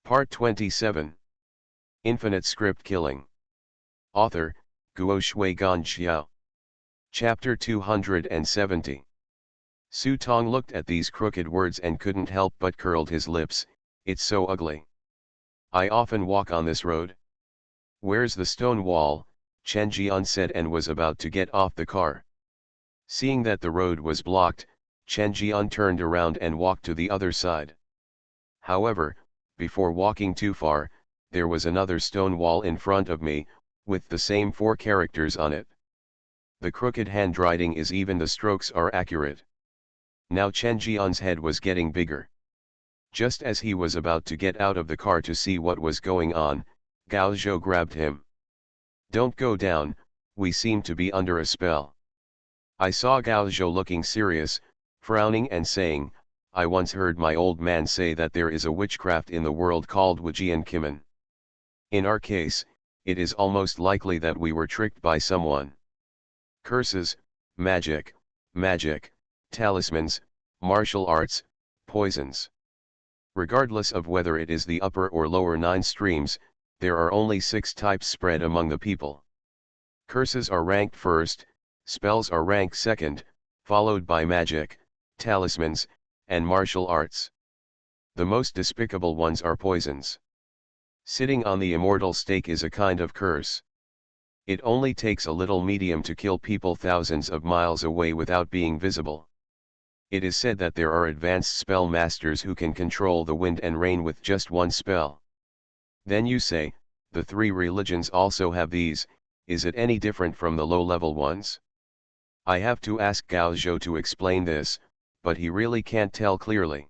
Part 27. Infinite Script Killing. Author, Guo Shui Ganxiao. Chapter 270. Su Tong looked at these crooked words and couldn't help but curled his lips. It's so ugly. I often walk on this road. Where's the stone wall? Chen Jian said and was about to get off the car. Seeing that the road was blocked, Chen Jian turned around and walked to the other side. However, before walking too far, there was another stone wall in front of me, with the same 4 characters on it. The crooked handwriting is even, the strokes are accurate. Now Chen Jian's head was getting bigger. Just as he was about to get out of the car to see what was going on, Gao Zhou grabbed him. Don't go down, we seem to be under a spell. I saw Gao Zhou looking serious, frowning and saying, I once heard my old man say that there is a witchcraft in the world called Wujian Kimen. In our case, it is almost likely that we were tricked by someone. Curses, magic, talismans, martial arts, poisons. Regardless of whether it is the upper or lower 9 streams, there are only 6 types spread among the people. Curses are ranked first, spells are ranked second, followed by magic, talismans, and martial arts. The most despicable ones are poisons. Sitting on the immortal stake is a kind of curse. It only takes a little medium to kill people thousands of miles away without being visible. It is said that there are advanced spell masters who can control the wind and rain with just one spell. Then you say, the 3 religions also have these, is it any different from the low-level ones? I have to ask Gao Zhou to explain this, but he really can't tell clearly.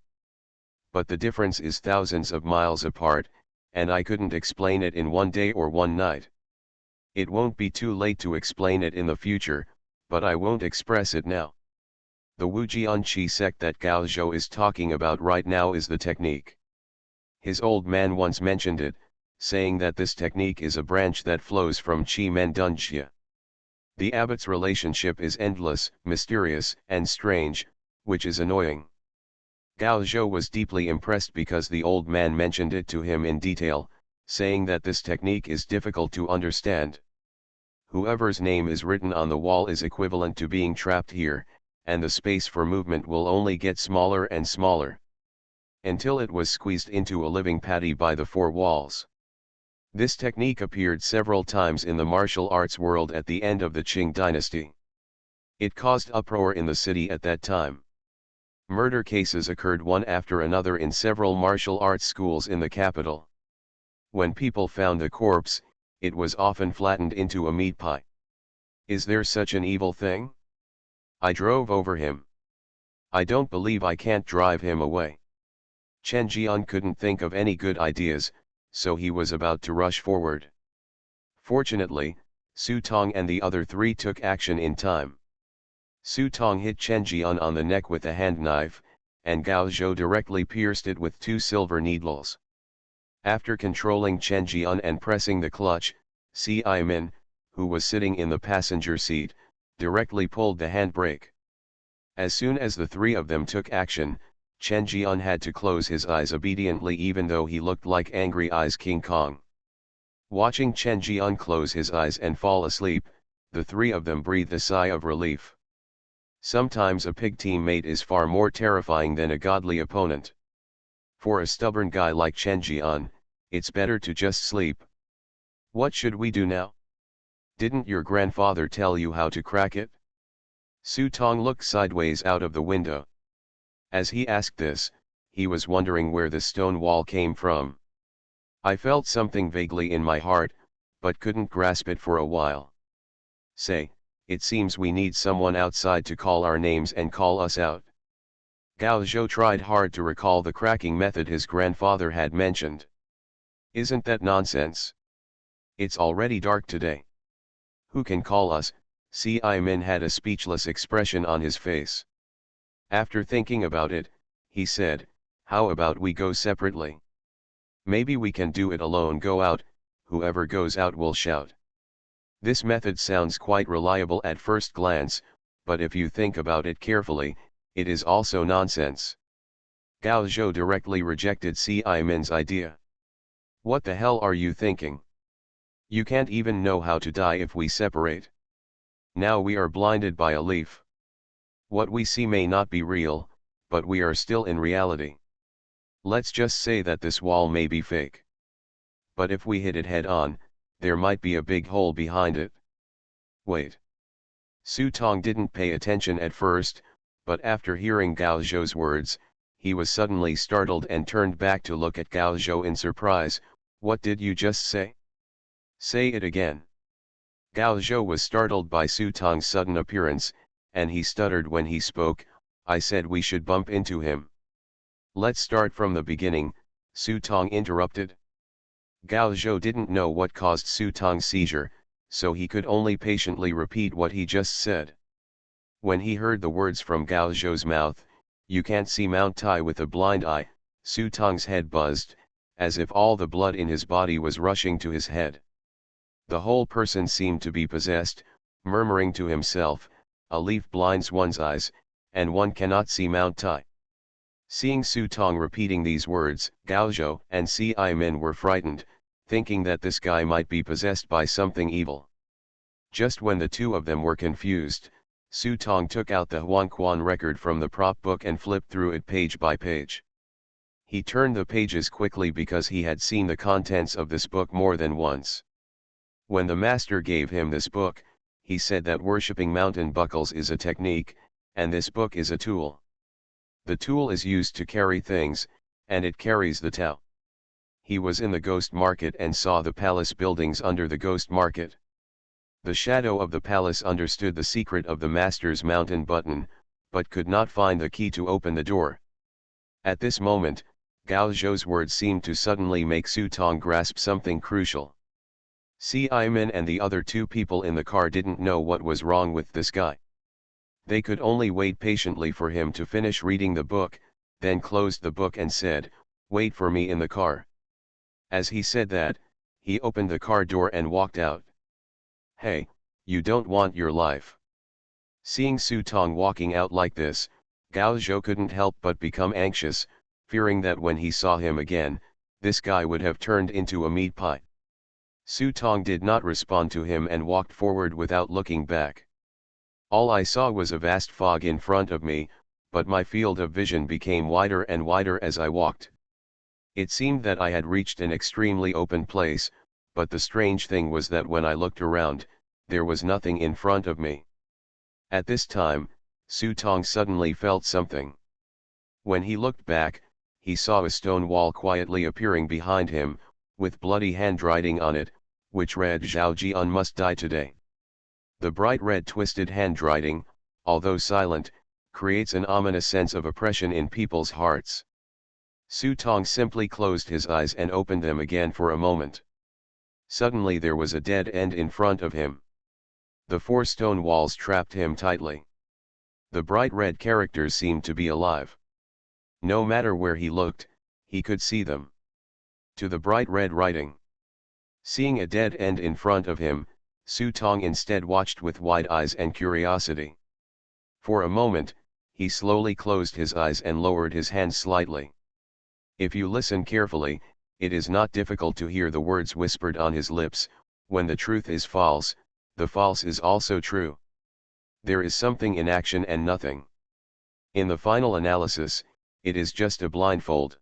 But the difference is thousands of miles apart, and I couldn't explain it in one day or one night. It won't be too late to explain it in the future, but I won't express it now. The Wujian Qi sect that Gao Zhou is talking about right now is the technique. His old man once mentioned it, saying that this technique is a branch that flows from Qi Men Dun Xia. The abbot's relationship is endless, mysterious, and strange, which is annoying. Gao Zhou was deeply impressed because the old man mentioned it to him in detail, saying that this technique is difficult to understand. Whoever's name is written on the wall is equivalent to being trapped here, and the space for movement will only get smaller and smaller, until it was squeezed into a living patty by the 4 walls. This technique appeared several times in the martial arts world at the end of the Qing dynasty. It caused uproar in the city at that time. Murder cases occurred one after another in several martial arts schools in the capital. When people found the corpse, it was often flattened into a meat pie. Is there such an evil thing? I drove over him. I don't believe I can't drive him away. Chen Jian couldn't think of any good ideas, so he was about to rush forward. Fortunately, Su Tong and the other 3 took action in time. Su Tong hit Chen Jian on the neck with a hand knife, and Gao Zhou directly pierced it with 2 silver needles. After controlling Chen Jian and pressing the clutch, Sci-fi, who was sitting in the passenger seat, directly pulled the handbrake. As soon as the 3 of them took action, Chen Jian had to close his eyes obediently even though he looked like Angry Eyes King Kong. Watching Chen Jian close his eyes and fall asleep, the 3 of them breathed a sigh of relief. Sometimes a pig teammate is far more terrifying than a godly opponent. For a stubborn guy like Chen Jian, it's better to just sleep. What should we do now? Didn't your grandfather tell you how to crack it? Su Tong looked sideways out of the window. As he asked this, he was wondering where the stone wall came from. I felt something vaguely in my heart, but couldn't grasp it for a while. Say, it seems we need someone outside to call our names and call us out. Gao Zhou tried hard to recall the cracking method his grandfather had mentioned. Isn't that nonsense? It's already dark today. Who can call us? Sci-fi had a speechless expression on his face. After thinking about it, he said, how about we go separately? Maybe we can do it alone. Go out, whoever goes out will shout. This method sounds quite reliable at first glance, but if you think about it carefully, it is also nonsense. Gao Zhou directly rejected Sci-fi's idea. What the hell are you thinking? You can't even know how to die if we separate. Now we are blinded by a leaf. What we see may not be real, but we are still in reality. Let's just say that this wall may be fake. But if we hit it head on, there might be a big hole behind it. Wait. Su Tong didn't pay attention at first, but after hearing Gao Zhou's words, he was suddenly startled and turned back to look at Gao Zhou in surprise. What did you just say? Say it again. Gao Zhou was startled by Su Tong's sudden appearance, and he stuttered when he spoke. I said we should bump into him. Let's start from the beginning, Su Tong interrupted. Gao Zhou didn't know what caused Su Tong's seizure, so he could only patiently repeat what he just said. When he heard the words from Gao Zhou's mouth, you can't see Mount Tai with a blind eye, Su Tong's head buzzed, as if all the blood in his body was rushing to his head. The whole person seemed to be possessed, murmuring to himself, a leaf blinds one's eyes, and one cannot see Mount Tai. Seeing Su Tong repeating these words, Gao Zhou and Ci-Min were frightened, thinking that this guy might be possessed by something evil. Just when the two of them were confused, Su Tong took out the Huanquan record from the prop book and flipped through it page by page. He turned the pages quickly because he had seen the contents of this book more than once. When the master gave him this book, he said that worshipping mountain buckles is a technique, and this book is a tool. The tool is used to carry things, and it carries the Tao. He was in the ghost market and saw the palace buildings under the ghost market. The shadow of the palace understood the secret of the master's mountain button, but could not find the key to open the door. At this moment, Gao Zhou's words seemed to suddenly make Su Tong grasp something crucial. Ci-Min and the other two people in the car didn't know what was wrong with this guy. They could only wait patiently for him to finish reading the book, then closed the book and said, "Wait for me in the car." As he said that, he opened the car door and walked out. Hey, you don't want your life. Seeing Su Tong walking out like this, Gao Zhou couldn't help but become anxious, fearing that when he saw him again, this guy would have turned into a meat pie. Su Tong did not respond to him and walked forward without looking back. All I saw was a vast fog in front of me, but my field of vision became wider and wider as I walked. It seemed that I had reached an extremely open place, but the strange thing was that when I looked around, there was nothing in front of me. At this time, Su Tong suddenly felt something. When he looked back, he saw a stone wall quietly appearing behind him, with bloody handwriting on it, which read "Zhao Jian must die today." The bright red twisted handwriting, although silent, creates an ominous sense of oppression in people's hearts. Su Tong simply closed his eyes and opened them again for a moment. Suddenly there was a dead end in front of him. The four stone walls trapped him tightly. The bright red characters seemed to be alive. No matter where he looked, he could see them. To the bright red writing. Seeing a dead end in front of him, Su Tong instead watched with wide eyes and curiosity. For a moment, he slowly closed his eyes and lowered his hands slightly. If you listen carefully, it is not difficult to hear the words whispered on his lips, "When the truth is false, the false is also true. There is something in action and nothing. In the final analysis, it is just a blindfold."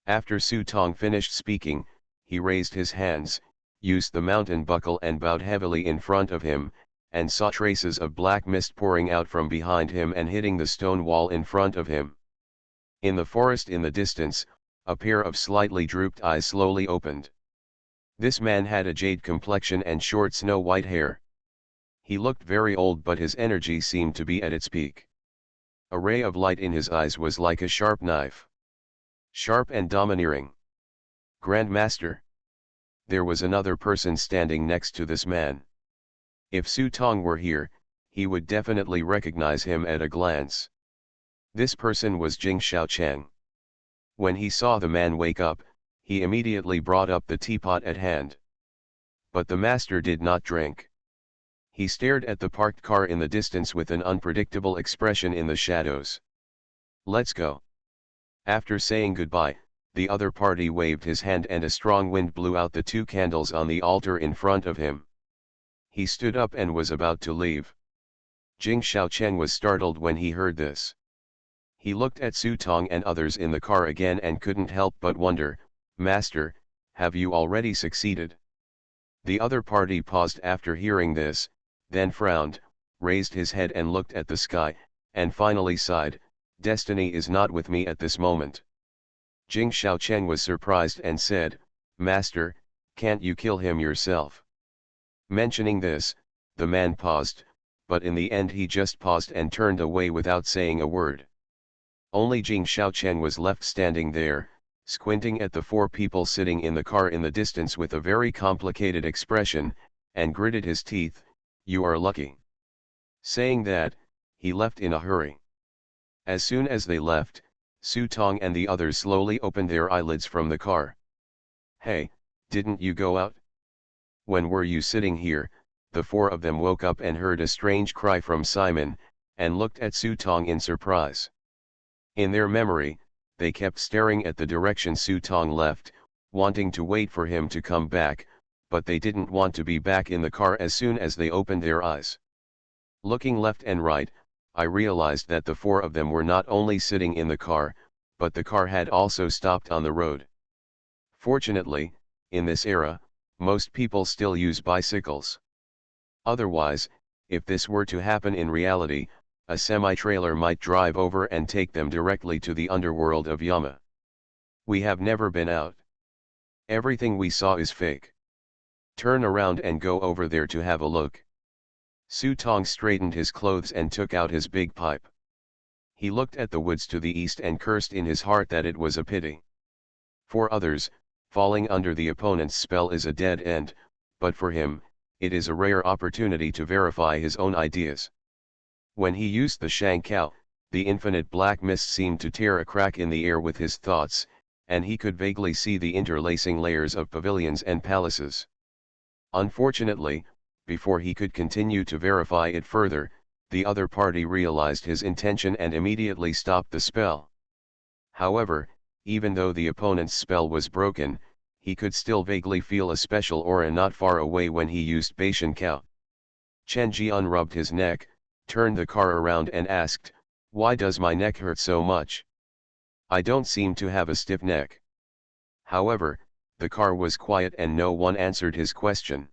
After Su Tong finished speaking, he raised his hands, used the mountain buckle and bowed heavily in front of him, and saw traces of black mist pouring out from behind him and hitting the stone wall in front of him. In the forest in the distance, a pair of slightly drooped eyes slowly opened. This man had a jade complexion and short snow-white hair. He looked very old, but his energy seemed to be at its peak. A ray of light in his eyes was like a sharp knife. Sharp and domineering. Grand Master. There was another person standing next to this man. If Su Tong were here, he would definitely recognize him at a glance. This person was Jing Shaocheng. When he saw the man wake up, he immediately brought up the teapot at hand. But the master did not drink. He stared at the parked car in the distance with an unpredictable expression in the shadows. "Let's go." After saying goodbye, The other party waved his hand and a strong wind blew out the 2 candles on the altar in front of him. He stood up and was about to leave. Jing Xiaocheng was startled when he heard this. He looked at Su Tong and others in the car again and couldn't help but wonder, "Master, have you already succeeded?" The other party paused after hearing this, then frowned, raised his head and looked at the sky, and finally sighed, "Destiny is not with me at this moment." Jing Xiaocheng was surprised and said, "Master, can't you kill him yourself?" Mentioning this, the man paused, but in the end he just paused and turned away without saying a word. Only Jing Xiaocheng was left standing there, squinting at the 4 people sitting in the car in the distance with a very complicated expression, and gritted his teeth, "You are lucky." Saying that, he left in a hurry. As soon as they left, Su Tong and the others slowly opened their eyelids from the car. "Hey, didn't you go out? When were you sitting here?" The 4 of them woke up and heard a strange cry from Simon, and looked at Su Tong in surprise. In their memory, they kept staring at the direction Su Tong left, wanting to wait for him to come back, but they didn't want to be back in the car as soon as they opened their eyes. Looking left and right, I realized that the 4 of them were not only sitting in the car, but the car had also stopped on the road. Fortunately, in this era, most people still use bicycles. Otherwise, if this were to happen in reality, a semi-trailer might drive over and take them directly to the underworld of Yama. We have never been out. Everything we saw is fake. Turn around and go over there to have a look. Su Tong straightened his clothes and took out his big pipe. He looked at the woods to the east and cursed in his heart that it was a pity. For others, falling under the opponent's spell is a dead end, but for him, it is a rare opportunity to verify his own ideas. When he used the Shankao, the infinite black mist seemed to tear a crack in the air with his thoughts, and he could vaguely see the interlacing layers of pavilions and palaces. Unfortunately, before he could continue to verify it further, the other party realized his intention and immediately stopped the spell. However, even though the opponent's spell was broken, he could still vaguely feel a special aura not far away when he used Beishan Kao. Chen Jian rubbed his neck, turned the car around and asked, "Why does my neck hurt so much? I don't seem to have a stiff neck." However, the car was quiet and no one answered his question.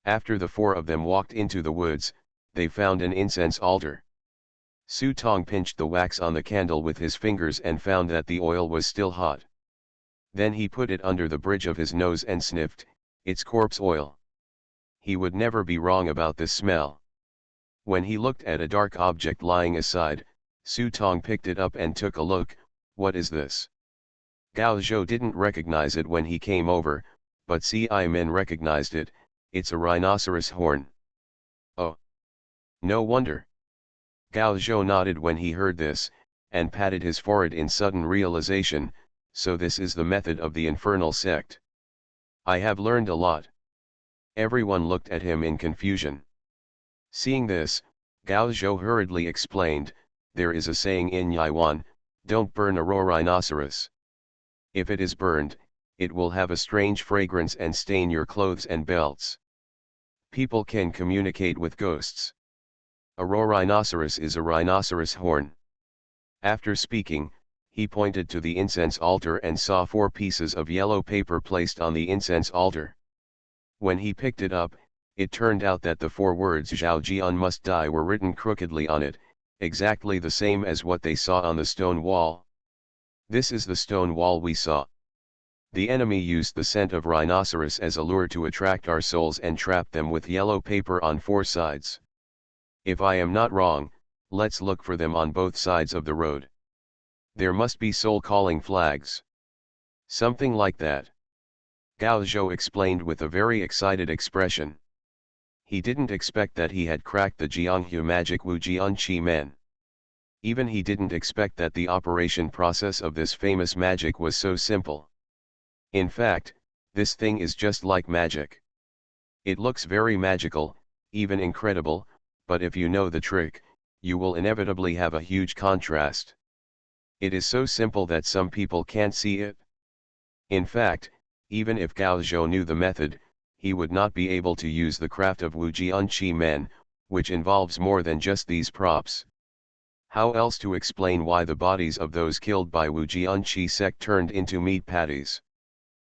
After the 4 of them walked into the woods, they found an incense altar. Su Tong pinched the wax on the candle with his fingers and found that the oil was still hot. Then he put it under the bridge of his nose and sniffed, "It's corpse oil." He would never be wrong about this smell. When he looked at a dark object lying aside, Su Tong picked it up and took a look. "What is this?" Gao Zhou didn't recognize it when he came over, but Ci Min recognized it. "It's a rhinoceros horn." "Oh. No wonder." Gao Zhou nodded when he heard this, and patted his forehead in sudden realization, "So this is the method of the infernal sect. I have learned a lot." Everyone looked at him in confusion. Seeing this, Gao Zhou hurriedly explained, "There is a saying in Yaiwan, don't burn a raw rhinoceros. If it is burned, it will have a strange fragrance and stain your clothes and belts. People can communicate with ghosts. A raw rhinoceros is a rhinoceros horn." After speaking, he pointed to the incense altar and saw 4 pieces of yellow paper placed on the incense altar. When he picked it up, it turned out that the 4 words "Zhao Jian must die" were written crookedly on it, exactly the same as what they saw on the stone wall. "This is the stone wall we saw. The enemy used the scent of rhinoceros as a lure to attract our souls and trap them with yellow paper on 4 sides. If I am not wrong, let's look for them on both sides of the road. There must be soul-calling flags. Something like that." Gao Zhou explained with a very excited expression. He didn't expect that he had cracked the Jianghu magic Wu Jian Qi Men. Even he didn't expect that the operation process of this famous magic was so simple. In fact, this thing is just like magic. It looks very magical, even incredible, but if you know the trick, you will inevitably have a huge contrast. It is so simple that some people can't see it. In fact, even if Gao Zhou knew the method, he would not be able to use the craft of Wu Jianqi Men, which involves more than just these props. How else to explain why the bodies of those killed by Wu Jianqi sect turned into meat patties?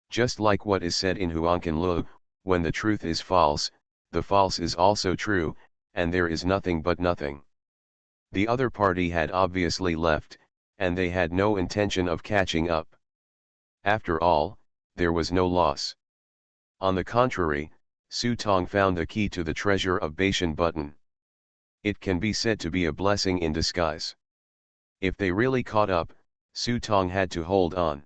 Just like what is said in Huangkan Lu, when the truth is false, the false is also true, and there is nothing but nothing. The other party had obviously left, and they had no intention of catching up. After all, there was no loss. On the contrary, Su Tong found the key to the treasure of Beishan button. It can be said to be a blessing in disguise. If they really caught up, Su Tong had to hold on.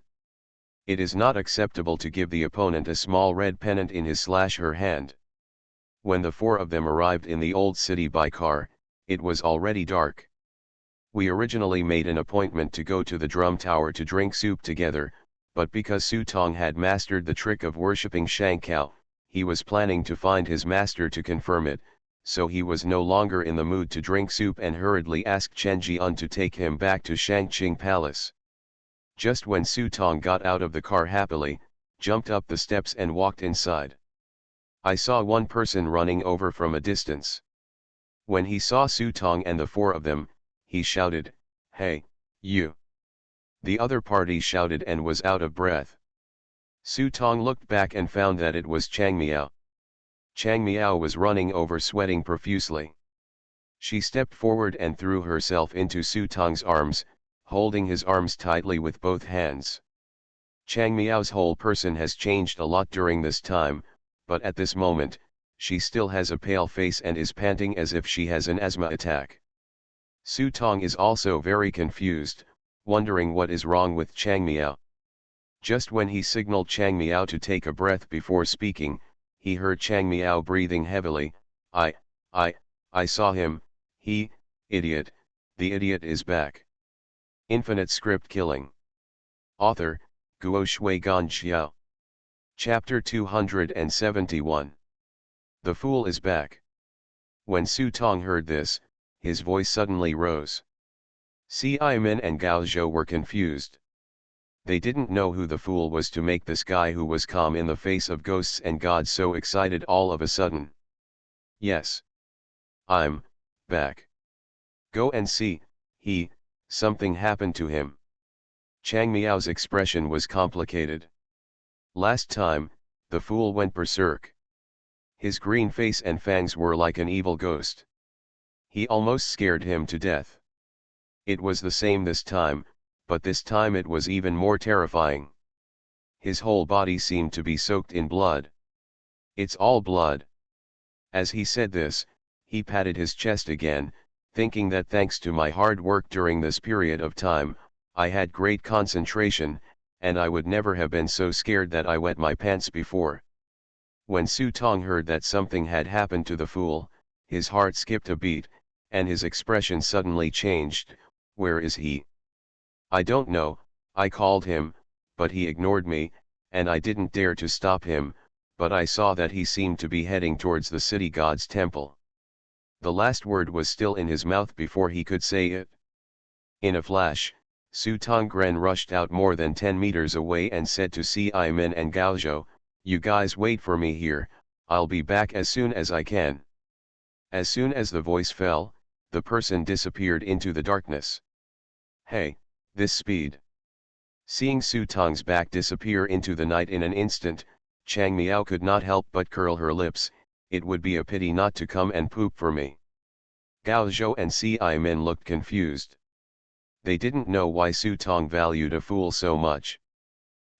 It is not acceptable to give the opponent a small red pennant in his/her hand. When the four of them arrived in the old city by car, it was already dark. We originally made an appointment to go to the drum tower to drink soup together, but because Su Tong had mastered the trick of worshipping Shankao, he was planning to find his master to confirm it, so he was no longer in the mood to drink soup and hurriedly asked Chen Jian to take him back to Shangqing Palace. Just when Su Tong got out of the car happily, jumped up the steps and walked inside. I saw one person running over from a distance. When he saw Su Tong and the four of them, he shouted, "Hey, you!" The other party shouted and was out of breath. Su Tong looked back and found that it was Chang Miao. Chang Miao was running over sweating profusely. She stepped forward and threw herself into Su Tong's arms, holding his arms tightly with both hands. Chang Miao's whole person has changed a lot during this time, but at this moment, she still has a pale face and is panting as if she has an asthma attack. Su Tong is also very confused, wondering what is wrong with Chang Miao. Just when he signaled Chang Miao to take a breath before speaking, he heard Chang Miao breathing heavily. I saw him, idiot, the idiot is back. Infinite script killing. Author, Guo Shui Gan Xiao. Chapter 271. The fool is back. When Su Tong heard this, his voice suddenly rose. Sci-fi and Gao Zhou were confused. They didn't know who the fool was to make this guy who was calm in the face of ghosts and gods so excited all of a sudden. Yes. I'm back. Go and see, something happened to him. Chang Miao's expression was complicated. Last time, the fool went berserk. His green face and fangs were like an evil ghost. He almost scared him to death. It was the same this time, but this time it was even more terrifying. His whole body seemed to be soaked in blood. It's all blood. As he said this, he patted his chest again, thinking that thanks to my hard work during this period of time, I had great concentration, and I would never have been so scared that I wet my pants before. When Su Tong heard that something had happened to the fool, his heart skipped a beat, and his expression suddenly changed. Where is he? I don't know. I called him, but he ignored me, and I didn't dare to stop him, but I saw that he seemed to be heading towards the city god's temple. The last word was still in his mouth before he could say it. In a flash, Su Tongren rushed out more than 10 meters away and said to Sci-fi and Gao Zhou, "You guys wait for me here, I'll be back as soon as I can." As soon as the voice fell, the person disappeared into the darkness. Hey, this speed. Seeing Su Tong's back disappear into the night in an instant, Chang Miao could not help but curl her lips. It would be a pity not to come and poop for me. Gao Zhou and Sci-fi looked confused. They didn't know why Su Tong valued a fool so much.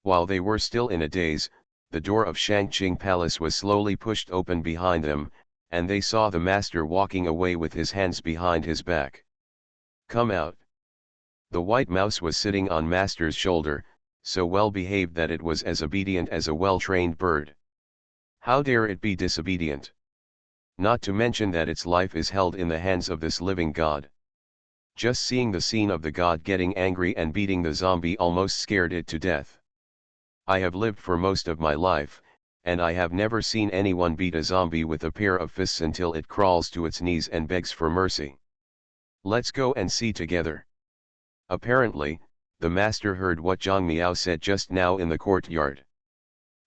While they were still in a daze, the door of Shangqing Palace was slowly pushed open behind them, and they saw the master walking away with his hands behind his back. "Come out." The white mouse was sitting on master's shoulder, so well behaved that it was as obedient as a well-trained bird. How dare it be disobedient? Not to mention that its life is held in the hands of this living god. Just seeing the scene of the god getting angry and beating the zombie almost scared it to death. I have lived for most of my life, and I have never seen anyone beat a zombie with a pair of fists until it crawls to its knees and begs for mercy. Let's go and see together. Apparently, The master heard what Zhang Miao said just now in the courtyard.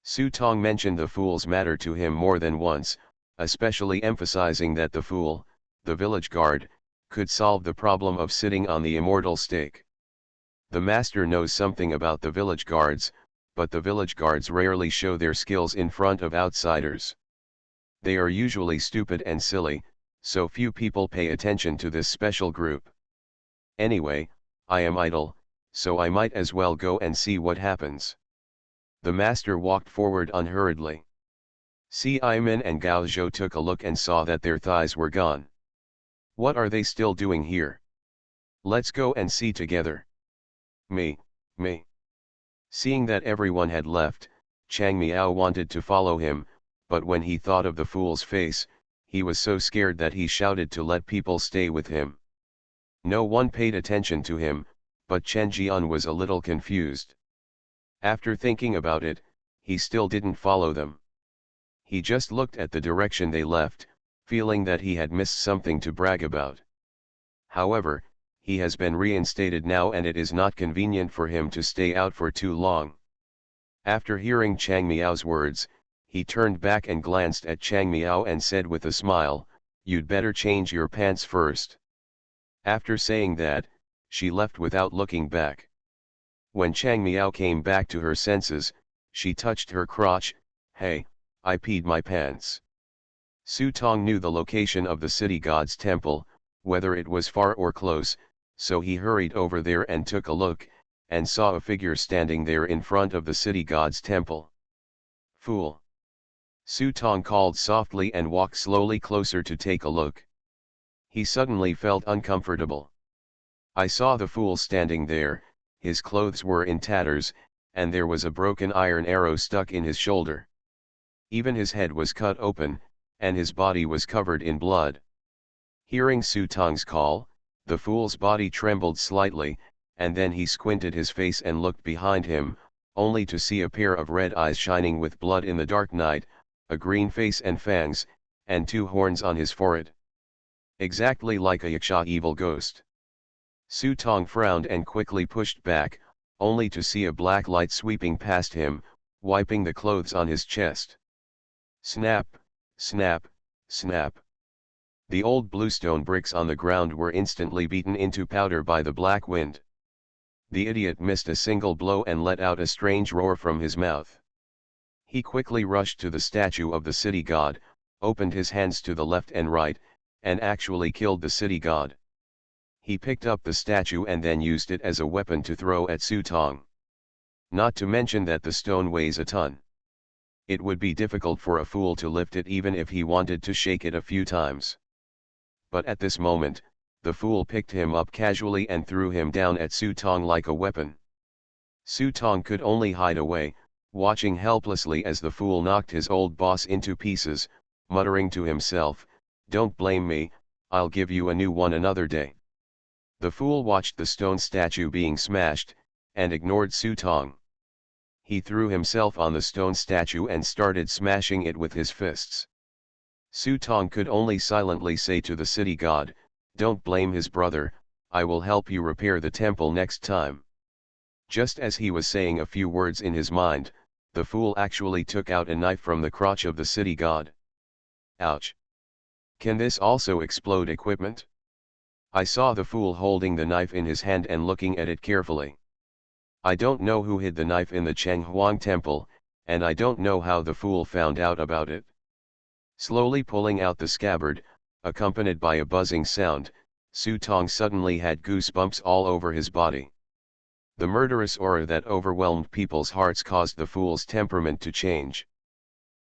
Su Tong mentioned the fool's matter to him more than once, especially emphasizing that the fool, the village guard, could solve the problem of sitting on the immortal stake. The master knows something about the village guards, but the village guards rarely show their skills in front of outsiders. They are usually stupid and silly, so few people pay attention to this special group. Anyway, I am idle, so I might as well go and see what happens. The master walked forward unhurriedly. Si Iman and Gao Zhou took a look and saw that their thighs were gone. What are they still doing here? Let's go and see together. Me. Seeing that everyone had left, Chang Miao wanted to follow him, but when he thought of the fool's face, he was so scared that he shouted to let people stay with him. No one paid attention to him, but Chen Jian was a little confused. After thinking about it, he still didn't follow them. He just looked at the direction they left, feeling that he had missed something to brag about. However, he has been reinstated now and it is not convenient for him to stay out for too long. After hearing Chang Miao's words, he turned back and glanced at Chang Miao and said with a smile, "You'd better change your pants first." After saying that, she left without looking back. When Chang Miao came back to her senses, she touched her crotch. "Hey, I peed my pants." Su Tong knew the location of the city god's temple, whether it was far or close, so he hurried over there and took a look, and saw a figure standing there in front of the city god's temple. "Fool!" Su Tong called softly and walked slowly closer to take a look. He suddenly felt uncomfortable. I saw the fool standing there, his clothes were in tatters, and there was a broken iron arrow stuck in his shoulder. Even his head was cut open, and his body was covered in blood. Hearing Su Tong's call, the fool's body trembled slightly, and then he squinted his face and looked behind him, only to see a pair of red eyes shining with blood in the dark night, a green face and fangs, and 2 horns on his forehead. Exactly like a yaksha evil ghost. Su Tong frowned and quickly pushed back, only to see a black light sweeping past him, wiping the clothes on his chest. Snap, snap, snap. The old bluestone bricks on the ground were instantly beaten into powder by the black wind. The idiot missed a single blow and let out a strange roar from his mouth. He quickly rushed to the statue of the city god, opened his hands to the left and right, and actually killed the city god. He picked up the statue and then used it as a weapon to throw at Su Tong. Not to mention that the stone weighs a ton. It would be difficult for a fool to lift it even if he wanted to shake it a few times. But at this moment, the fool picked him up casually and threw him down at Su Tong like a weapon. Su Tong could only hide away, watching helplessly as the fool knocked his old boss into pieces, muttering to himself, "Don't blame me, I'll give you a new one another day." The fool watched the stone statue being smashed, and ignored Su Tong. He threw himself on the stone statue and started smashing it with his fists. Su Tong could only silently say to the city god, "Don't blame his brother, I will help you repair the temple next time." Just as he was saying a few words in his mind, the fool actually took out a knife from the crotch of the city god. Ouch! Can this also explode equipment? I saw the fool holding the knife in his hand and looking at it carefully. I don't know who hid the knife in the Chenghuang temple, and I don't know how the fool found out about it. Slowly pulling out the scabbard, accompanied by a buzzing sound, Su Tong suddenly had goosebumps all over his body. The murderous aura that overwhelmed people's hearts caused the fool's temperament to change.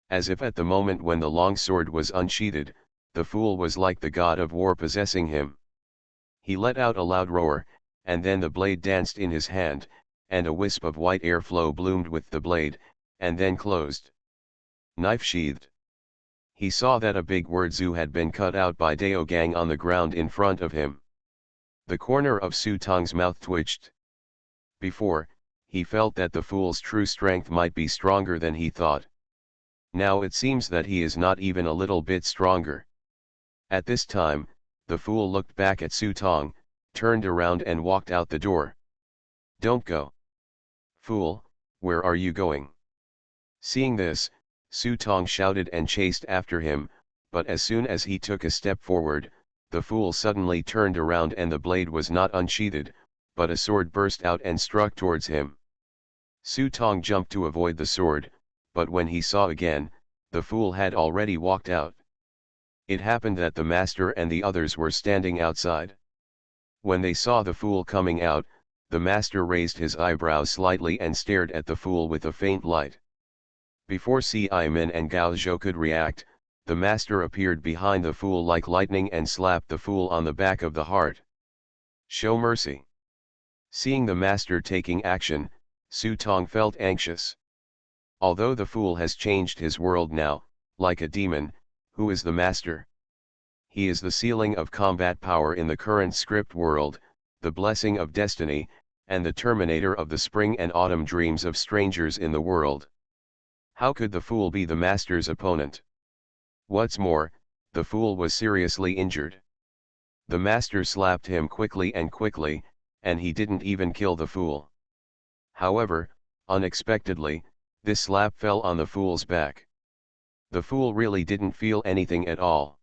As if at the moment when the long sword was unsheathed, the fool was like the god of war possessing him. He let out a loud roar, and then the blade danced in his hand, and a wisp of white airflow bloomed with the blade, and then closed. Knife sheathed. He saw that a big word "Zu" had been cut out by Dao Gang on the ground in front of him. The corner of Su Tong's mouth twitched. Before, he felt that the fool's true strength might be stronger than he thought. Now it seems that he is not even a little bit stronger. At this time, the fool looked back at Su Tong, turned around and walked out the door. Don't go. Fool, where are you going? Seeing this, Su Tong shouted and chased after him, but as soon as he took a step forward, the fool suddenly turned around and the blade was not unsheathed, but a sword burst out and struck towards him. Su Tong jumped to avoid the sword, but when he saw again, the fool had already walked out. It happened that the master and the others were standing outside. When they saw the fool coming out, the master raised his eyebrows slightly and stared at the fool with a faint light. Before Xiaomin and Gao Zhou could react, the master appeared behind the fool like lightning and slapped the fool on the back of the heart. Show mercy. Seeing the master taking action, Su Tong felt anxious. Although the fool has changed his world now, like a demon, who is the master? He is the ceiling of combat power in the current script world, the blessing of destiny, and the terminator of the spring and autumn dreams of strangers in the world. How could the fool be the master's opponent? What's more, the fool was seriously injured. The master slapped him quickly, and he didn't even kill the fool. However, unexpectedly, this slap fell on the fool's back. The fool really didn't feel anything at all.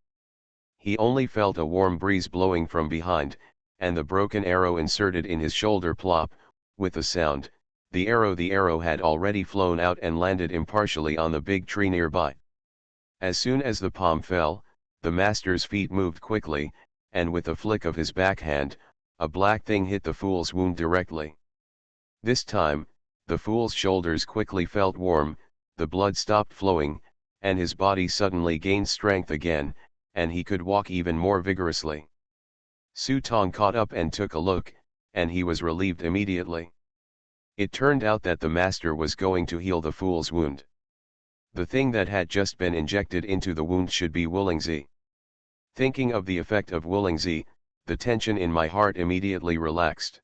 He only felt a warm breeze blowing from behind, and the broken arrow inserted in his shoulder plop, with a sound. The arrow had already flown out and landed impartially on the big tree nearby. As soon as the palm fell, the master's feet moved quickly, and with a flick of his backhand, a black thing hit the fool's wound directly. This time, the fool's shoulders quickly felt warm, the blood stopped flowing, and his body suddenly gained strength again, and he could walk even more vigorously. Su Tong caught up and took a look, and he was relieved immediately. It turned out that the master was going to heal the fool's wound. The thing that had just been injected into the wound should be Wulingzi. Thinking of the effect of Wulingzi, the tension in my heart immediately relaxed.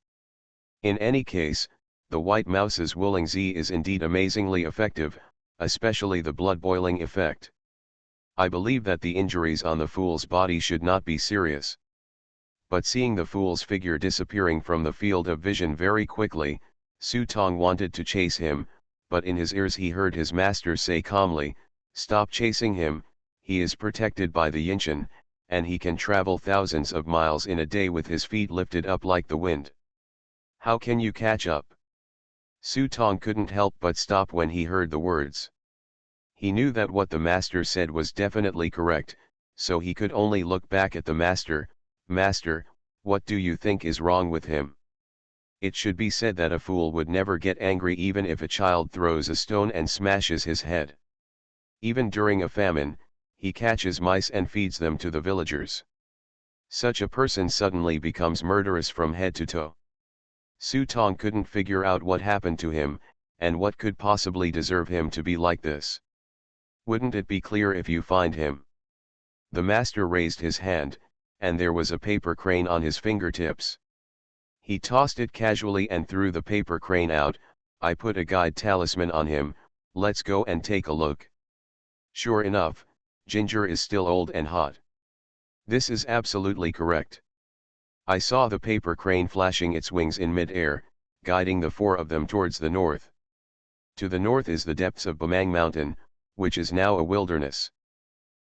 In any case, the white mouse's Wulingzi is indeed amazingly effective, especially the blood-boiling effect. I believe that the injuries on the fool's body should not be serious. But seeing the fool's figure disappearing from the field of vision very quickly, Su Tong wanted to chase him, but in his ears he heard his master say calmly, "Stop chasing him, he is protected by the Yinshan, and he can travel thousands of miles in a day with his feet lifted up like the wind. How can you catch up?" Su Tong couldn't help but stop when he heard the words. He knew that what the master said was definitely correct, so he could only look back at the master. "Master, what do you think is wrong with him?" It should be said that a fool would never get angry even if a child throws a stone and smashes his head. Even during a famine, he catches mice and feeds them to the villagers. Such a person suddenly becomes murderous from head to toe. Su Tong couldn't figure out what happened to him, and what could possibly deserve him to be like this. "Wouldn't it be clear if you find him?" The master raised his hand, and there was a paper crane on his fingertips. He tossed it casually and threw the paper crane out. "I put a guide talisman on him, let's go and take a look." Sure enough, Ginger is still old and hot. This is absolutely correct. I saw the paper crane flashing its wings in mid-air, guiding the four of them towards the north. To the north is the depths of Bamang Mountain, which is now a wilderness.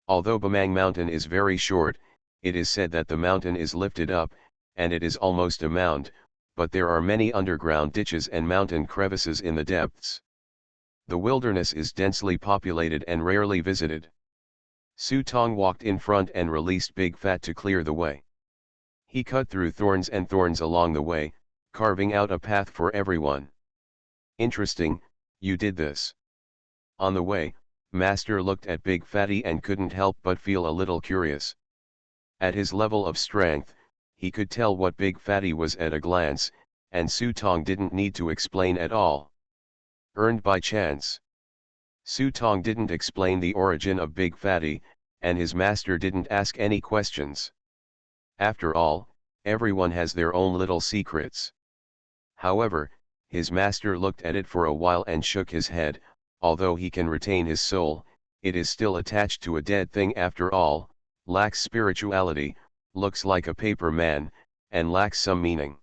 Although Bamang Mountain is very short, it is said that the mountain is lifted up, and it is almost a mound, but there are many underground ditches and mountain crevices in the depths. The wilderness is densely populated and rarely visited. Su Tong walked in front and released Big Fat to clear the way. He cut through thorns and thorns along the way, carving out a path for everyone. "Interesting, you did this." On the way, Master looked at Big Fatty and couldn't help but feel a little curious. At his level of strength, he could tell what Big Fatty was at a glance, and Su Tong didn't need to explain at all. Earned by chance. Su Tong didn't explain the origin of Big Fatty, and his master didn't ask any questions. After all, everyone has their own little secrets. However, his master looked at it for a while and shook his head. Although he can retain his soul, it is still attached to a dead thing after all, lacks spirituality, looks like a paper man, and lacks some meaning.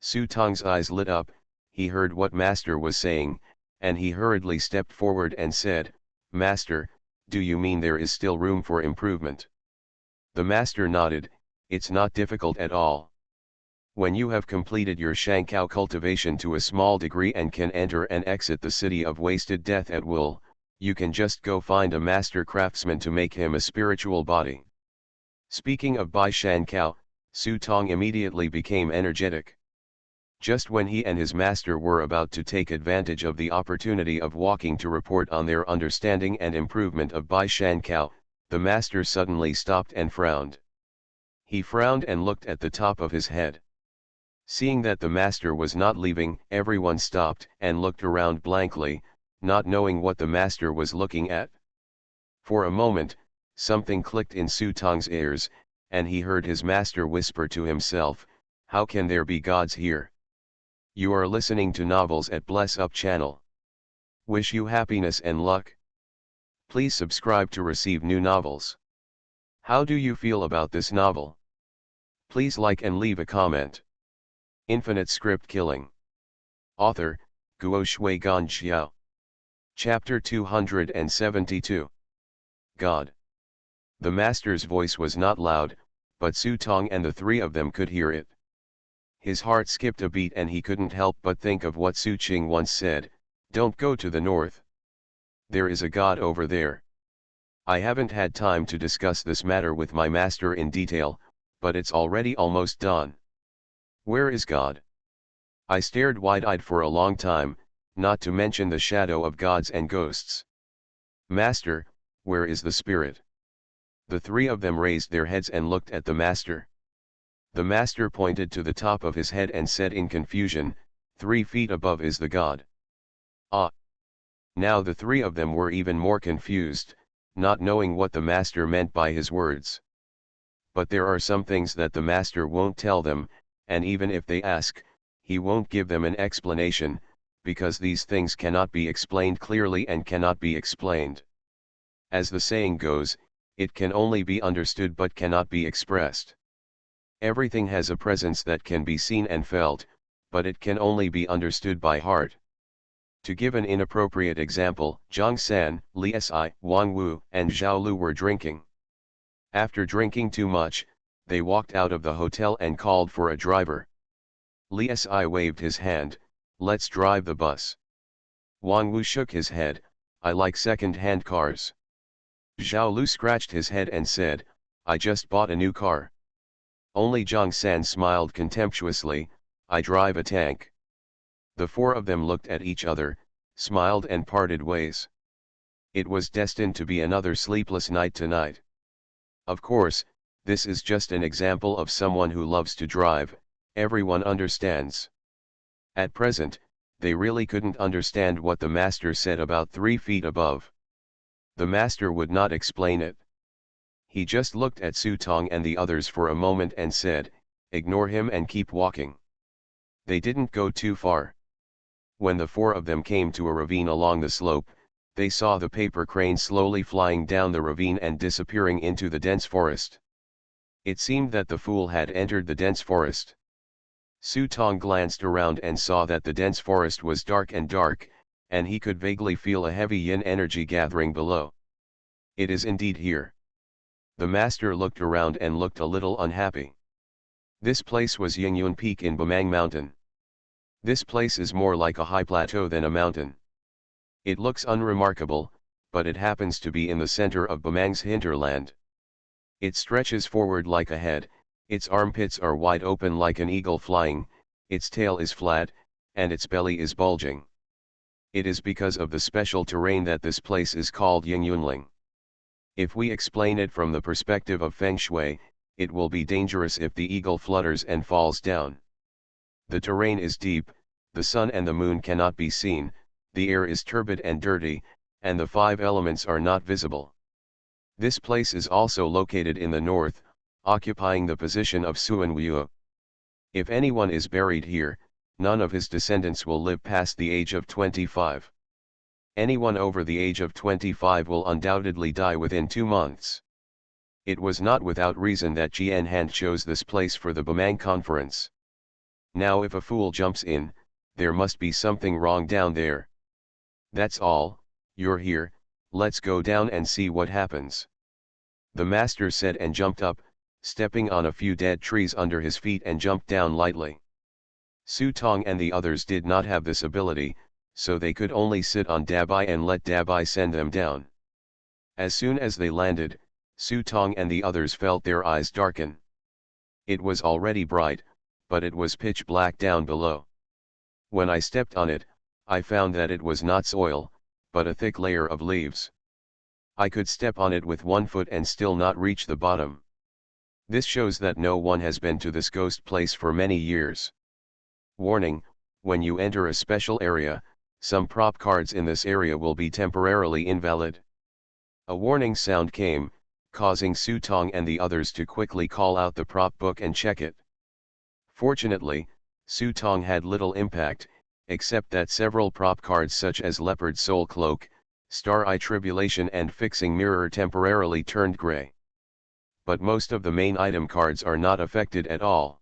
Su Tong's eyes lit up, he heard what Master was saying, and he hurriedly stepped forward and said, "Master, do you mean there is still room for improvement?" The Master nodded, "It's not difficult at all. When you have completed your Shankao cultivation to a small degree and can enter and exit the city of wasted death at will, you can just go find a master craftsman to make him a spiritual body." Speaking of Bai Shankao, Su Tong immediately became energetic. Just when he and his master were about to take advantage of the opportunity of walking to report on their understanding and improvement of Bai Shankao, the master suddenly stopped and frowned. He frowned and looked at the top of his head. Seeing that the master was not leaving, everyone stopped and looked around blankly, not knowing what the master was looking at. For a moment, something clicked in Su Tong's ears, and he heard his master whisper to himself, "How can there be gods here?" You are listening to Novels at Bless Up channel. Wish you happiness and luck. Please subscribe to receive new novels. How do you feel about this novel? Please like and leave a comment. Infinite Script Killing. Author, Guo Shui Gan Xiao. Chapter 272. God. The master's voice was not loud, but Su Tong and the three of them could hear it. His heart skipped a beat and he couldn't help but think of what Su Qing once said, "Don't go to the north. There is a god over there." I haven't had time to discuss this matter with my master in detail, but it's already almost dawn. Where is God? I stared wide-eyed for a long time, not to mention the shadow of gods and ghosts. Master, where is the spirit? The three of them raised their heads and looked at the master. The master pointed to the top of his head and said in confusion, 3 feet above is the god. Ah! Now the three of them were even more confused, not knowing what the master meant by his words. But there are some things that the master won't tell them, and even if they ask, he won't give them an explanation, because these things cannot be explained clearly and cannot be explained. As the saying goes, it can only be understood but cannot be expressed. Everything has a presence that can be seen and felt, but it can only be understood by heart. To give an inappropriate example, Zhang San, Li Si, Wang Wu, and Zhao Lu were drinking. After drinking too much, they walked out of the hotel and called for a driver. Li Si waved his hand, "Let's drive the bus." Wang Wu shook his head, "I like second-hand cars." Zhao Lu scratched his head and said, "I just bought a new car." Only Zhang San smiled contemptuously, "I drive a tank." The four of them looked at each other, smiled and parted ways. It was destined to be another sleepless night tonight. Of course, this is just an example of someone who loves to drive, everyone understands. At present, they really couldn't understand what the master said about 3 feet above. The master would not explain it. He just looked at Su Tong and the others for a moment and said, "Ignore him and keep walking." They didn't go too far. When the four of them came to a ravine along the slope, they saw the paper crane slowly flying down the ravine and disappearing into the dense forest. It seemed that the fool had entered the dense forest. Su Tong glanced around and saw that the dense forest was dark, and he could vaguely feel a heavy yin energy gathering below. It is indeed here. The master looked around and looked a little unhappy. This place was Yingyun Peak in Bamang Mountain. This place is more like a high plateau than a mountain. It looks unremarkable, but it happens to be in the center of Bamang's hinterland. It stretches forward like a head, its armpits are wide open like an eagle flying, its tail is flat, and its belly is bulging. It is because of the special terrain that this place is called Yingyunling. If we explain it from the perspective of Feng Shui, it will be dangerous if the eagle flutters and falls down. The terrain is deep, the sun and the moon cannot be seen, the air is turbid and dirty, and the 5 elements are not visible. This place is also located in the north, occupying the position of Suanwu. If anyone is buried here, none of his descendants will live past the age of 25. Anyone over the age of 25 will undoubtedly die within 2 months. It was not without reason that Jian Han chose this place for the Bamang conference. Now if a fool jumps in, there must be something wrong down there. That's all, you're here, let's go down and see what happens. The master said and jumped up, stepping on a few dead trees under his feet and jumped down lightly. Su Tong and the others did not have this ability, so they could only sit on Dabai and let Dabai send them down. As soon as they landed, Su Tong and the others felt their eyes darken. It was already bright, but it was pitch black down below. When I stepped on it, I found that it was not soil, but a thick layer of leaves. I could step on it with one foot and still not reach the bottom. This shows that no one has been to this ghost place for many years. Warning: when you enter a special area, some prop cards in this area will be temporarily invalid. A warning sound came, causing Su Tong and the others to quickly call out the prop book and check it. Fortunately, Su Tong had little impact, except that several prop cards such as Leopard Soul Cloak, Star Eye Tribulation and Fixing Mirror temporarily turned gray. But most of the main item cards are not affected at all.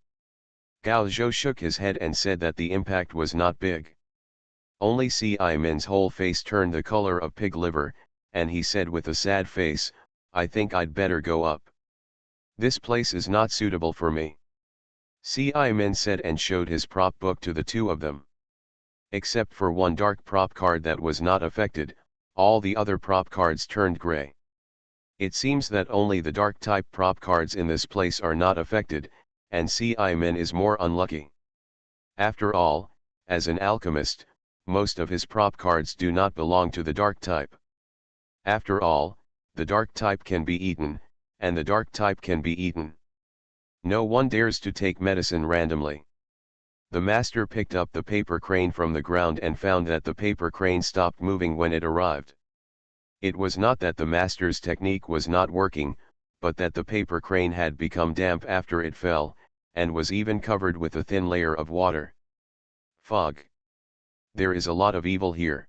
Gao Zhou shook his head and said that the impact was not big. Only Ci-Min's whole face turned the color of pig liver, and he said with a sad face, "I think I'd better go up. This place is not suitable for me." Ci-Min said and showed his prop book to the two of them. Except for one dark prop card that was not affected, all the other prop cards turned gray. It seems that only the dark type prop cards in this place are not affected, and Ci-Min is more unlucky. After all, as an alchemist, most of his prop cards do not belong to the dark type. After all, the dark type can be eaten, and the dark type can be eaten. No one dares to take medicine randomly. The master picked up the paper crane from the ground and found that the paper crane stopped moving when it arrived. It was not that the master's technique was not working, but that the paper crane had become damp after it fell, and was even covered with a thin layer of water. Fog. There is a lot of evil here.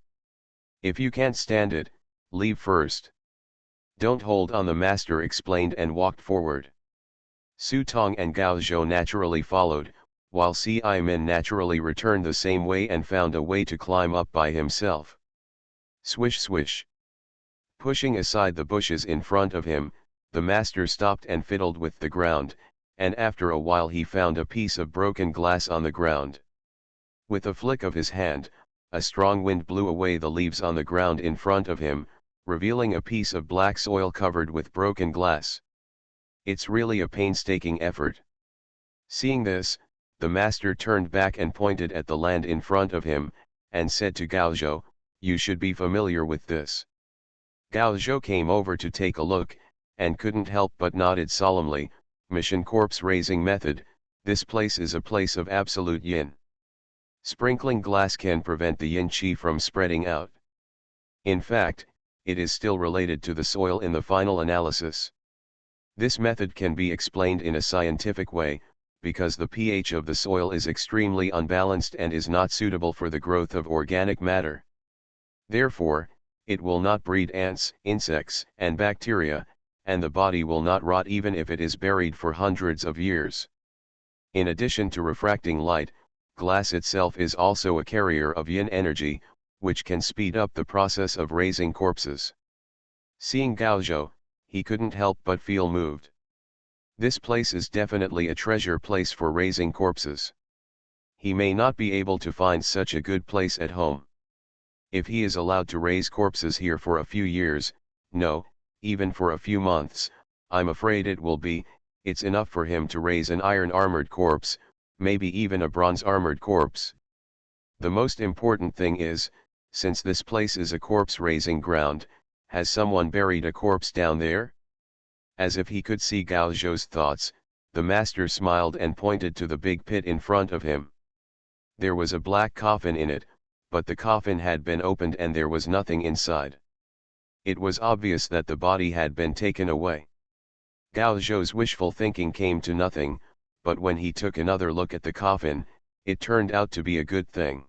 If you can't stand it, leave first. Don't hold on, the master explained and walked forward. Su Tong and Gao Zhou naturally followed, while Ci-Min naturally returned the same way and found a way to climb up by himself. Swish swish. Pushing aside the bushes in front of him, the master stopped and fiddled with the ground, and after a while he found a piece of broken glass on the ground. With a flick of his hand, a strong wind blew away the leaves on the ground in front of him, revealing a piece of black soil covered with broken glass. It's really a painstaking effort. Seeing this, the master turned back and pointed at the land in front of him, and said to Gao Zhou, "You should be familiar with this." Gao Zhou came over to take a look, and couldn't help but nodded solemnly. Mission corpse raising method: this place is a place of absolute yin. Sprinkling glass can prevent the yin qi from spreading out. In fact, it is still related to the soil in the final analysis. This method can be explained in a scientific way, because the pH of the soil is extremely unbalanced and is not suitable for the growth of organic matter. Therefore, it will not breed ants, insects, and bacteria, and the body will not rot even if it is buried for hundreds of years. In addition to refracting light, glass itself is also a carrier of yin energy, which can speed up the process of raising corpses. Seeing Gao Zhou, he couldn't help but feel moved. This place is definitely a treasure place for raising corpses. He may not be able to find such a good place at home. If he is allowed to raise corpses here for a few years, no, even for a few months, I'm afraid it's enough for him to raise an iron armored corpse, maybe even a bronze armored corpse. The most important thing is, since this place is a corpse raising ground, has someone buried a corpse down there? As if he could see Gao Zhou's thoughts, the master smiled and pointed to the big pit in front of him. There was a black coffin in it, but the coffin had been opened and there was nothing inside. It was obvious that the body had been taken away. Gao Zhou's wishful thinking came to nothing, but when he took another look at the coffin, it turned out to be a good thing.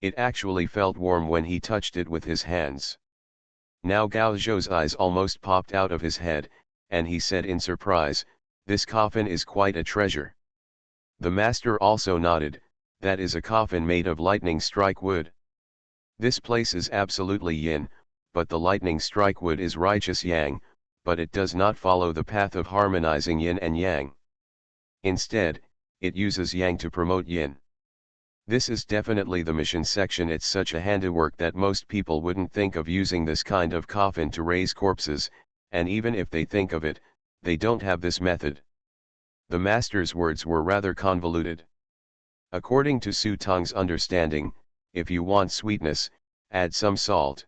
It actually felt warm when he touched it with his hands. Now Gao Zhou's eyes almost popped out of his head, and he said in surprise, "This coffin is quite a treasure." The master also nodded, "That is a coffin made of lightning strike wood. This place is absolutely yin, but the lightning strike wood is righteous yang, but it does not follow the path of harmonizing yin and yang. Instead, it uses yang to promote yin. This is definitely the mission section. It's such a handiwork that most people wouldn't think of using this kind of coffin to raise corpses, and even if they think of it, they don't have this method." The master's words were rather convoluted. According to Su Tong's understanding, if you want sweetness, add some salt.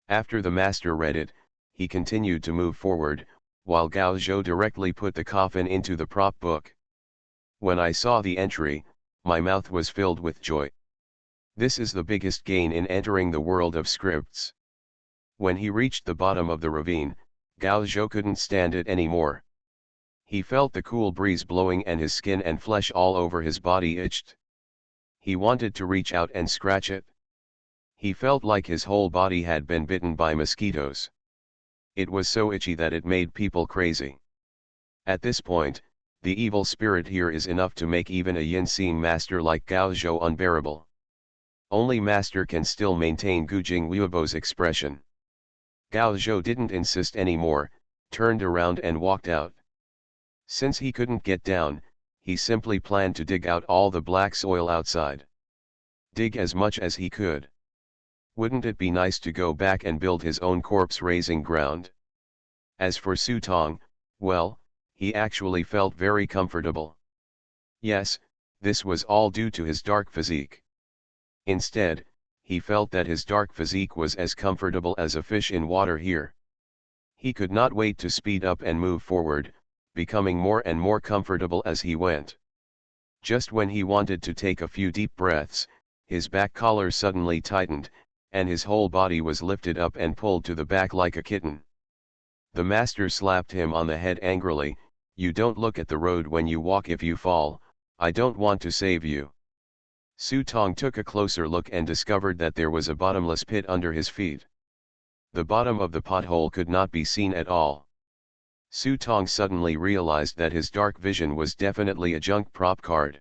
After the master read it, he continued to move forward, while Gao Zhou directly put the coffin into the prop book. "When I saw the entry, my mouth was filled with joy. This is the biggest gain in entering the world of scripts." When he reached the bottom of the ravine, Gao Zhou couldn't stand it anymore. He felt the cool breeze blowing and his skin and flesh all over his body itched. He wanted to reach out and scratch it. He felt like his whole body had been bitten by mosquitoes. It was so itchy that it made people crazy. At this point, the evil spirit here is enough to make even a yin-seeing master like Gao Zhou unbearable. Only master can still maintain Gujing Liubo's expression. Gao Zhou didn't insist anymore, turned around and walked out. Since he couldn't get down, he simply planned to dig out all the black soil outside. Dig as much as he could. Wouldn't it be nice to go back and build his own corpse-raising ground? As for Su Tong, well, he actually felt very comfortable. Yes, this was all due to his dark physique. Instead, he felt that his dark physique was as comfortable as a fish in water here. He could not wait to speed up and move forward, becoming more and more comfortable as he went. Just when he wanted to take a few deep breaths, his back collar suddenly tightened, and his whole body was lifted up and pulled to the back like a kitten. The master slapped him on the head angrily, "You don't look at the road when you walk. If you fall, I don't want to save you." Su Tong took a closer look and discovered that there was a bottomless pit under his feet. The bottom of the pothole could not be seen at all. Su Tong suddenly realized that his dark vision was definitely a junk prop card.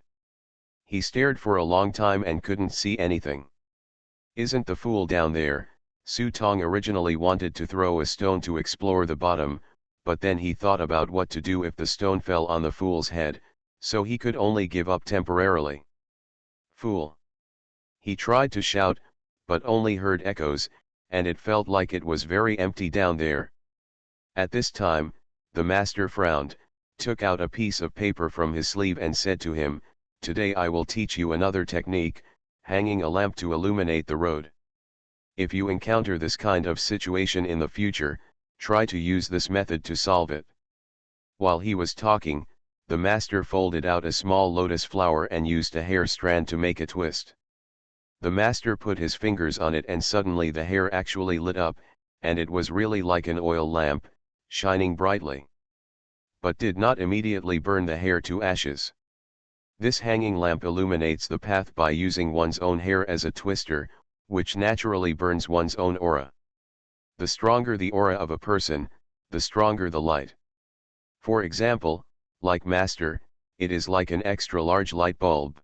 He stared for a long time and couldn't see anything. "Isn't the fool down there?" Su Tong originally wanted to throw a stone to explore the bottom, but then he thought about what to do if the stone fell on the fool's head, so he could only give up temporarily. "Fool!" He tried to shout, but only heard echoes, and it felt like it was very empty down there. At this time, the master frowned, took out a piece of paper from his sleeve and said to him, "Today I will teach you another technique, hanging a lamp to illuminate the road. If you encounter this kind of situation in the future, try to use this method to solve it." While he was talking, the master folded out a small lotus flower and used a hair strand to make a twist. The master put his fingers on it and suddenly the hair actually lit up, and it was really like an oil lamp, shining brightly. But did not immediately burn the hair to ashes. This hanging lamp illuminates the path by using one's own hair as a twister, which naturally burns one's own aura. The stronger the aura of a person, the stronger the light. For example, like master, it is like an extra large light bulb.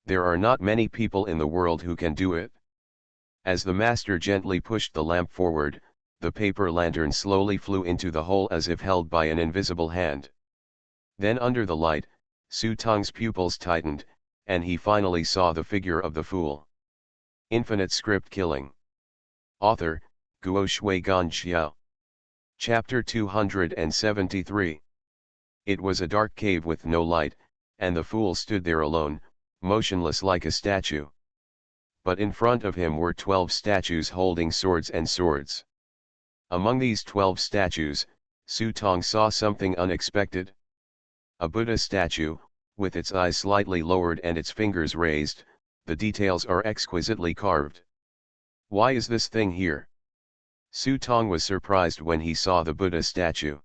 There are not many people in the world who can do it. As the master gently pushed the lamp forward, the paper lantern slowly flew into the hole as if held by an invisible hand. Then under the light, Su Tong's pupils tightened, and he finally saw the figure of the fool. Infinite Script Killing. Author, Guo Shui Gan Xiao. Chapter 273. It was a dark cave with no light, and the fool stood there alone, motionless like a statue. But in front of him were 12 statues holding swords and swords. Among these 12 statues, Su Tong saw something unexpected. A Buddha statue, with its eyes slightly lowered and its fingers raised, the details are exquisitely carved. Why is this thing here? Su Tong was surprised when he saw the Buddha statue.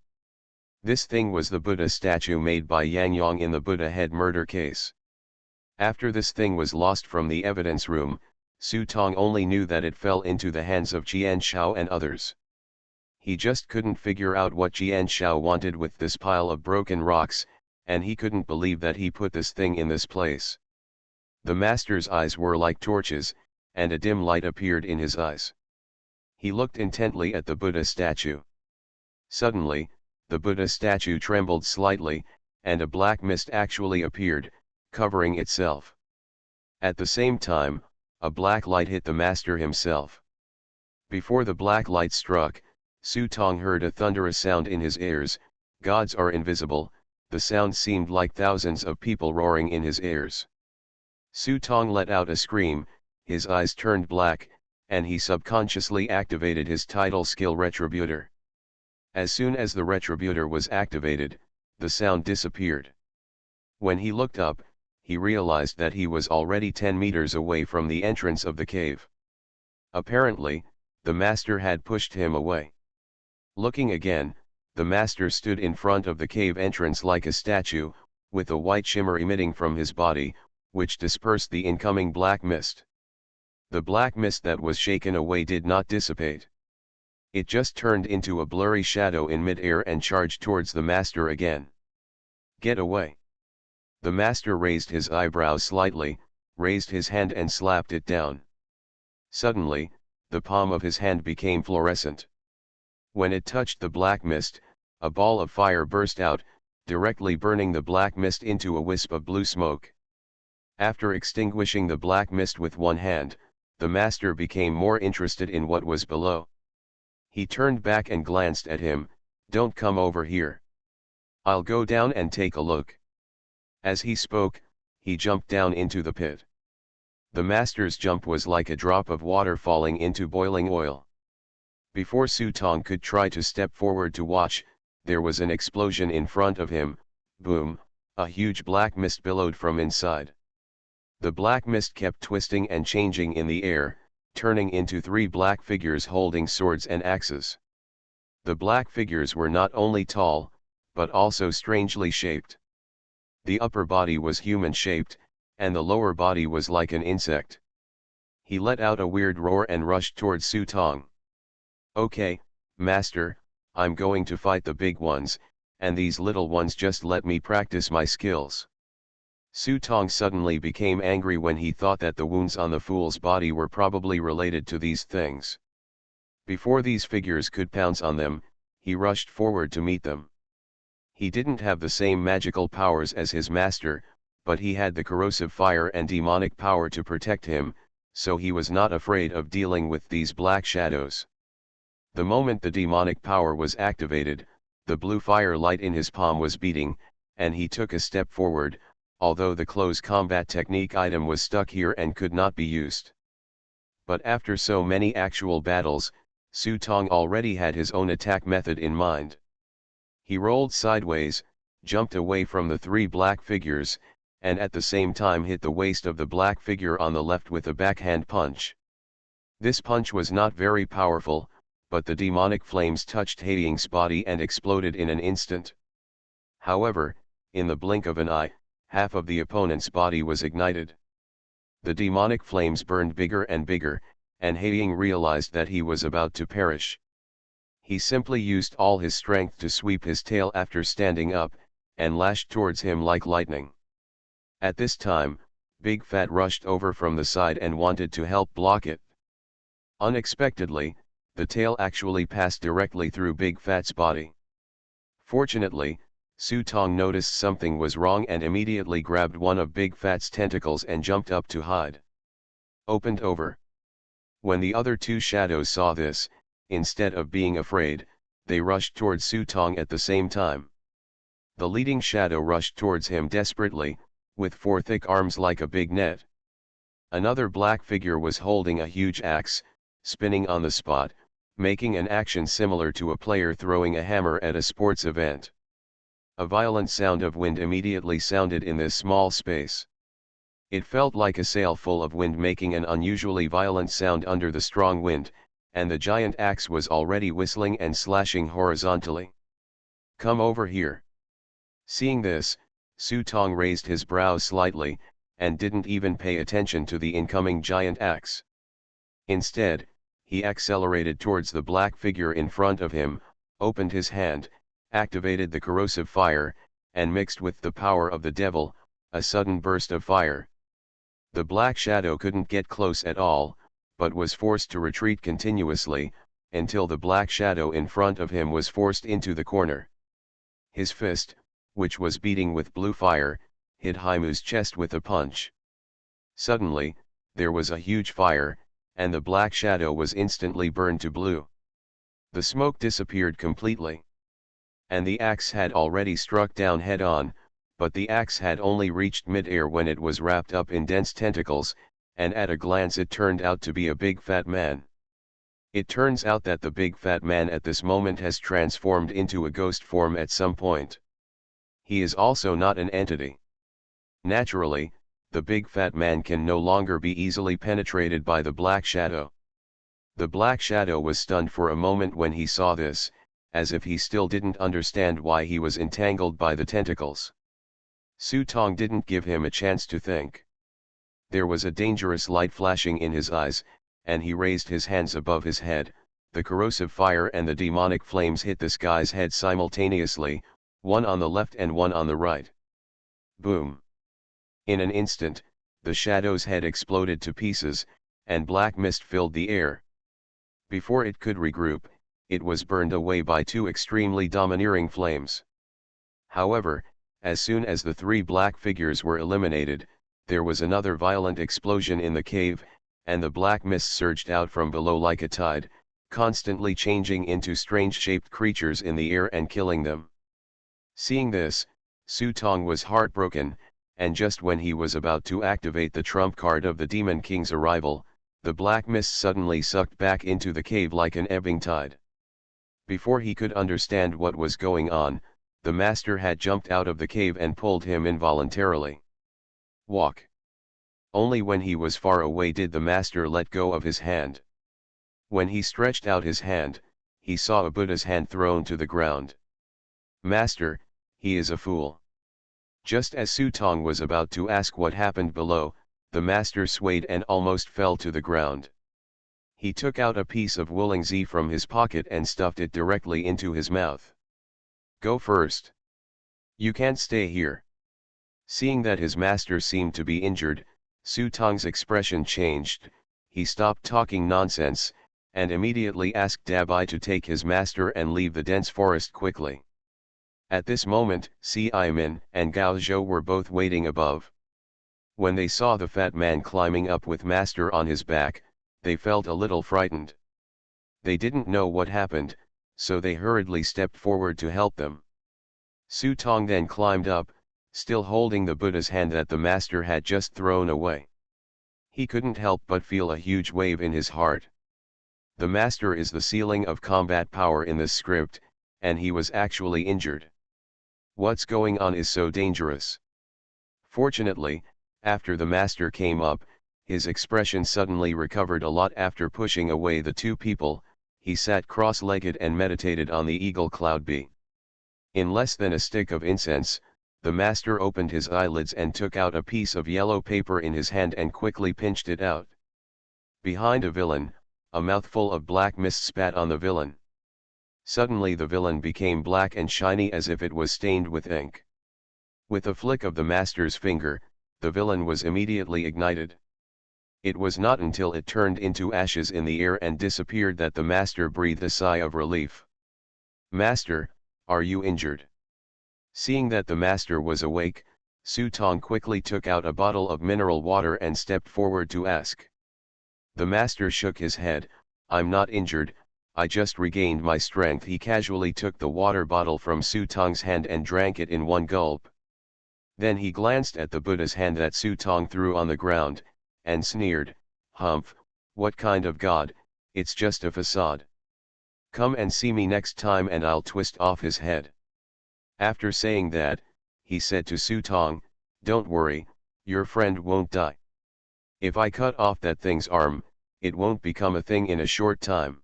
This thing was the Buddha statue made by Yang Yang in the Buddha head murder case. After this thing was lost from the evidence room, Su Tong only knew that it fell into the hands of Jian Shao and others. He just couldn't figure out what Jian Shao wanted with this pile of broken rocks, and he couldn't believe that he put this thing in this place. The master's eyes were like torches, and a dim light appeared in his eyes. He looked intently at the Buddha statue. Suddenly, the Buddha statue trembled slightly, and a black mist actually appeared, covering itself. At the same time, a black light hit the master himself. Before the black light struck, Su Tong heard a thunderous sound in his ears. Gods are invisible. The sound seemed like thousands of people roaring in his ears. Su Tong let out a scream, his eyes turned black, and he subconsciously activated his title skill Retributor. As soon as the Retributor was activated, the sound disappeared. When he looked up, he realized that he was already 10 meters away from the entrance of the cave. Apparently, the master had pushed him away. Looking again, the master stood in front of the cave entrance like a statue, with a white shimmer emitting from his body, which dispersed the incoming black mist. The black mist that was shaken away did not dissipate. It just turned into a blurry shadow in mid-air and charged towards the master again. Get away! The master raised his eyebrows slightly, raised his hand and slapped it down. Suddenly, the palm of his hand became fluorescent. When it touched the black mist, a ball of fire burst out, directly burning the black mist into a wisp of blue smoke. After extinguishing the black mist with one hand, the master became more interested in what was below. He turned back and glanced at him. Don't come over here. I'll go down and take a look. As he spoke, he jumped down into the pit. The master's jump was like a drop of water falling into boiling oil. Before Su Tong could try to step forward to watch, there was an explosion in front of him. Boom, a huge black mist billowed from inside. The black mist kept twisting and changing in the air, turning into 3 black figures holding swords and axes. The black figures were not only tall, but also strangely shaped. The upper body was human-shaped, and the lower body was like an insect. He let out a weird roar and rushed towards Su Tong. Okay, master, I'm going to fight the big ones, and these little ones just let me practice my skills. Su Tong suddenly became angry when he thought that the wounds on the fool's body were probably related to these things. Before these figures could pounce on them, he rushed forward to meet them. He didn't have the same magical powers as his master, but he had the corrosive fire and demonic power to protect him, so he was not afraid of dealing with these black shadows. The moment the demonic power was activated, the blue fire light in his palm was beating, and he took a step forward, although the close combat technique item was stuck here and could not be used. But after so many actual battles, Su Tong already had his own attack method in mind. He rolled sideways, jumped away from the 3 black figures, and at the same time hit the waist of the black figure on the left with a backhand punch. This punch was not very powerful, but the demonic flames touched Haiying's body and exploded in an instant. However, in the blink of an eye, half of the opponent's body was ignited. The demonic flames burned bigger and bigger, and Haiying realized that he was about to perish. He simply used all his strength to sweep his tail after standing up, and lashed towards him like lightning. At this time, Big Fat rushed over from the side and wanted to help block it. Unexpectedly, the tail actually passed directly through Big Fat's body. Fortunately, Su Tong noticed something was wrong and immediately grabbed one of Big Fat's tentacles and jumped up to hide. Opened over. When the other 2 shadows saw this, instead of being afraid, they rushed towards Su Tong at the same time. The leading shadow rushed towards him desperately, with 4 thick arms like a big net. Another black figure was holding a huge axe, spinning on the spot, making an action similar to a player throwing a hammer at a sports event. A violent sound of wind immediately sounded in this small space. It felt like a sail full of wind making an unusually violent sound under the strong wind, and the giant axe was already whistling and slashing horizontally. Come over here. Seeing this, Su Tong raised his brows slightly, and didn't even pay attention to the incoming giant axe. Instead, he accelerated towards the black figure in front of him, opened his hand, activated the corrosive fire, and mixed with the power of the devil, a sudden burst of fire. The black shadow couldn't get close at all, but was forced to retreat continuously, until the black shadow in front of him was forced into the corner. His fist, which was beating with blue fire, hit Haimu's chest with a punch. Suddenly, there was a huge fire, and the black shadow was instantly burned to blue. The smoke disappeared completely. And the axe had already struck down head-on, but the axe had only reached mid-air when it was wrapped up in dense tentacles, and at a glance it turned out to be a big fat man. It turns out that the big fat man at this moment has transformed into a ghost form at some point. He is also not an entity. Naturally, the big fat man can no longer be easily penetrated by the black shadow. The black shadow was stunned for a moment when he saw this, as if he still didn't understand why he was entangled by the tentacles. Su Tong didn't give him a chance to think. There was a dangerous light flashing in his eyes, and he raised his hands above his head. The corrosive fire and the demonic flames hit this guy's head simultaneously, one on the left and one on the right. Boom! In an instant, the shadow's head exploded to pieces, and black mist filled the air. Before it could regroup, it was burned away by two extremely domineering flames. However, as soon as the three black figures were eliminated, there was another violent explosion in the cave, and the black mist surged out from below like a tide, constantly changing into strange-shaped creatures in the air and killing them. Seeing this, Su Tong was heartbroken, and just when he was about to activate the trump card of the Demon King's arrival, the black mist suddenly sucked back into the cave like an ebbing tide. Before he could understand what was going on, the master had jumped out of the cave and pulled him involuntarily. Walk. Only when he was far away did the master let go of his hand. When he stretched out his hand, he saw a Buddha's hand thrown to the ground. Master, he is a fool. Just as Su Tong was about to ask what happened below, the master swayed and almost fell to the ground. He took out a piece of wooling zi from his pocket and stuffed it directly into his mouth. Go first. You can't stay here. Seeing that his master seemed to be injured, Su Tong's expression changed. He stopped talking nonsense, and immediately asked Dabai to take his master and leave the dense forest quickly. At this moment, Si Min and Gao Zhou were both waiting above. When they saw the fat man climbing up with master on his back, they felt a little frightened. They didn't know what happened, so they hurriedly stepped forward to help them. Su Tong then climbed up, still holding the Buddha's hand that the master had just thrown away. He couldn't help but feel a huge wave in his heart. The master is the ceiling of combat power in this script, and he was actually injured. What's going on is so dangerous. Fortunately, after the master came up, his expression suddenly recovered a lot. After pushing away the two people, he sat cross-legged and meditated on the eagle cloud bee. In less than a stick of incense, the master opened his eyelids and took out a piece of yellow paper in his hand and quickly pinched it out. Behind a villain, a mouthful of black mist spat on the villain. Suddenly the villain became black and shiny as if it was stained with ink. With a flick of the master's finger, the villain was immediately ignited. It was not until it turned into ashes in the air and disappeared that the master breathed a sigh of relief. Master, are you injured? Seeing that the master was awake, Su Tong quickly took out a bottle of mineral water and stepped forward to ask. The master shook his head. I'm not injured, I just regained my strength. He casually took the water bottle from Su Tong's hand and drank it in one gulp. Then he glanced at the Buddha's hand that Su Tong threw on the ground, and sneered, Humph, what kind of god, it's just a facade. Come and see me next time and I'll twist off his head. After saying that, he said to Su Tong, don't worry, your friend won't die. If I cut off that thing's arm, it won't become a thing in a short time.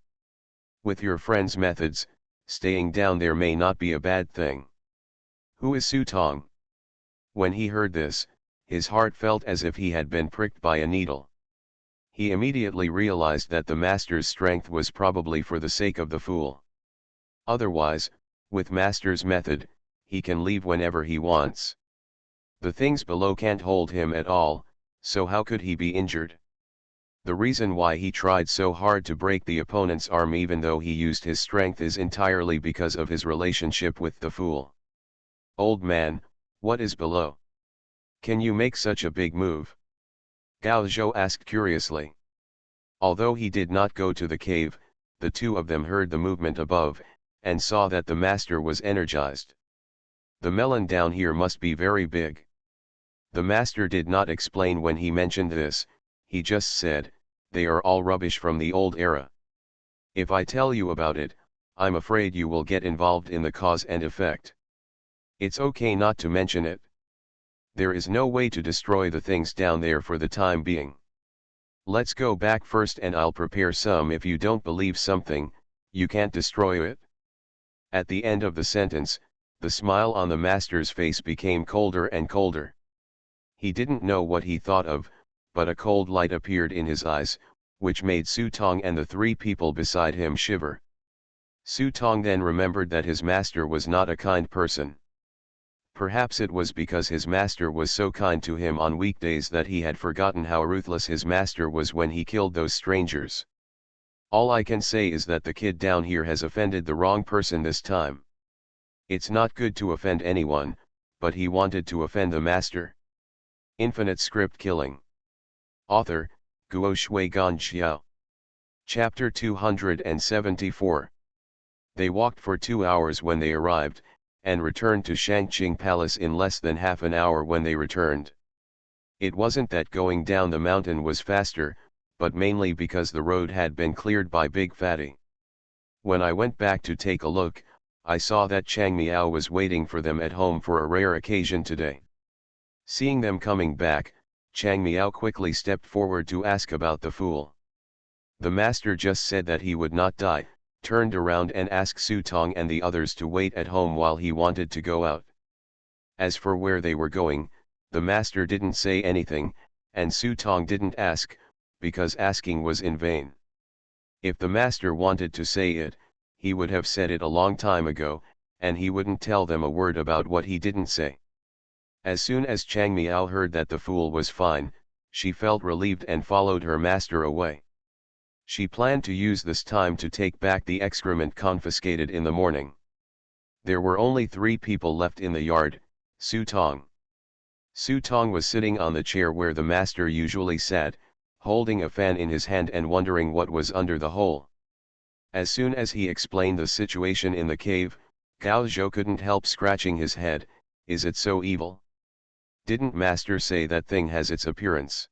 With your friend's methods, staying down there may not be a bad thing. Who is Su Tong? When he heard this, his heart felt as if he had been pricked by a needle. He immediately realized that the master's strength was probably for the sake of the fool. Otherwise, with master's method, he can leave whenever he wants. The things below can't hold him at all, so how could he be injured? The reason why he tried so hard to break the opponent's arm even though he used his strength is entirely because of his relationship with the fool. Old man, what is below? Can you make such a big move? Gao Zhou asked curiously. Although he did not go to the cave, the two of them heard the movement above, and saw that the master was energized. The melon down here must be very big. The master did not explain when he mentioned this, he just said, they are all rubbish from the old era. If I tell you about it, I'm afraid you will get involved in the cause and effect. It's okay not to mention it. There is no way to destroy the things down there for the time being. Let's go back first and I'll prepare some. If you don't believe something, you can't destroy it. At the end of the sentence, the smile on the master's face became colder and colder. He didn't know what he thought of, but a cold light appeared in his eyes, which made Su Tong and the three people beside him shiver. Su Tong then remembered that his master was not a kind person. Perhaps it was because his master was so kind to him on weekdays that he had forgotten how ruthless his master was when he killed those strangers. All I can say is that the kid down here has offended the wrong person this time. It's not good to offend anyone, but he wanted to offend the master. Infinite Script Killing. Author, Guo Shui Gan Xiao. Chapter 274. They walked for 2 hours when they arrived, and returned to Shangqing Palace in less than half an hour when they returned. It wasn't that going down the mountain was faster, but mainly because the road had been cleared by Big Fatty. When I went back to take a look, I saw that Chang Miao was waiting for them at home for a rare occasion today. Seeing them coming back, Chang Miao quickly stepped forward to ask about the fool. The master just said that he would not die, turned around and asked Su Tong and the others to wait at home while he wanted to go out. As for where they were going, the master didn't say anything, and Su Tong didn't ask, because asking was in vain. If the master wanted to say it, he would have said it a long time ago, and he wouldn't tell them a word about what he didn't say. As soon as Chang Miao heard that the fool was fine, she felt relieved and followed her master away. She planned to use this time to take back the excrement confiscated in the morning. There were only 3 people left in the yard, Su Tong. Su Tong was sitting on the chair where the master usually sat, holding a fan in his hand and wondering what was under the hole. As soon as he explained the situation in the cave, Gao Zhou couldn't help scratching his head. Is it so evil? Didn't master say that thing has its appearance?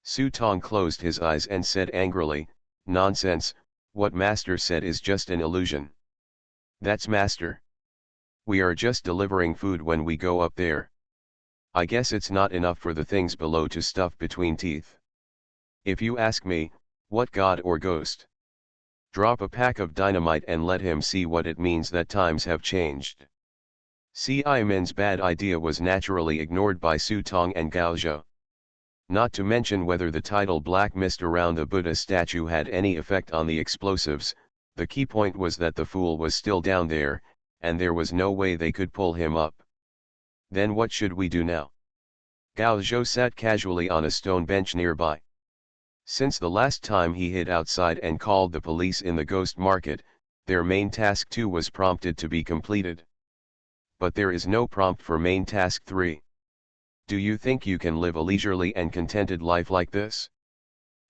Su Tong closed his eyes and said angrily, nonsense, what master said is just an illusion. That's master. We are just delivering food when we go up there. I guess it's not enough for the things below to stuff between teeth. If you ask me, what god or ghost? Drop a pack of dynamite and let him see what it means that times have changed. Xiaomin's bad idea was naturally ignored by Su Tong and Gao Zhou. Not to mention whether the tidal black mist around the Buddha statue had any effect on the explosives, the key point was that the fool was still down there, and there was no way they could pull him up. Then what should we do now? Gao Zhou sat casually on a stone bench nearby. Since the last time he hid outside and called the police in the ghost market, their main task 2 was prompted to be completed. But there is no prompt for main task 3. Do you think you can live a leisurely and contented life like this?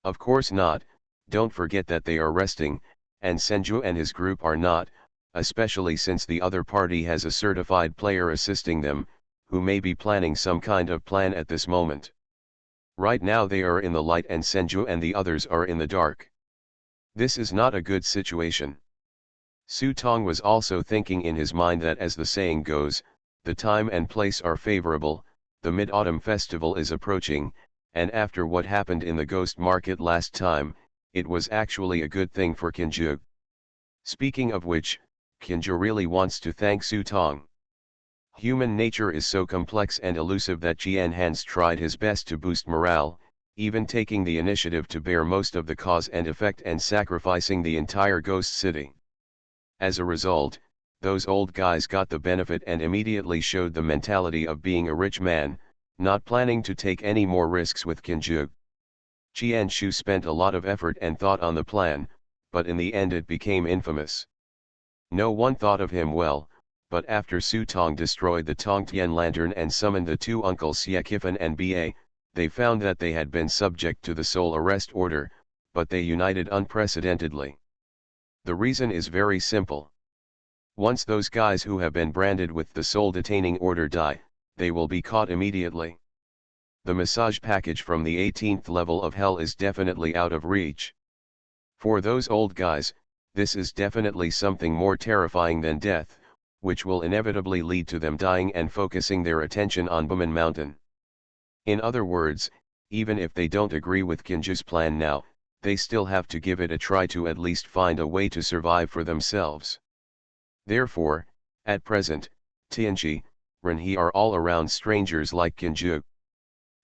Of course not. Don't forget that they are resting, and Senju and his group are not, especially since the other party has a certified player assisting them, who may be planning some kind of plan at this moment. Right now they are in the light and Senju and the others are in the dark. This is not a good situation. Su Tong was also thinking in his mind that, as the saying goes, the time and place are favorable, the Mid-Autumn Festival is approaching, and after what happened in the ghost market last time, it was actually a good thing for Kinju. Speaking of which, Kinju really wants to thank Su Tong. Human nature is so complex and elusive that Jian Hans tried his best to boost morale, even taking the initiative to bear most of the cause and effect and sacrificing the entire ghost city. As a result, those old guys got the benefit and immediately showed the mentality of being a rich man, not planning to take any more risks with Kinju. Qianshu spent a lot of effort and thought on the plan, but in the end it became infamous. No one thought of him well, but after Su Tong destroyed the Tongtian lantern and summoned the two uncles Xiekifan and Ba, they found that they had been subject to the soul arrest order, but they united unprecedentedly. The reason is very simple. Once those guys who have been branded with the soul detaining order die, they will be caught immediately. The massage package from the 18th level of hell is definitely out of reach. For those old guys, this is definitely something more terrifying than death, which will inevitably lead to them dying and focusing their attention on Buman Mountain. In other words, even if they don't agree with Kinju's plan now, they still have to give it a try to at least find a way to survive for themselves. Therefore, at present, Tianji, Renhe are all around strangers like Kinju.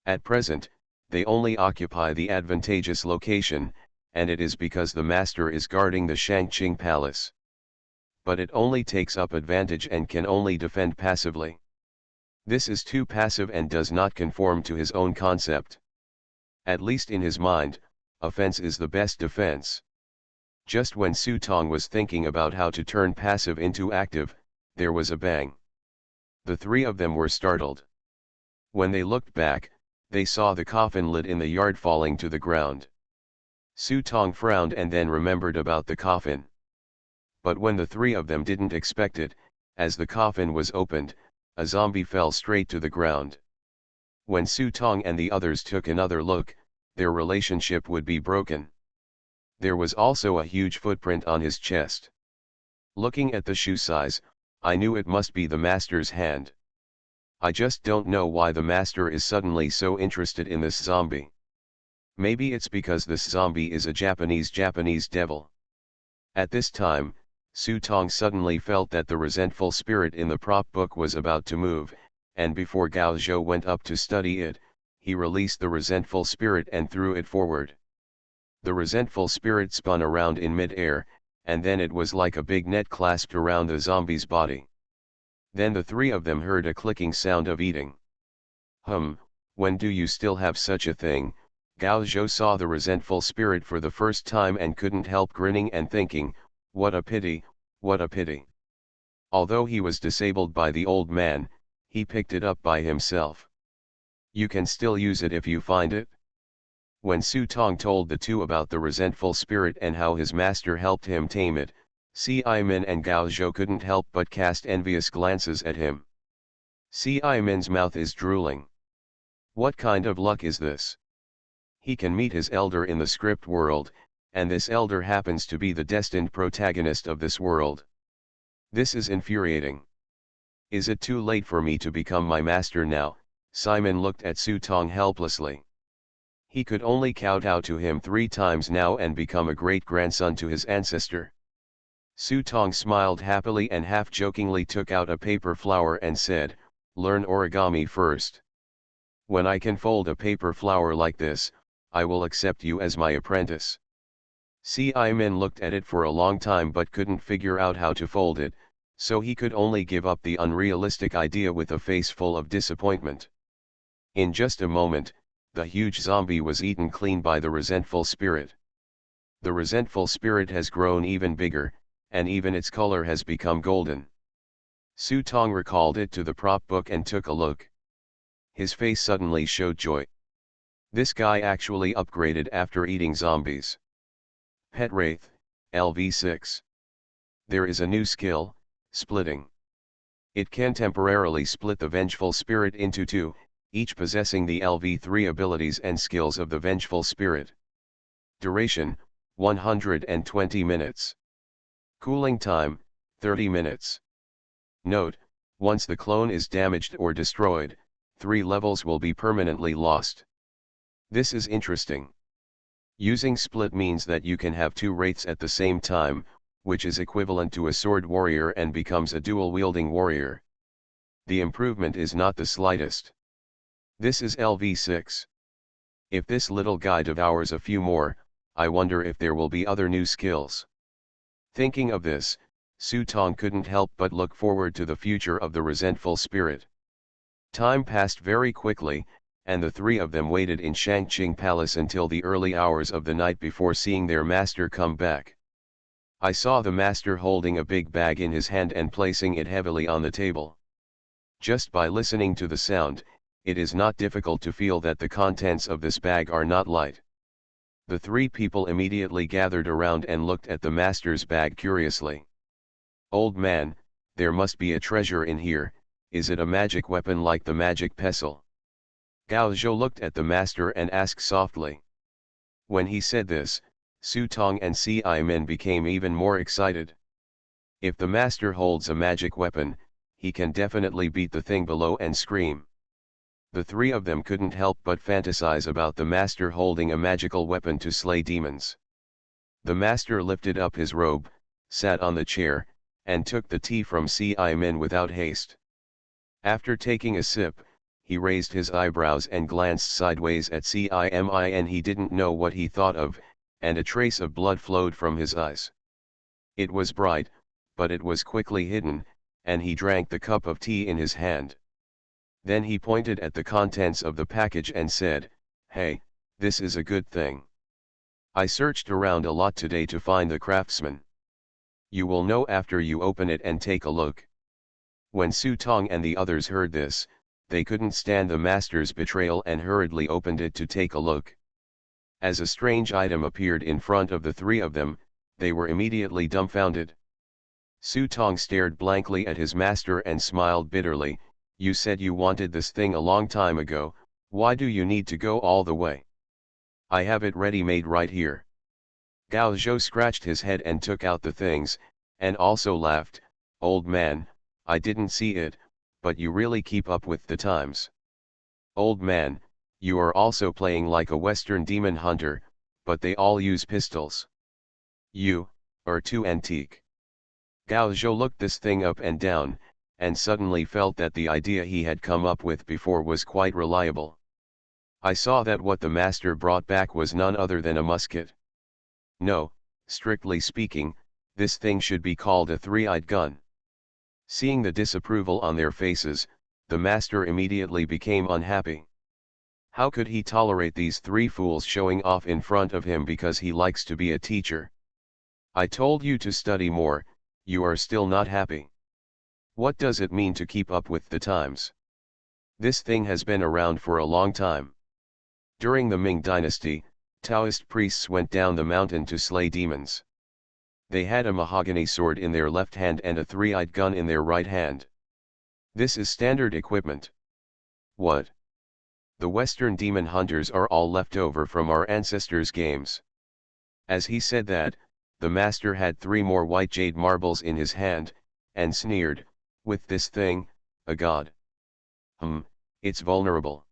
At present, they only occupy the advantageous location, and it is because the master is guarding the Shangqing Palace. But it only takes up advantage and can only defend passively. This is too passive and does not conform to his own concept. At least in his mind, offense is the best defense. Just when Su Tong was thinking about how to turn passive into active, there was a bang. The three of them were startled. When they looked back, they saw the coffin lid in the yard falling to the ground. Su Tong frowned and then remembered about the coffin. But when the three of them didn't expect it, as the coffin was opened, a zombie fell straight to the ground. When Su Tong and the others took another look, their relationship would be broken. There was also a huge footprint on his chest. Looking at the shoe size, I knew it must be the master's hand. I just don't know why the master is suddenly so interested in this zombie. Maybe it's because this zombie is a Japanese devil. At this time, Su Tong suddenly felt that the resentful spirit in the prop book was about to move, and before Gao Zhou went up to study it, he released the resentful spirit and threw it forward. The resentful spirit spun around in mid-air, and then it was like a big net clasped around the zombie's body. Then the three of them heard a clicking sound of eating. When do you still have such a thing? Gao Zhou saw the resentful spirit for the first time and couldn't help grinning and thinking, what a pity, what a pity. Although he was disabled by the old man, he picked it up by himself. You can still use it if you find it. When Su Tong told the two about the resentful spirit and how his master helped him tame it, Ci-Min and Gao Zhou couldn't help but cast envious glances at him. Ci-Min's mouth is drooling. What kind of luck is this? He can meet his elder in the script world, and this elder happens to be the destined protagonist of this world. This is infuriating. Is it too late for me to become my master now? Simon looked at Su Tong helplessly. He could only kowtow to him 3 times now and become a great-grandson to his ancestor. Su Tong smiled happily and half-jokingly took out a paper flower and said, learn origami first. When I can fold a paper flower like this, I will accept you as my apprentice. Ci-Min looked at it for a long time but couldn't figure out how to fold it, so he could only give up the unrealistic idea with a face full of disappointment. In just a moment, the huge zombie was eaten clean by the resentful spirit. The resentful spirit has grown even bigger, and even its color has become golden. Su Tong recalled it to the prop book and took a look. His face suddenly showed joy. This guy actually upgraded after eating zombies. Pet Wraith, LV6. There is a new skill, splitting. It can temporarily split the vengeful spirit into 2, each possessing the LV3 abilities and skills of the vengeful spirit. Duration, 120 minutes. Cooling time, 30 minutes. Note, once the clone is damaged or destroyed, 3 levels will be permanently lost. This is interesting. Using split means that you can have 2 wraiths at the same time, which is equivalent to a sword warrior and becomes a dual-wielding warrior. The improvement is not the slightest. This is LV6. If this little guy devours a few more, I wonder if there will be other new skills. Thinking of this, Su Tong couldn't help but look forward to the future of the resentful spirit. Time passed very quickly, and the three of them waited in Shangqing Palace until the early hours of the night before seeing their master come back. I saw the master holding a big bag in his hand and placing it heavily on the table. Just by listening to the sound, it is not difficult to feel that the contents of this bag are not light. The three people immediately gathered around and looked at the master's bag curiously. "Old man, there must be a treasure in here. Is it a magic weapon like the magic pestle?" Gao Zhou looked at the master and asked softly. When he said this, Su Tong and Ci became even more excited. If the master holds a magic weapon, he can definitely beat the thing below and scream. The three of them couldn't help but fantasize about the master holding a magical weapon to slay demons. The master lifted up his robe, sat on the chair, and took the tea from Ci without haste. After taking a sip, he raised his eyebrows and glanced sideways at Cimi. He didn't know what he thought of, and a trace of blood flowed from his eyes. It was bright, but it was quickly hidden, and he drank the cup of tea in his hand. Then he pointed at the contents of the package and said, "Hey, this is a good thing. I searched around a lot today to find the craftsman. You will know after you open it and take a look." When Su Tong and the others heard this, they couldn't stand the master's betrayal and hurriedly opened it to take a look. As a strange item appeared in front of the three of them, they were immediately dumbfounded. Su Tong stared blankly at his master and smiled bitterly. "You said you wanted this thing a long time ago, why do you need to go all the way? I have it ready-made right here." Gao Zhou scratched his head and took out the things, and also laughed. "Old man, I didn't see it, but you really keep up with the times. Old man, you are also playing like a Western demon hunter, but they all use pistols. You are too antique." Gao Zhou looked this thing up and down, and suddenly felt that the idea he had come up with before was quite reliable. I saw that what the master brought back was none other than a musket. No, strictly speaking, this thing should be called a three-eyed gun. Seeing the disapproval on their faces, the master immediately became unhappy. How could he tolerate these three fools showing off in front of him because he likes to be a teacher? "I told you to study more, you are still not happy. What does it mean to keep up with the times? This thing has been around for a long time. During the Ming dynasty, Taoist priests went down the mountain to slay demons. They had a mahogany sword in their left hand and a three-eyed gun in their right hand. This is standard equipment. What? The Western demon hunters are all left over from our ancestors' games." As he said that, the master had 3 more white jade marbles in his hand, and sneered, "With this thing, a god? It's vulnerable."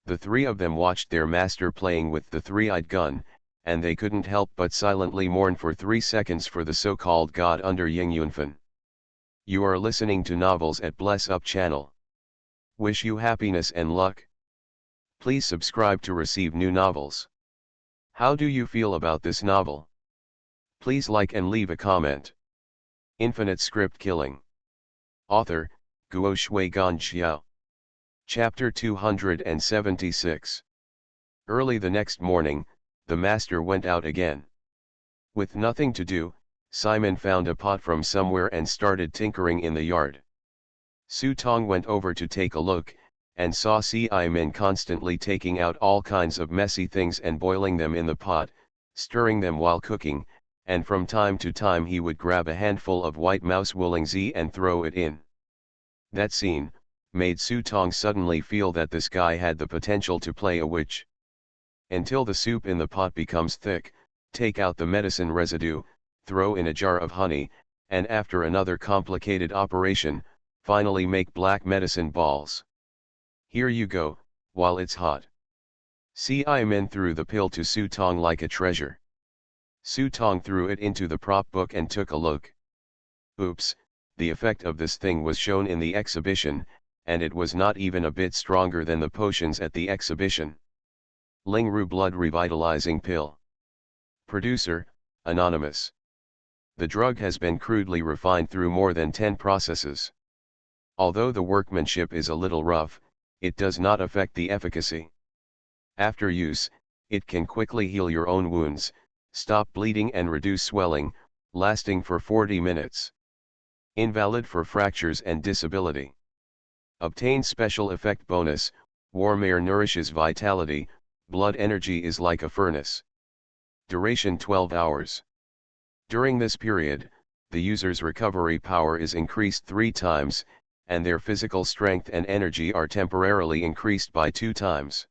The three of them watched their master playing with the three-eyed gun, and they couldn't help but silently mourn for 3 seconds for the so-called god under Ying Yunfan. You are listening to Novels at Bless Up channel. Wish you happiness and luck. Please subscribe to receive new novels. How do you feel about this novel? Please like and leave a comment. Infinite Script Killing. Author, Guo Shui Gan Xiao. Chapter 276. Early the next morning, the master went out again. With nothing to do, Simon found a pot from somewhere and started tinkering in the yard. Su Tong went over to take a look, and saw Ci constantly taking out all kinds of messy things and boiling them in the pot, stirring them while cooking, and from time to time he would grab a handful of white mouse woolingzi and throw it in. That scene made Su Tong suddenly feel that this guy had the potential to play a witch. Until the soup in the pot becomes thick, take out the medicine residue, throw in a jar of honey, and after another complicated operation, finally make black medicine balls. Here you go, while it's hot. Ci threw the pill to Su Tong like a treasure. Su Tong threw it into the prop book and took a look. Oops, the effect of this thing was shown in the exhibition, and it was not even a bit stronger than the potions at the exhibition. Lingru Blood Revitalizing Pill. Producer, Anonymous. The drug has been crudely refined through more than 10 processes. Although the workmanship is a little rough, it does not affect the efficacy. After use, it can quickly heal your own wounds, stop bleeding and reduce swelling, lasting for 40 minutes. Invalid for fractures and disability. Obtain special effect bonus, warm air nourishes vitality, blood energy is like a furnace. Duration 12 hours. During this period, the user's recovery power is increased 3 times, and their physical strength and energy are temporarily increased by 2 times.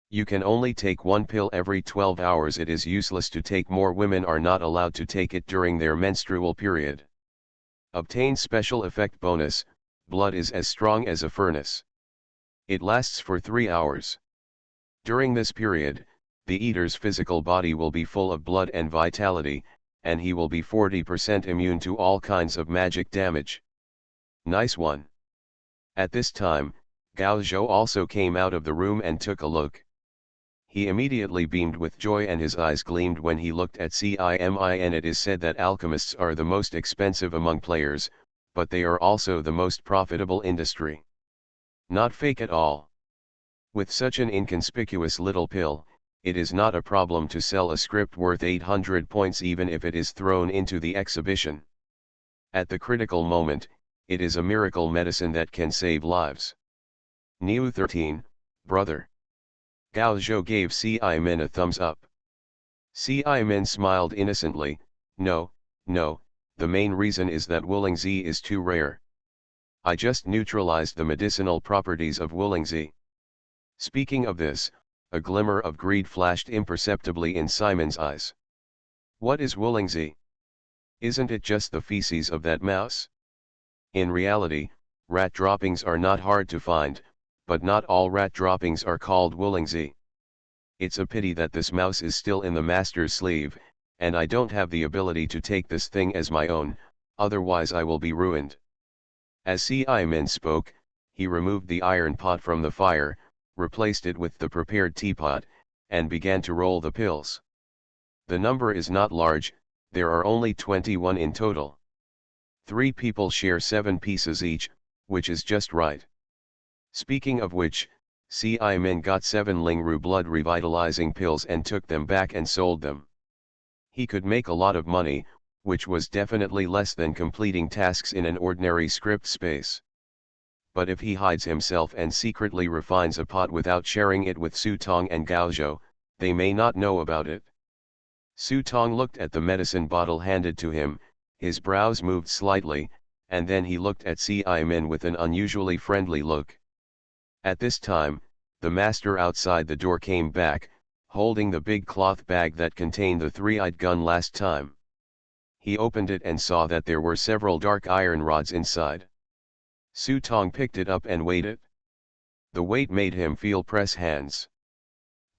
You can only take one pill every 12 hours. It is useless to take more. Women are not allowed to take it during their menstrual period. Obtain special effect bonus, blood is as strong as a furnace. It lasts for 3 hours. During this period, the eater's physical body will be full of blood and vitality, and he will be 40% immune to all kinds of magic damage. Nice one. At this time, Gao Zhou also came out of the room and took a look. He immediately beamed with joy and his eyes gleamed when he looked at CIMIN. It is said that alchemists are the most expensive among players, but they are also the most profitable industry. Not fake at all. With such an inconspicuous little pill, it is not a problem to sell a script worth 800 points even if it is thrown into the exhibition. At the critical moment, it is a miracle medicine that can save lives. Neo 13, brother. Gao Zhou gave CIMIN a thumbs up. CIMIN smiled innocently, no, the main reason is that Wulingzi is too rare. I just neutralized the medicinal properties of Wulingzi. Speaking of this, a glimmer of greed flashed imperceptibly in Simon's eyes. What is Wulingzi? Isn't it just the feces of that mouse? In reality, rat droppings are not hard to find, but not all rat droppings are called Wulingzi. It's a pity that this mouse is still in the master's sleeve, and I don't have the ability to take this thing as my own, otherwise I will be ruined. As CIMIN spoke, he removed the iron pot from the fire, replaced it with the prepared teapot, and began to roll the pills. The number is not large, there are only 21 in total. 3 people share 7 pieces each, which is just right. Speaking of which, CIMIN got 7 Lingru blood revitalizing pills and took them back and sold them. He could make a lot of money, which was definitely less than completing tasks in an ordinary script space. But if he hides himself and secretly refines a pot without sharing it with Su Tong and Gao Zhou, they may not know about it. Su Tong looked at the medicine bottle handed to him, his brows moved slightly, and then he looked at CIMIN with an unusually friendly look. At this time, the master outside the door came back, holding the big cloth bag that contained the 3-eyed gun last time. He opened it and saw that there were several dark iron rods inside. Su Tong picked it up and weighed it. The weight made him feel press hands.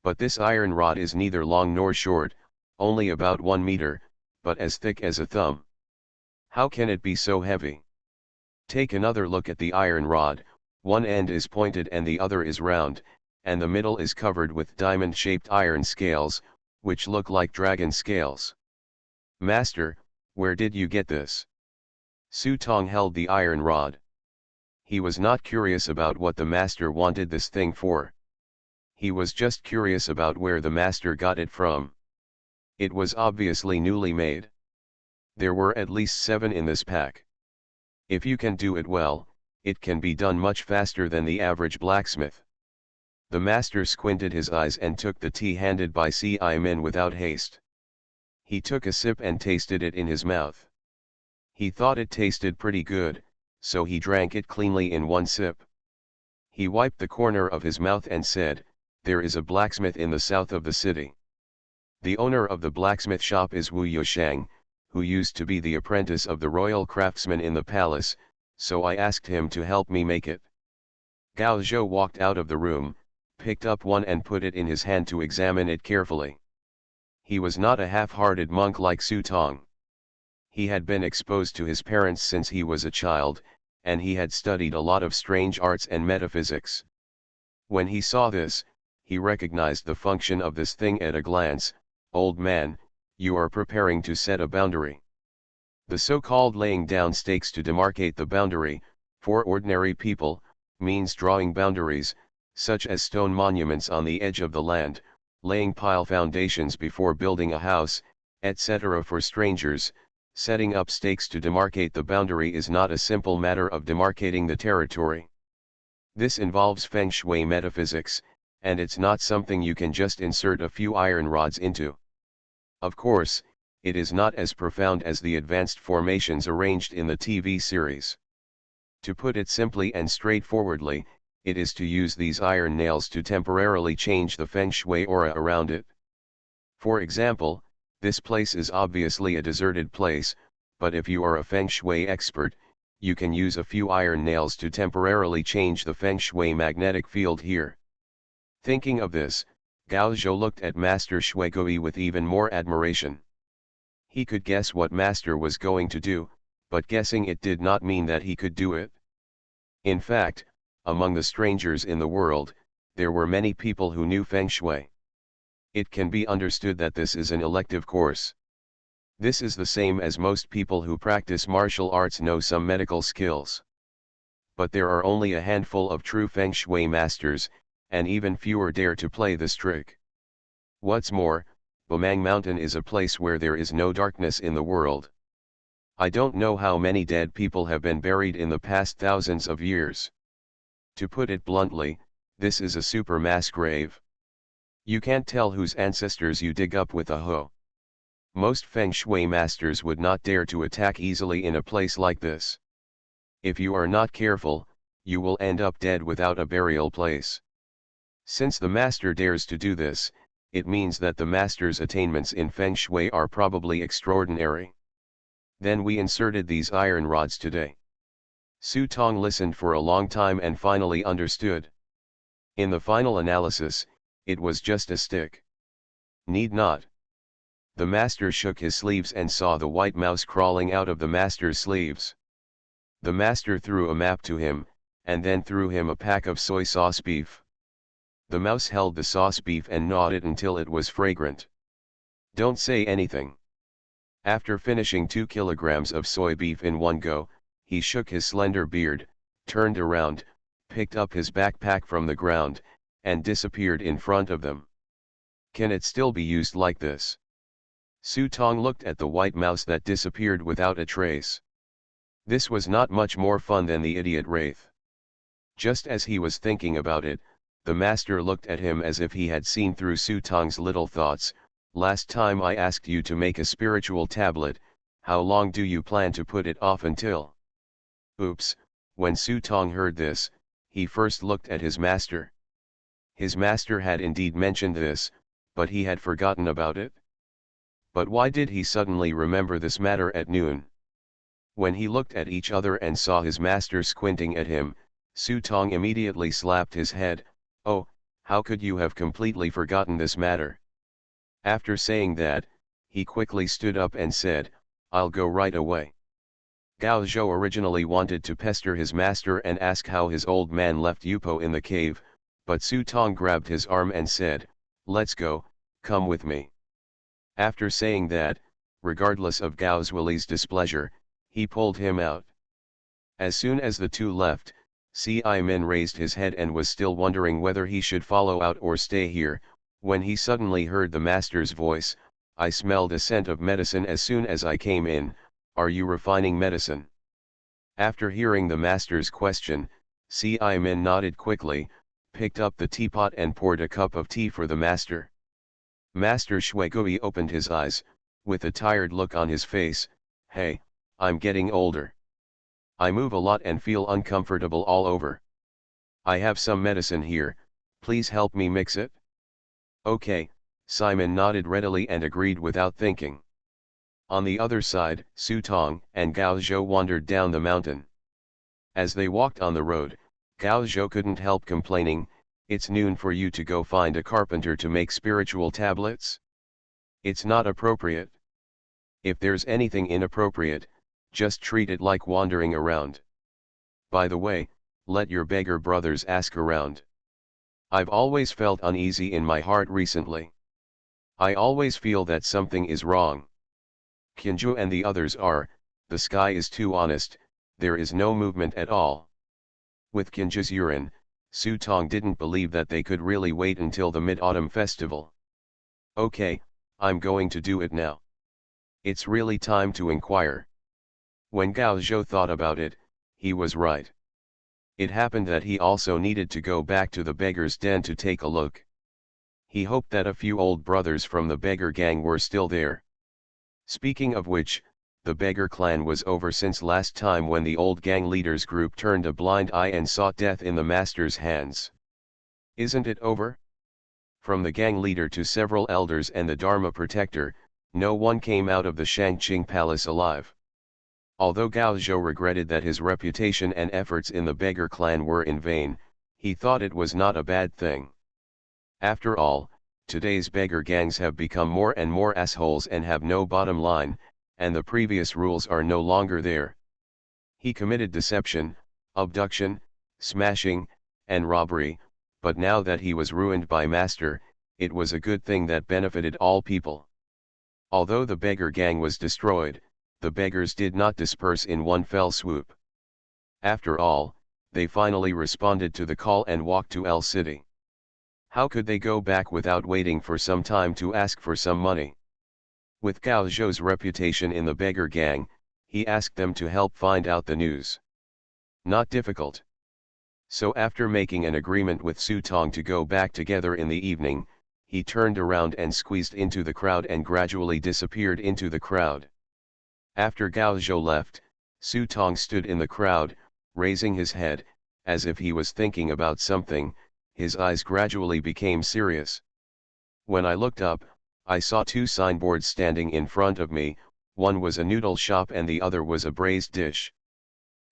But this iron rod is neither long nor short, only about 1 meter, but as thick as a thumb. How can it be so heavy? Take another look at the iron rod. One end is pointed and the other is round, and the middle is covered with diamond-shaped iron scales, which look like dragon scales. Master, where did you get this? Su Tong held the iron rod. He was not curious about what the master wanted this thing for. He was just curious about where the master got it from. It was obviously newly made. There were at least 7 in this pack. If you can do it well, it can be done much faster than the average blacksmith. The master squinted his eyes and took the tea handed by CIMIN without haste. He took a sip and tasted it in his mouth. He thought it tasted pretty good, so he drank it cleanly in one sip. He wiped the corner of his mouth and said, "There is a blacksmith in the south of the city. The owner of the blacksmith shop is Wu Yushang, who used to be the apprentice of the royal craftsman in the palace, so I asked him to help me make it." Gao Zhou walked out of the room, picked up one and put it in his hand to examine it carefully. He was not a half-hearted monk like Su Tong. He had been exposed to his parents since he was a child, and he had studied a lot of strange arts and metaphysics. When he saw this, he recognized the function of this thing at a glance. "Old man, you are preparing to set a boundary. The so-called laying down stakes to demarcate the boundary, for ordinary people, means drawing boundaries, such as stone monuments on the edge of the land, laying pile foundations before building a house, etc. For strangers, setting up stakes to demarcate the boundary is not a simple matter of demarcating the territory. This involves feng shui metaphysics, and it's not something you can just insert a few iron rods into. Of course, it is not as profound as the advanced formations arranged in the TV series. To put it simply and straightforwardly, it is to use these iron nails to temporarily change the feng shui aura around it. For example, this place is obviously a deserted place, but if you are a feng shui expert, you can use a few iron nails to temporarily change the feng shui magnetic field here. Thinking of this, Gao Zhou looked at Master Shuigui with even more admiration. He could guess what Master was going to do, but guessing it did not mean that he could do it. In fact, among the strangers in the world, there were many people who knew Feng Shui. It can be understood that this is an elective course. This is the same as most people who practice martial arts know some medical skills. But there are only a handful of true Feng Shui masters, and even fewer dare to play this trick. What's more, Bamang Mountain is a place where there is no darkness in the world. I don't know how many dead people have been buried in the past thousands of years. To put it bluntly, this is a super mass grave. You can't tell whose ancestors you dig up with a hoe. Most Feng Shui masters would not dare to attack easily in a place like this. If you are not careful, you will end up dead without a burial place. Since the master dares to do this, it means that the master's attainments in Feng Shui are probably extraordinary. Then we inserted these iron rods today. Su Tong listened for a long time and finally understood. In the final analysis, it was just a stick. Need not. The master shook his sleeves and saw the white mouse crawling out of the master's sleeves. The master threw a map to him, and then threw him a pack of soy sauce beef. The mouse held the sauce beef and gnawed it until it was fragrant. Don't say anything. After finishing 2 kilograms of soy beef in one go, he shook his slender beard, turned around, picked up his backpack from the ground, and disappeared in front of them. Can it still be used like this? Su Tong looked at the white mouse that disappeared without a trace. This was not much more fun than the idiot wraith. Just as he was thinking about it, the master looked at him as if he had seen through Su Tong's little thoughts. Last time I asked you to make a spiritual tablet, how long do you plan to put it off until? Oops, when Su Tong heard this, he first looked at his master. His master had indeed mentioned this, but he had forgotten about it. But why did he suddenly remember this matter at noon? When he looked at each other and saw his master squinting at him, Su Tong immediately slapped his head. Oh, how could you have completely forgotten this matter? After saying that, he quickly stood up and said, I'll go right away. Gao Zhou originally wanted to pester his master and ask how his old man left Yupo in the cave, but Su Tong grabbed his arm and said, let's go, come with me. After saying that, regardless of Gao Zhuli's displeasure, he pulled him out. As soon as the two left, Ci Min raised his head and was still wondering whether he should follow out or stay here, when he suddenly heard the master's voice. I smelled a scent of medicine as soon as I came in. Are you refining medicine? After hearing the master's question, Ci Min nodded quickly, picked up the teapot and poured a cup of tea for the master. Master Shuigui opened his eyes, with a tired look on his face. Hey, I'm getting older. I move a lot and feel uncomfortable all over. I have some medicine here, please help me mix it. Okay, Simon nodded readily and agreed without thinking. On the other side, Su Tong and Gao Zhou wandered down the mountain. As they walked on the road, Gao Zhou couldn't help complaining, it's noon for you to go find a carpenter to make spiritual tablets? It's not appropriate. If there's anything inappropriate, just treat it like wandering around. By the way, let your beggar brothers ask around. I've always felt uneasy in my heart recently. I always feel that something is wrong. Qinju and the others are, the sky is too honest, there is no movement at all. With Kinja's urine, Su Tong didn't believe that they could really wait until the Mid-Autumn Festival. Okay, I'm going to do it now. It's really time to inquire. When Gao Zhou thought about it, he was right. It happened that he also needed to go back to the beggar's den to take a look. He hoped that a few old brothers from the beggar gang were still there. Speaking of which, the beggar clan was over since last time when the old gang leaders group turned a blind eye and sought death in the master's hands. Isn't it over? From the gang leader to several elders and the Dharma protector, no one came out of the Shangqing palace alive. Although Gao Zhou regretted that his reputation and efforts in the beggar clan were in vain, he thought it was not a bad thing. After all, today's beggar gangs have become more and more assholes and have no bottom line, and the previous rules are no longer there. He committed deception, abduction, smashing, and robbery, but now that he was ruined by Master, it was a good thing that benefited all people. Although the beggar gang was destroyed, the beggars did not disperse in one fell swoop. After all, they finally responded to the call and walked to L City. How could they go back without waiting for some time to ask for some money? With Gao Zhou's reputation in the beggar gang, he asked them to help find out the news. Not difficult. So after making an agreement with Su Tong to go back together in the evening, he turned around and squeezed into the crowd and gradually disappeared into the crowd. After Gao Zhou left, Su Tong stood in the crowd, raising his head, as if he was thinking about something. His eyes gradually became serious. When I looked up, I saw two signboards standing in front of me, one was a noodle shop and the other was a braised dish.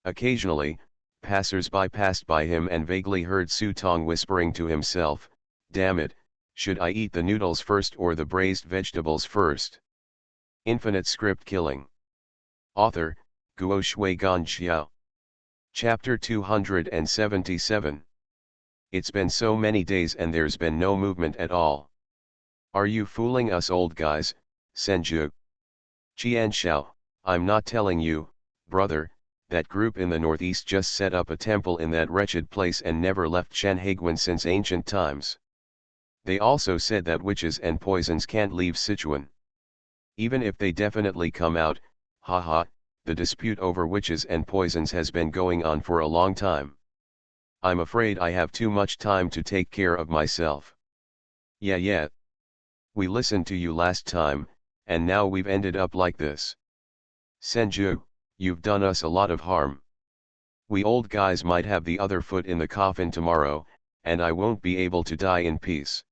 Occasionally, passers-by passed by him and vaguely heard Su Tong whispering to himself, "Damn it, should I eat the noodles first or the braised vegetables first?" Infinite Script Killing. Author, Guo Shui Gan Xiao. Chapter 277. It's been so many days and there's been no movement at all. Are you fooling us old guys, Senju? Qian Xiao, I'm not telling you, brother, that group in the northeast just set up a temple in that wretched place and never left Shanhaiguan since ancient times. They also said that witches and poisons can't leave Sichuan. Even if they definitely come out, haha, the dispute over witches and poisons has been going on for a long time. I'm afraid I have too much time to take care of myself. Yeah. We listened to you last time, and now we've ended up like this. Senju, you've done us a lot of harm. We old guys might have the other foot in the coffin tomorrow, and I won't be able to die in peace.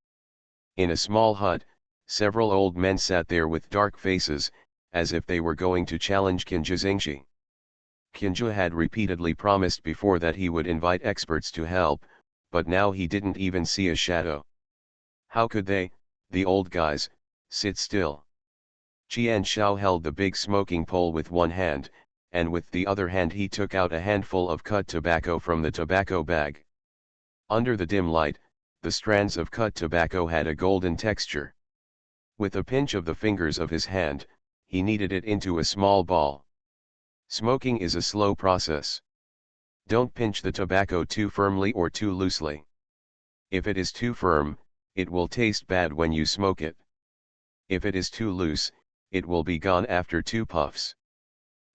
In a small hut, several old men sat there with dark faces, as if they were going to challenge Kinja Xingxi. Kinja had repeatedly promised before that he would invite experts to help, but now he didn't even see a shadow. How could they, the old guys, sit still? Qian Xiao held the big smoking pole with one hand, and with the other hand he took out a handful of cut tobacco from the tobacco bag. Under the dim light, the strands of cut tobacco had a golden texture. With a pinch of the fingers of his hand, he kneaded it into a small ball. Smoking is a slow process. Don't pinch the tobacco too firmly or too loosely. If it is too firm, it will taste bad when you smoke it. If it is too loose, it will be gone after 2 puffs.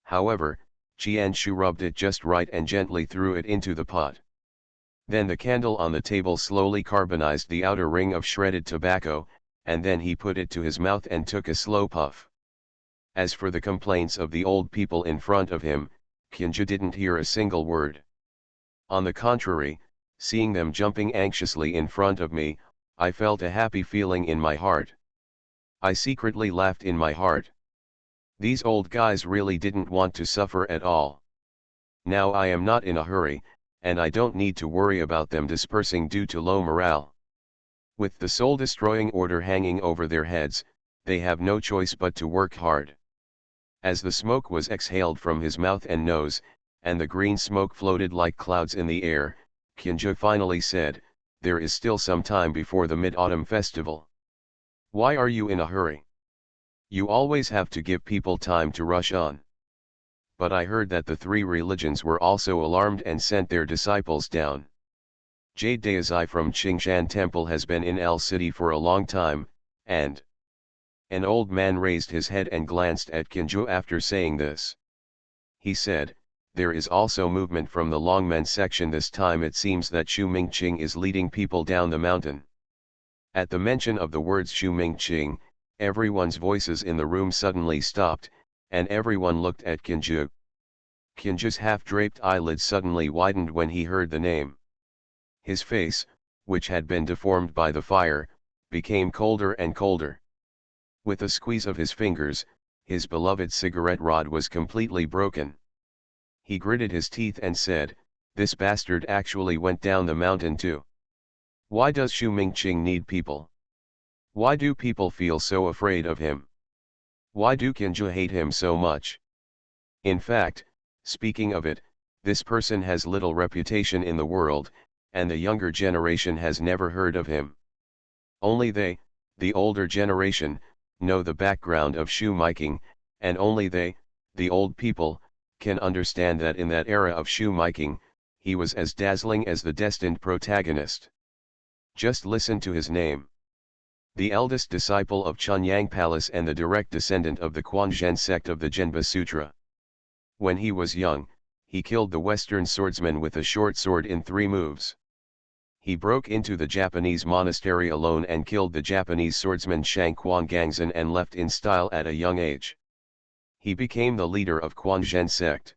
However, Qianshu rubbed it just right and gently threw it into the pot. Then the candle on the table slowly carbonized the outer ring of shredded tobacco, and then he put it to his mouth and took a slow puff. As for the complaints of the old people in front of him, Kinja didn't hear a single word. On the contrary, seeing them jumping anxiously in front of me, I felt a happy feeling in my heart. I secretly laughed in my heart. These old guys really didn't want to suffer at all. Now I am not in a hurry, and I don't need to worry about them dispersing due to low morale. With the soul-destroying order hanging over their heads, they have no choice but to work hard. As the smoke was exhaled from his mouth and nose, and the green smoke floated like clouds in the air, Kinja finally said, "There is still some time before the Mid-Autumn Festival. Why are you in a hurry? You always have to give people time to rush on." but I heard that the three religions were also alarmed and sent their disciples down. Jade Daizai from Qingshan Temple has been in L City for a long time, and an old man raised his head and glanced at Kinju after saying this. He said, there is also movement from the Longmen section. This time it seems that Xu Mingqing is leading people down the mountain. At the mention of the words Xu Mingqing, everyone's voices in the room suddenly stopped, and everyone looked at Kinju. Kinju's half-draped eyelids suddenly widened when he heard the name. His face, which had been deformed by the fire, became colder and colder. With a squeeze of his fingers, his beloved cigarette rod was completely broken. He gritted his teeth and said, "This bastard actually went down the mountain too. Why does Xu Mingqing need people? Why do people feel so afraid of him? Why do Kinju hate him so much? In fact, speaking of it, this person has little reputation in the world, and the younger generation has never heard of him. Only they, the older generation, know the background of Xu Mingqing, and only they, the old people, can understand that in that era of Xu Mingqing, he was as dazzling as the destined protagonist. Just listen to his name. The eldest disciple of Chunyang Palace and the direct descendant of the Quanzhen sect of the Zhenba Sutra. When he was young, he killed the Western swordsman with a short sword in 3 moves. He broke into the Japanese monastery alone and killed the Japanese swordsman Shang Quangangzhen and left in style at a young age. He became the leader of Quanzhen sect.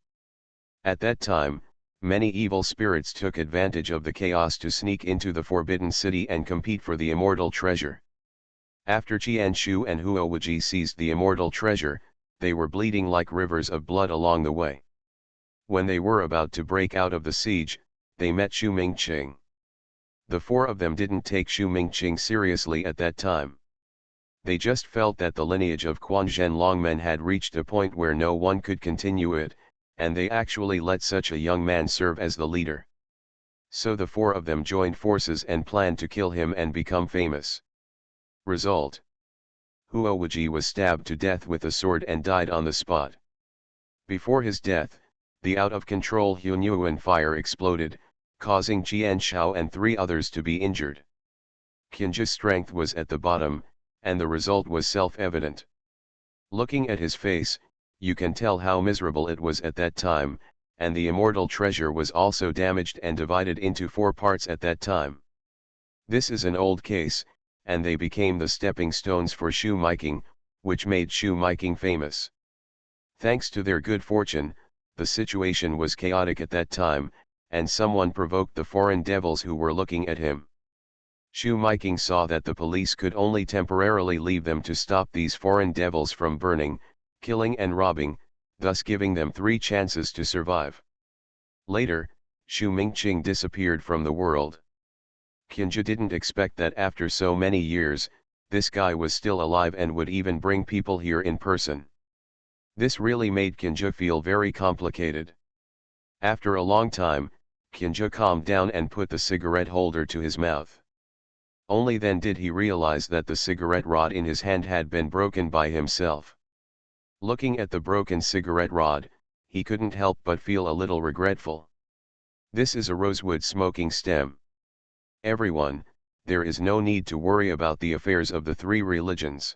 At that time, many evil spirits took advantage of the chaos to sneak into the Forbidden City and compete for the immortal treasure. After Qianshu and Huowaji seized the immortal treasure, they were bleeding like rivers of blood along the way. When they were about to break out of the siege, they met Xu Mingqing. The 4 of them didn't take Xu Mingqing seriously at that time. They just felt that the lineage of Quanzhen Longmen had reached a point where no one could continue it, and they actually let such a young man serve as the leader. So the 4 of them joined forces and planned to kill him and become famous. Result: Huowaji was stabbed to death with a sword and died on the spot. Before his death, the out-of-control Hunyuan fire exploded, causing Qianshao and 3 others to be injured. Kinju's strength was at the bottom, and the result was self-evident. Looking at his face, you can tell how miserable it was at that time, and the immortal treasure was also damaged and divided into 4 parts at that time. This is an old case, and they became the stepping stones for Xu Mingqing, which made Xu Mingqing famous. Thanks to their good fortune, the situation was chaotic at that time, and someone provoked the foreign devils who were looking at him. Xu Mingqing saw that the police could only temporarily leave them to stop these foreign devils from burning, killing and robbing, thus giving them 3 chances to survive. Later, Xu Mingqing disappeared from the world. Kinju didn't expect that after so many years, this guy was still alive and would even bring people here in person. This really made Kinju feel very complicated. After a long time, Kinju calmed down and put the cigarette holder to his mouth. Only then did he realize that the cigarette rod in his hand had been broken by himself. Looking at the broken cigarette rod, he couldn't help but feel a little regretful. This is a rosewood smoking stem. Everyone, there is no need to worry about the affairs of the 3 religions.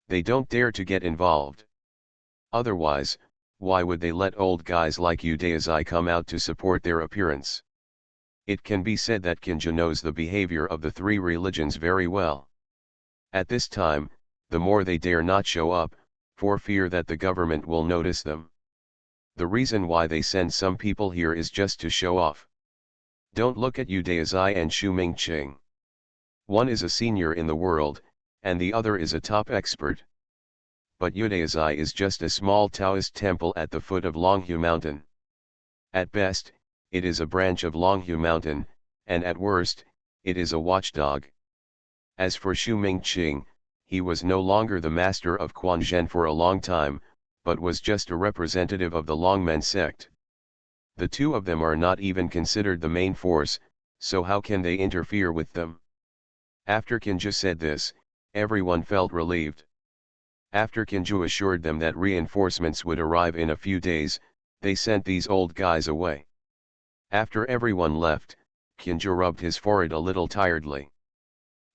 They don't dare to get involved. Otherwise, why would they let old guys like you Daizai come out to support their appearance? It can be said that Kinju knows the behavior of the 3 religions very well. At this time, the more they dare not show up, for fear that the government will notice them. The reason why they send some people here is just to show off. Don't look at Daizai and Xu Mingqing. One is a senior in the world, and the other is a top expert. But Daizai is just a small Taoist temple at the foot of Longhu Mountain. At best, it is a branch of Longhu Mountain, and at worst, it is a watchdog. As for Xu Mingqing, he was no longer the master of Quanzhen for a long time, but was just a representative of the Longmen sect. The 2 of them are not even considered the main force, so how can they interfere with them? After Kinju said this, everyone felt relieved. After Kinju assured them that reinforcements would arrive in a few days, they sent these old guys away. After everyone left, Kinju rubbed his forehead a little tiredly.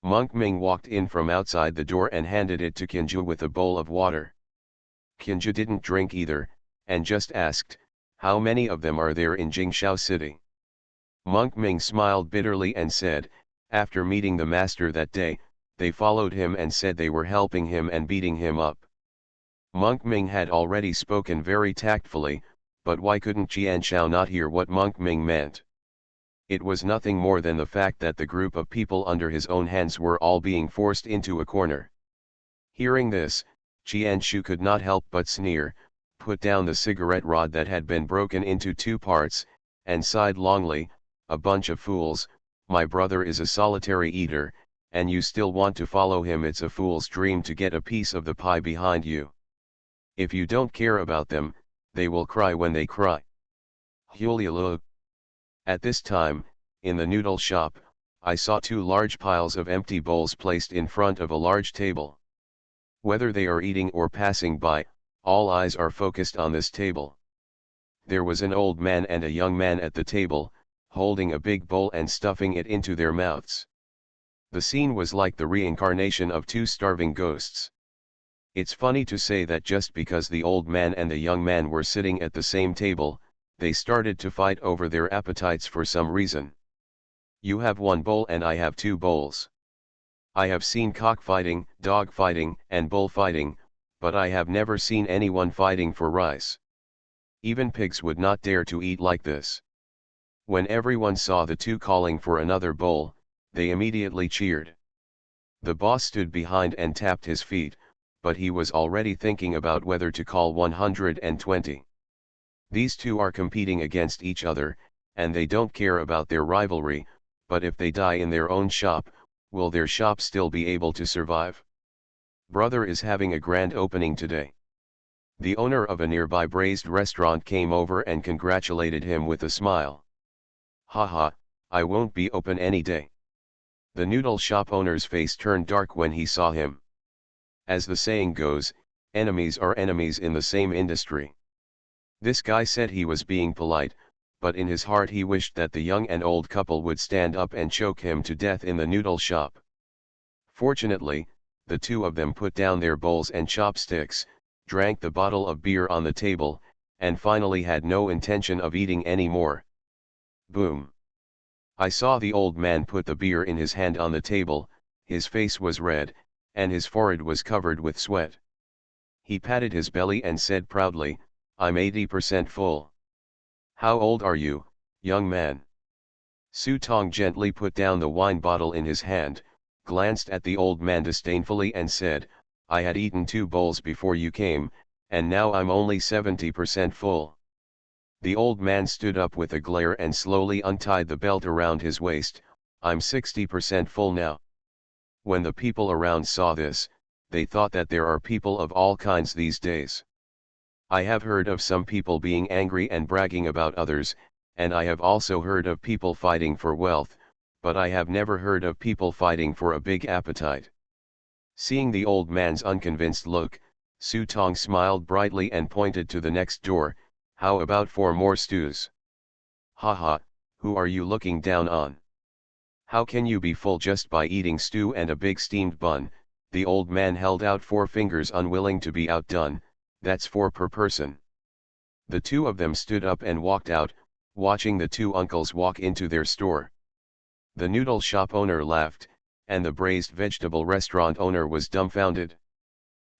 Monk Ming walked in from outside the door and handed it to Kinju with a bowl of water. Kinju didn't drink either, and just asked, "How many of them are there in Jingshao City?" Monk Ming smiled bitterly and said, after meeting the master that day, they followed him and said they were helping him and beating him up. Monk Ming had already spoken very tactfully, but why couldn't Jian Shao not hear what Monk Ming meant? It was nothing more than the fact that the group of people under his own hands were all being forced into a corner. Hearing this, Jian Shu could not help but sneer, put down the cigarette rod that had been broken into two parts, and sighed longly, "A bunch of fools, my brother is a solitary eater, and you still want to follow him. It's a fool's dream to get a piece of the pie behind you. If you don't care about them, they will cry when they cry." Hulilu. At this time, in the noodle shop, I saw two large piles of empty bowls placed in front of a large table. Whether they are eating or passing by, all eyes are focused on this table. There was an old man and a young man at the table, holding a big bowl and stuffing it into their mouths. The scene was like the reincarnation of two starving ghosts. It's funny to say that just because the old man and the young man were sitting at the same table, they started to fight over their appetites for some reason. You have one bowl and I have two bowls. I have seen cockfighting, dog fighting, and bullfighting, but I have never seen anyone fighting for rice. Even pigs would not dare to eat like this. When everyone saw the two calling for another bowl, they immediately cheered. The boss stood behind and tapped his feet, but he was already thinking about whether to call 120. These two are competing against each other, and they don't care about their rivalry, but if they die in their own shop, will their shop still be able to survive? Brother is having a grand opening today. The owner of a nearby braised restaurant came over and congratulated him with a smile. Haha, I won't be open any day. The noodle shop owner's face turned dark when he saw him. As the saying goes, enemies are enemies in the same industry. This guy said he was being polite, but in his heart he wished that the young and old couple would stand up and choke him to death in the noodle shop. Fortunately, the two of them put down their bowls and chopsticks, drank the bottle of beer on the table, and finally had no intention of eating any more. Boom! I saw the old man put the beer in his hand on the table, his face was red, and his forehead was covered with sweat. He patted his belly and said proudly, "I'm 80% full." "How old are you, young man?" Su Tong gently put down the wine bottle in his hand, glanced at the old man disdainfully and said, "I had eaten 2 bowls before you came, and now I'm only 70% full." The old man stood up with a glare and slowly untied the belt around his waist. "I'm 60% full now." When the people around saw this, they thought that there are people of all kinds these days. I have heard of some people being angry and bragging about others, and I have also heard of people fighting for wealth, but I have never heard of people fighting for a big appetite. Seeing the old man's unconvinced look, Su Tong smiled brightly and pointed to the next door. "How about 4 more stews?" "Haha, who are you looking down on? How can you be full just by eating stew and a big steamed bun?" The old man held out 4 fingers, unwilling to be outdone. "That's 4 per person." The two of them stood up and walked out, watching the two uncles walk into their store. The noodle shop owner laughed, and the braised vegetable restaurant owner was dumbfounded.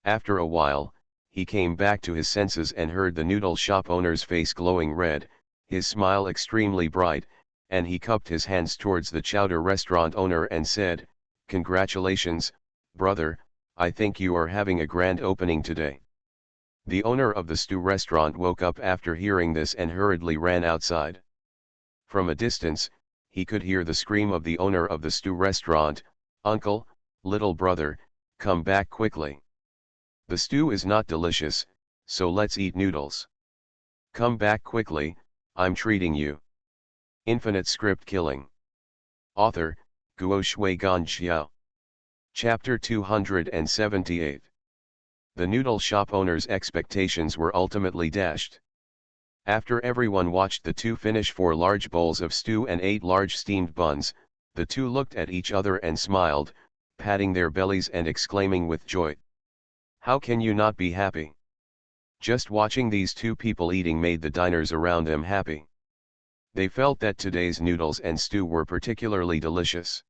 After a while, he came back to his senses and heard the noodle shop owner's face glowing red, his smile extremely bright, and he cupped his hands towards the chowder restaurant owner and said, "Congratulations, brother, I think you are having a grand opening today." The owner of the stew restaurant woke up after hearing this and hurriedly ran outside. From a distance, he could hear the scream of the owner of the stew restaurant, "Uncle, little brother, come back quickly. The stew is not delicious, so let's eat noodles. Come back quickly, I'm treating you." Infinite Script Killing. Author, Guo Shui Gan Xiao. Chapter 278. The noodle shop owner's expectations were ultimately dashed. After everyone watched the two finish 4 large bowls of stew and 8 large steamed buns, the two looked at each other and smiled, patting their bellies and exclaiming with joy, "How can you not be happy?" Just watching these two people eating made the diners around them happy. They felt that today's noodles and stew were particularly delicious.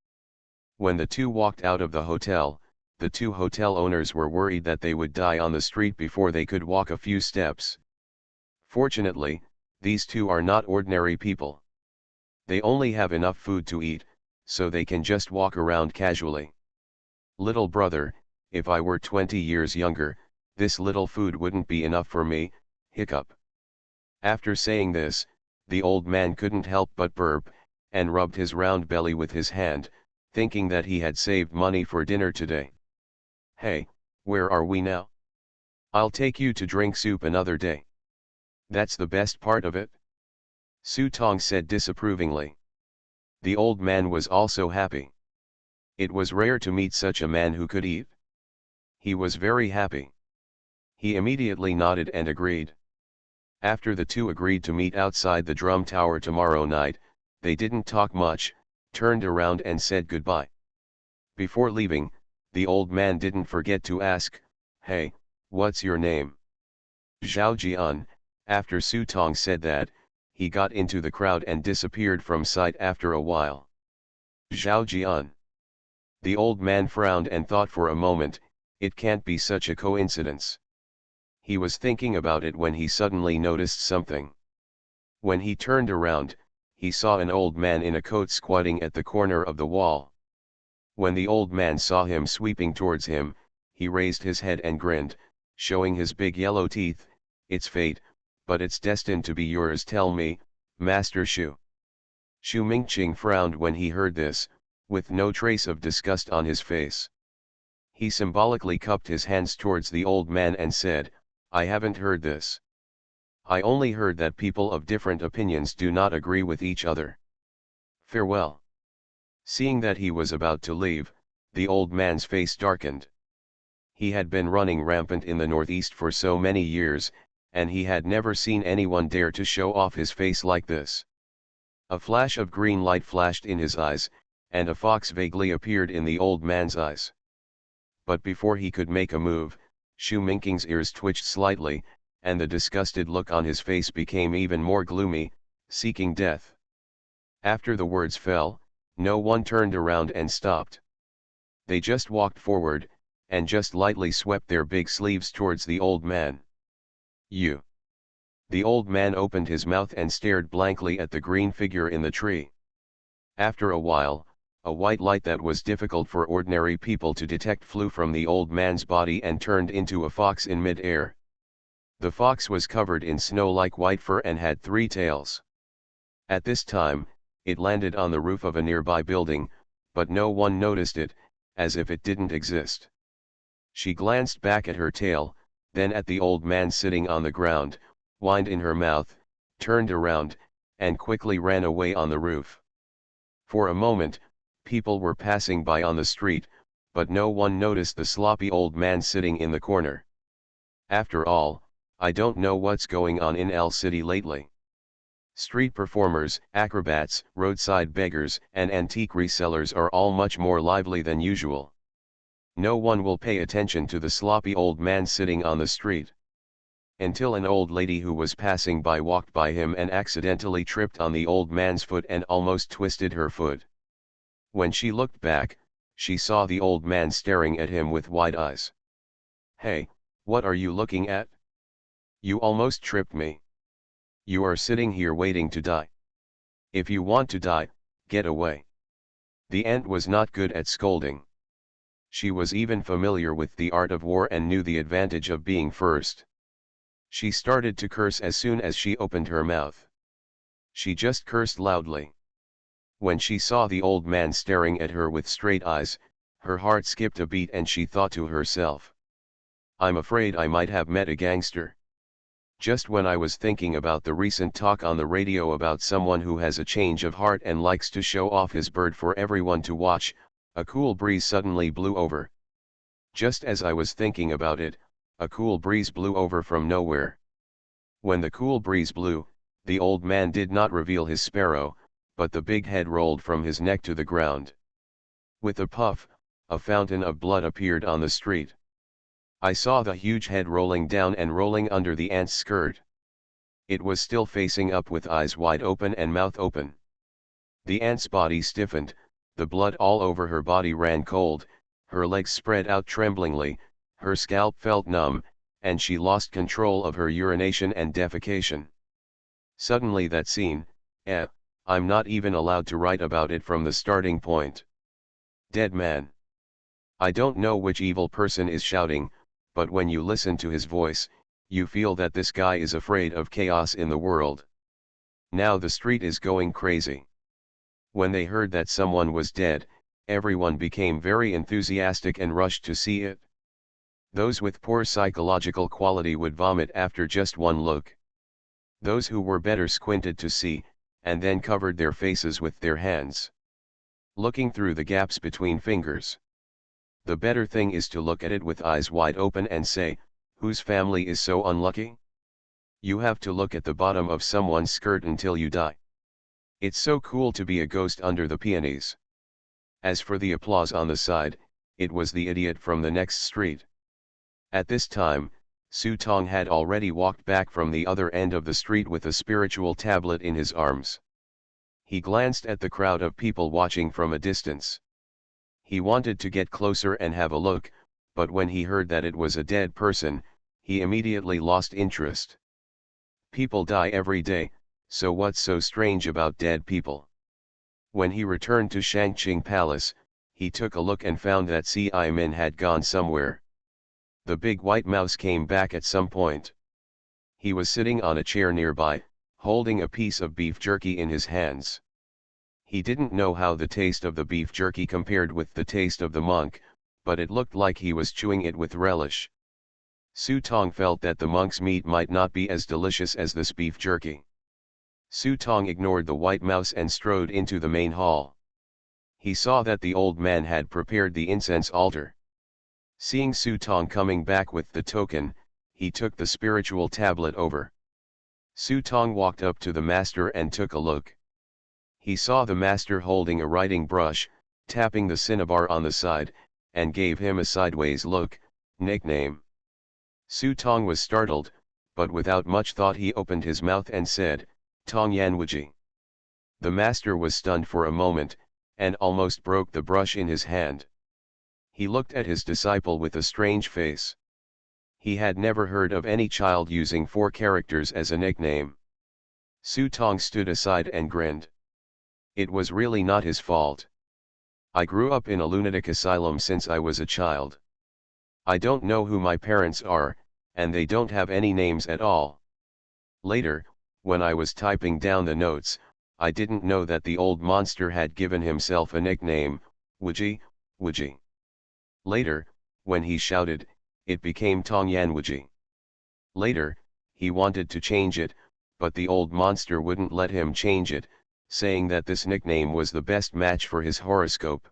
When the two walked out of the hotel, the two hotel owners were worried that they would die on the street before they could walk a few steps. Fortunately, these two are not ordinary people. They only have enough food to eat, so they can just walk around casually. "Little brother, if I were 20 years younger, this little food wouldn't be enough for me," hiccup. After saying this, the old man couldn't help but burp, and rubbed his round belly with his hand, thinking that he had saved money for dinner today. "Hey, where are we now? I'll take you to drink soup another day. That's the best part of it," Su Tong said disapprovingly. The old man was also happy. It was rare to meet such a man who could eat. He was very happy. He immediately nodded and agreed. After the two agreed to meet outside the drum tower tomorrow night, they didn't talk much, turned around and said goodbye. Before leaving, the old man didn't forget to ask, "Hey, what's your name?" "Zhao Jian." After Su Tong said that, he got into the crowd and disappeared from sight after a while. "Zhao Jian." The old man frowned and thought for a moment, it can't be such a coincidence. He was thinking about it when he suddenly noticed something. When he turned around, he saw an old man in a coat squatting at the corner of the wall. When the old man saw him sweeping towards him, he raised his head and grinned, showing his big yellow teeth. "It's fate, but it's destined to be yours. Tell me, Master Shu." Shu Mingqing frowned when he heard this, with no trace of disgust on his face. He symbolically cupped his hands towards the old man and said, "I haven't heard this. I only heard that people of different opinions do not agree with each other. Farewell." Seeing that he was about to leave, the old man's face darkened. He had been running rampant in the Northeast for so many years, and he had never seen anyone dare to show off his face like this. A flash of green light flashed in his eyes, and a fox vaguely appeared in the old man's eyes. But before he could make a move, Shu Mingqing's ears twitched slightly, and the disgusted look on his face became even more gloomy, seeking death. After the words fell, no one turned around and stopped. They just walked forward, and just lightly swept their big sleeves towards the old man. "You." The old man opened his mouth and stared blankly at the green figure in the tree. After a while, a white light that was difficult for ordinary people to detect flew from the old man's body and turned into a fox in mid-air. The fox was covered in snow-like white fur and had 3 tails. At this time, it landed on the roof of a nearby building, but no one noticed it, as if it didn't exist. She glanced back at her tail, then at the old man sitting on the ground, whined in her mouth, turned around, and quickly ran away on the roof. For a moment, people were passing by on the street, but no one noticed the sloppy old man sitting in the corner. After all, I don't know what's going on in L City lately. Street performers, acrobats, roadside beggars, and antique resellers are all much more lively than usual. No one will pay attention to the sloppy old man sitting on the street. Until an old lady who was passing by walked by him and accidentally tripped on the old man's foot and almost twisted her foot. When she looked back, she saw the old man staring at him with wide eyes. "Hey, what are you looking at? You almost tripped me. You are sitting here waiting to die. If you want to die, get away." The aunt was not good at scolding. She was even familiar with the art of war and knew the advantage of being first. She started to curse as soon as she opened her mouth. She just cursed loudly. When she saw the old man staring at her with straight eyes, her heart skipped a beat and she thought to herself, "I'm afraid I might have met a gangster." Just when I was thinking about the recent talk on the radio about someone who has a change of heart and likes to show off his bird for everyone to watch, a cool breeze suddenly blew over. Just as I was thinking about it, A cool breeze blew over from nowhere. When the cool breeze blew, the old man did not reveal his sparrow, but the big head rolled from his neck to the ground. With a puff, a fountain of blood appeared on the street. I saw the huge head rolling down and rolling under the ant's skirt. It was still facing up with eyes wide open and mouth open. The ant's body stiffened, the blood all over her body ran cold, her legs spread out tremblingly, her scalp felt numb, and she lost control of her urination and defecation. Suddenly that scene, I'm not even allowed to write about it from the starting point. Dead man. I don't know which evil person is shouting, but when you listen to his voice, you feel that this guy is afraid of chaos in the world. Now the street is going crazy. When they heard that someone was dead, everyone became very enthusiastic and rushed to see it. Those with poor psychological quality would vomit after just one look. Those who were better squinted to see, and then covered their faces with their hands, looking through the gaps between fingers. The better thing is to look at it with eyes wide open and say, whose family is so unlucky? You have to look at the bottom of someone's skirt until you die. It's so cool to be a ghost under the peonies. As for the applause on the side, it was the idiot from the next street. At this time, Su Tong had already walked back from the other end of the street with a spiritual tablet in his arms. He glanced at the crowd of people watching from a distance. He wanted to get closer and have a look, but when he heard that it was a dead person, he immediately lost interest. People die every day, so what's so strange about dead people? When he returned to Shangqing Palace, he took a look and found that Ci-Min had gone somewhere. The big white mouse came back at some point. He was sitting on a chair nearby, holding a piece of beef jerky in his hands. He didn't know how the taste of the beef jerky compared with the taste of the monk, but it looked like he was chewing it with relish. Su Tong felt that the monk's meat might not be as delicious as this beef jerky. Su Tong ignored the white mouse and strode into the main hall. He saw that the old man had prepared the incense altar. Seeing Su Tong coming back with the token, he took the spiritual tablet over. Su Tong walked up to the master and took a look. He saw the master holding a writing brush, tapping the cinnabar on the side, and gave him a sideways look. Nickname. Su Tong was startled, but without much thought he opened his mouth and said, Tong Yanwuji. The master was stunned for a moment, and almost broke the brush in his hand. He looked at his disciple with a strange face. He had never heard of any child using 4 characters as a nickname. Su Tong stood aside and grinned. It was really not his fault. I grew up in a lunatic asylum since I was a child. I don't know who my parents are, and they don't have any names at all. Later, when I was typing down the notes, I didn't know that the old monster had given himself a nickname, Wuji, Wuji. Later, when he shouted, it became Tong Yanwuji. Later, he wanted to change it, but the old monster wouldn't let him change it, saying that this nickname was the best match for his horoscope.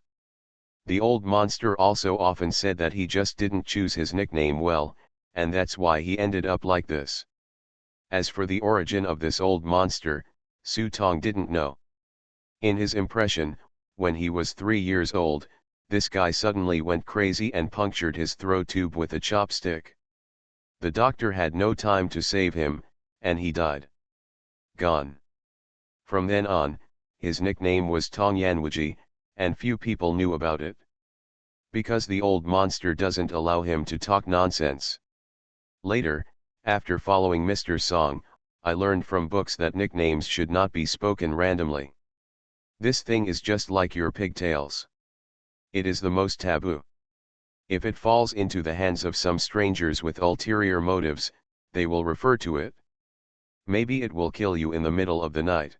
The old monster also often said that he just didn't choose his nickname well, and that's why he ended up like this. As for the origin of this old monster, Su Tong didn't know. In his impression, when he was 3 years old, this guy suddenly went crazy and punctured his throat tube with a chopstick. The doctor had no time to save him, and he died. Gone. From then on, his nickname was Tong Yanwuji, and few people knew about it. Because the old monster doesn't allow him to talk nonsense. Later, after following Mr. Song, I learned from books that nicknames should not be spoken randomly. This thing is just like your pigtails. It is the most taboo. If it falls into the hands of some strangers with ulterior motives, they will refer to it. Maybe it will kill you in the middle of the night.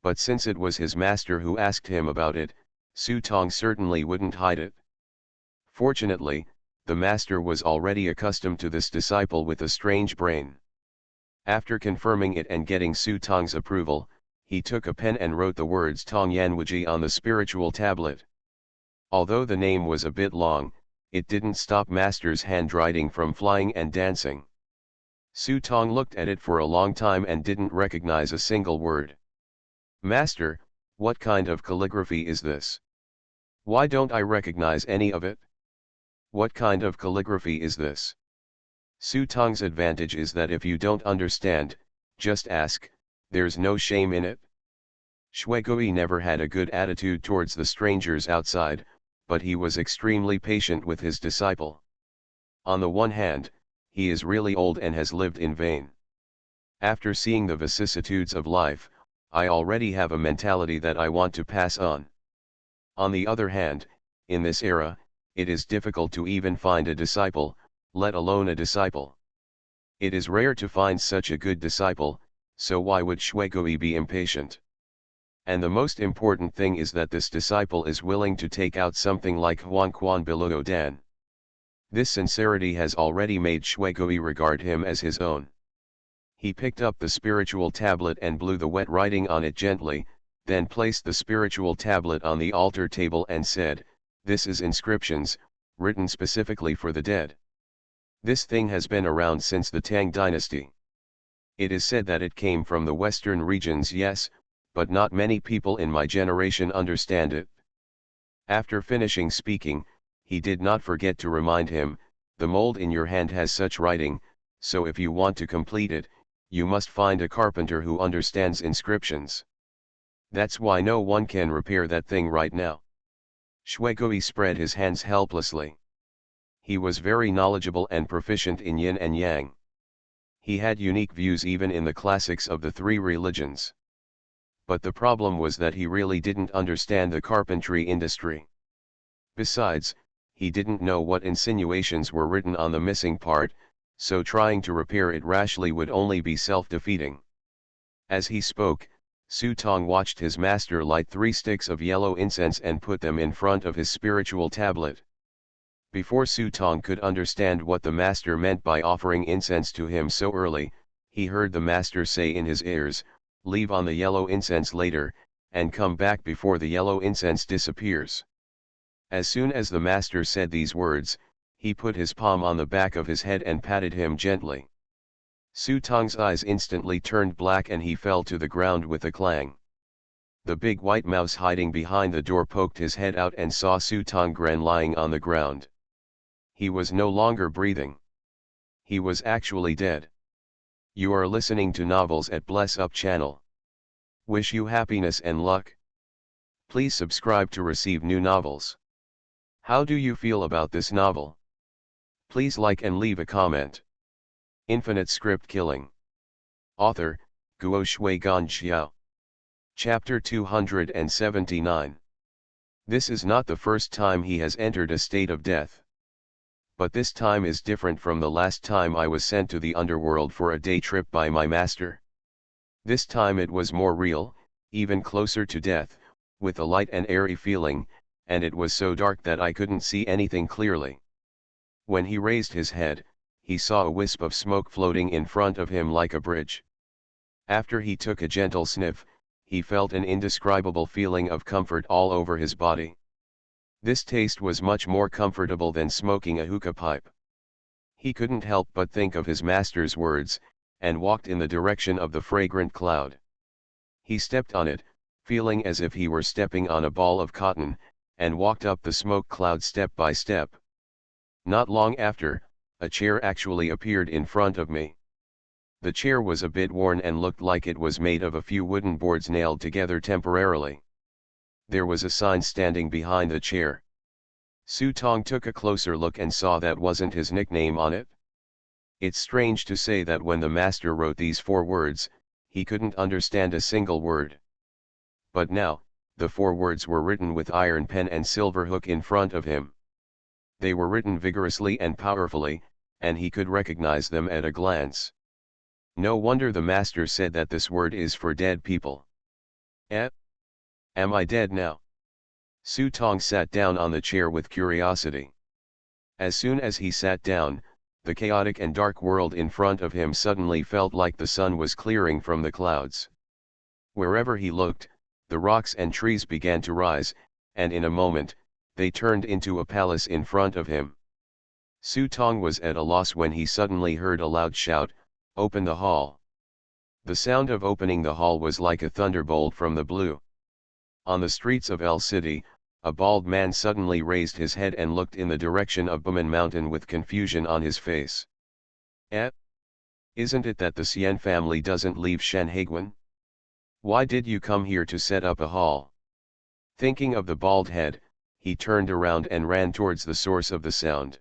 But since it was his master who asked him about it, Su Tong certainly wouldn't hide it. Fortunately, the master was already accustomed to this disciple with a strange brain. After confirming it and getting Su Tong's approval, he took a pen and wrote the words Tong Yanwuji on the spiritual tablet. Although the name was a bit long, it didn't stop Master's handwriting from flying and dancing. Su Tong looked at it for a long time and didn't recognize a single word. "Master, what kind of calligraphy is this? Why don't I recognize any of it? What kind of calligraphy is this?" Su Tong's advantage is that if you don't understand, just ask, there's no shame in it. Shuigui never had a good attitude towards the strangers outside, but he was extremely patient with his disciple. On the one hand, he is really old and has lived in vain. After seeing the vicissitudes of life, I already have a mentality that I want to pass on. On the other hand, in this era, it is difficult to even find a disciple, let alone a disciple. It is rare to find such a good disciple, so why would Shuigui be impatient? And the most important thing is that this disciple is willing to take out something like Huangquan Biluo Dan. This sincerity has already made Shuigui regard him as his own. He picked up the spiritual tablet and blew the wet writing on it gently, then placed the spiritual tablet on the altar table and said, "This is inscriptions, written specifically for the dead. This thing has been around since the Tang dynasty. It is said that it came from the western regions, yes, but not many people in my generation understand it." After finishing speaking, he did not forget to remind him, "The mold in your hand has such writing, so if you want to complete it, you must find a carpenter who understands inscriptions. That's why no one can repair that thing right now." Shuigui spread his hands helplessly. He was very knowledgeable and proficient in yin and yang. He had unique views even in the classics of the three religions. But the problem was that he really didn't understand the carpentry industry. Besides, he didn't know what insinuations were written on the missing part, so trying to repair it rashly would only be self-defeating. As he spoke, Su Tong watched his master light 3 sticks of yellow incense and put them in front of his spiritual tablet. Before Su Tong could understand what the master meant by offering incense to him so early, he heard the master say in his ears, "Leave on the yellow incense later, and come back before the yellow incense disappears." As soon as the master said these words, he put his palm on the back of his head and patted him gently. Su Tong's eyes instantly turned black and he fell to the ground with a clang. The big white mouse hiding behind the door poked his head out and saw Su Tong-gren lying on the ground. He was no longer breathing. He was actually dead. You are listening to Novels at Bless Up channel. Wish you happiness and luck. Please subscribe to receive new novels. How do you feel about this novel? Please like and leave a comment. Infinite Script Killing. Author, Guo Shuigan Xiao. Chapter 279. This is not the first time he has entered a state of death. But this time is different from the last time I was sent to the underworld for a day trip by my master. This time it was more real, even closer to death, with a light and airy feeling, and it was so dark that I couldn't see anything clearly. When he raised his head, he saw a wisp of smoke floating in front of him like a bridge. After he took a gentle sniff, he felt an indescribable feeling of comfort all over his body. This taste was much more comfortable than smoking a hookah pipe. He couldn't help but think of his master's words, and walked in the direction of the fragrant cloud. He stepped on it, feeling as if he were stepping on a ball of cotton, and walked up the smoke cloud step by step. Not long after, a chair actually appeared in front of me. The chair was a bit worn and looked like it was made of a few wooden boards nailed together temporarily. There was a sign standing behind the chair. Su Tong took a closer look and saw that wasn't his nickname on it. It's strange to say that when the master wrote these 4 words, he couldn't understand a single word. But now, the 4 words were written with iron pen and silver hook in front of him. They were written vigorously and powerfully, and he could recognize them at a glance. No wonder the master said that this word is for dead people. Am I dead now? Su Tong sat down on the chair with curiosity. As soon as he sat down, the chaotic and dark world in front of him suddenly felt like the sun was clearing from the clouds. Wherever he looked, the rocks and trees began to rise, and in a moment, they turned into a palace in front of him. Su Tong was at a loss when he suddenly heard a loud shout, "Open the hall." The sound of opening the hall was like a thunderbolt from the blue. On the streets of El City, a bald man suddenly raised his head and looked in the direction of Buman Mountain with confusion on his face. "Eh? Isn't it that the Xian family doesn't leave Shanhaiguan? Why did you come here to set up a hall?" Thinking of the bald head, he turned around and ran towards the source of the sound.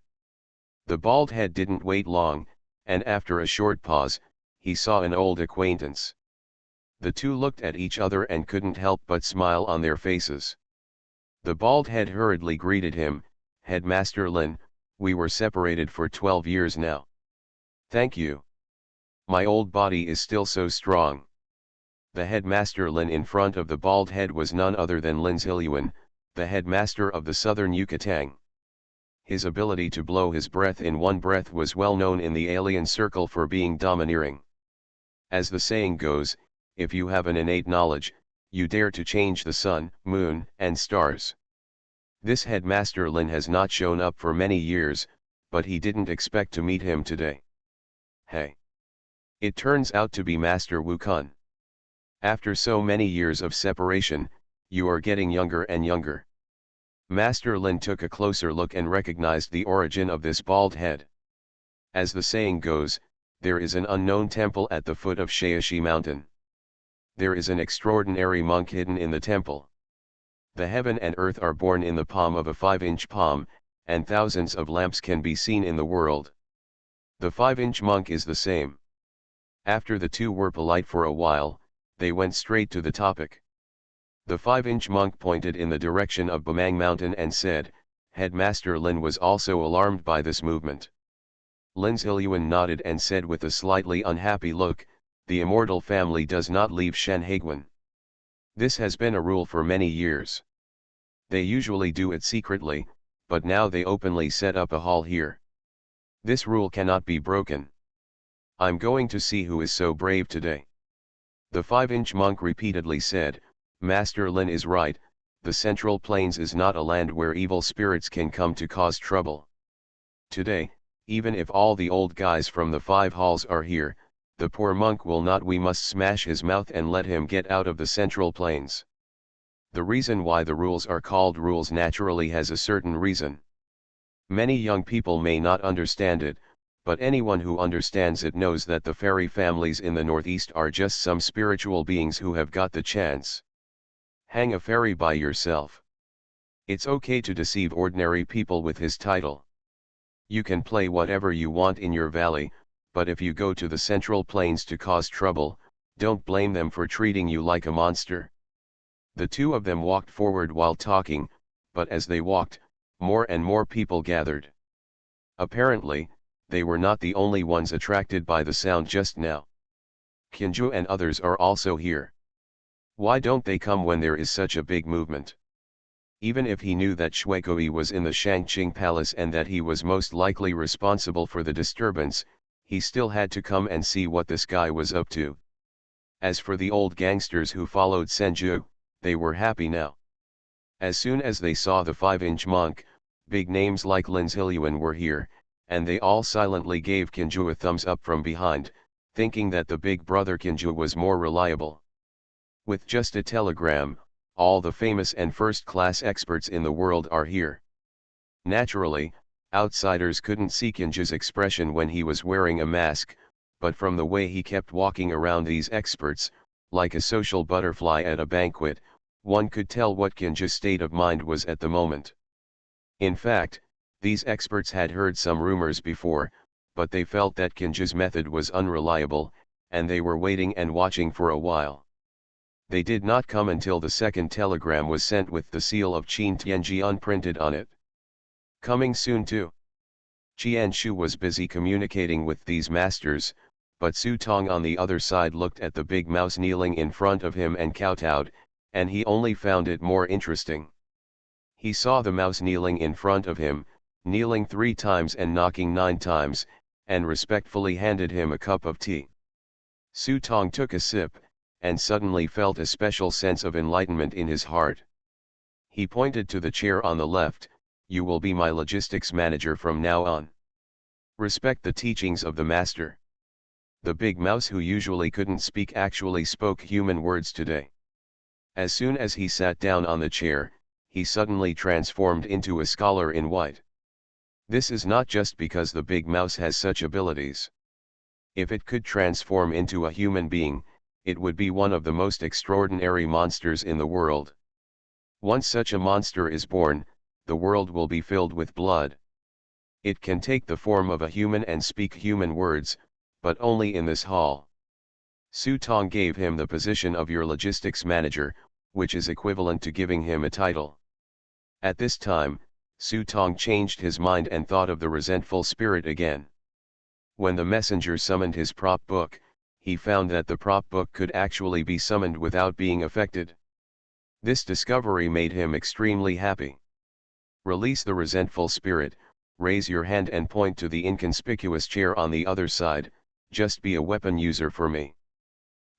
The bald head didn't wait long, and after a short pause, he saw an old acquaintance. The two looked at each other and couldn't help but smile on their faces. The bald head hurriedly greeted him, "Headmaster Lin, we were separated for 12 years now." "Thank you. My old body is still so strong." The headmaster Lin in front of the bald head was none other than Lin Zhiluan, the headmaster of the southern Yucatang. His ability to blow his breath in one breath was well known in the alien circle for being domineering. As the saying goes, if you have an innate knowledge, you dare to change the sun, moon, and stars. This headmaster Lin has not shown up for many years, but he didn't expect to meet him today. Hey! It turns out to be Master Wu Kun. After so many years of separation, you are getting younger and younger. Master Lin took a closer look and recognized the origin of this bald head. As the saying goes, there is an unknown temple at the foot of Shaoxi Mountain. There is an extraordinary monk hidden in the temple. The heaven and earth are born in the palm of a 5-inch palm, and thousands of lamps can be seen in the world. The 5-inch monk is the same. After the two were polite for a while, they went straight to the topic. The 5-inch monk pointed in the direction of Bamang Mountain and said, "Headmaster Lin was also alarmed by this movement." Lin Zhiluan nodded and said with a slightly unhappy look, "The immortal family does not leave Shanhaiguan. This has been a rule for many years. They usually do it secretly, but now they openly set up a hall here. This rule cannot be broken. I'm going to see who is so brave today." The 5-inch monk repeatedly said, "Master Lin is right, the Central Plains is not a land where evil spirits can come to cause trouble. Today, even if all the old guys from the 5 halls are here, the poor monk will not. We must smash his mouth and let him get out of the Central Plains." The reason why the rules are called rules naturally has a certain reason. Many young people may not understand it, but anyone who understands it knows that the fairy families in the Northeast are just some spiritual beings who have got the chance. Hang a fairy by yourself. It's okay to deceive ordinary people with his title. You can play whatever you want in your valley, but if you go to the Central Plains to cause trouble, don't blame them for treating you like a monster. The two of them walked forward while talking, but as they walked, more and more people gathered. Apparently, they were not the only ones attracted by the sound just now. Kinju and others are also here. Why don't they come when there is such a big movement? Even if he knew that Shuekui was in the Shangqing Palace and that he was most likely responsible for the disturbance, he still had to come and see what this guy was up to. As for the old gangsters who followed Senju, they were happy now. As soon as they saw the 5-inch monk, big names like Lin Zhiluan were here, and they all silently gave Kinju a thumbs up from behind, thinking that the big brother Kinju was more reliable. With just a telegram, all the famous and first-class experts in the world are here. Naturally, outsiders couldn't see Kinju's expression when he was wearing a mask, but from the way he kept walking around these experts, like a social butterfly at a banquet, one could tell what Kinju's state of mind was at the moment. In fact, these experts had heard some rumors before, but they felt that Kinju's method was unreliable, and they were waiting and watching for a while. They did not come until the second telegram was sent with the seal of Qin Tianji unprinted on it. Coming soon too. Qian Shu was busy communicating with these masters, but Su Tong on the other side looked at the big mouse kneeling in front of him and kowtowed, and he only found it more interesting. He saw the mouse kneeling in front of him, kneeling 3 times and knocking 9 times, and respectfully handed him a cup of tea. Su Tong took a sip, and suddenly felt a special sense of enlightenment in his heart. He pointed to the chair on the left. "You will be my logistics manager from now on." Respect the teachings of the master. The big mouse who usually couldn't speak actually spoke human words today. As soon as he sat down on the chair, he suddenly transformed into a scholar in white. This is not just because the big mouse has such abilities. If it could transform into a human being, it would be one of the most extraordinary monsters in the world. Once such a monster is born, the world will be filled with blood. It can take the form of a human and speak human words, but only in this hall. Su Tong gave him the position of your logistics manager, which is equivalent to giving him a title. At this time, Su Tong changed his mind and thought of the resentful spirit again. When the messenger summoned his prop book, he found that the prop book could actually be summoned without being affected. This discovery made him extremely happy. Release the resentful spirit, raise your hand and point to the inconspicuous chair on the other side, just be a weapon user for me.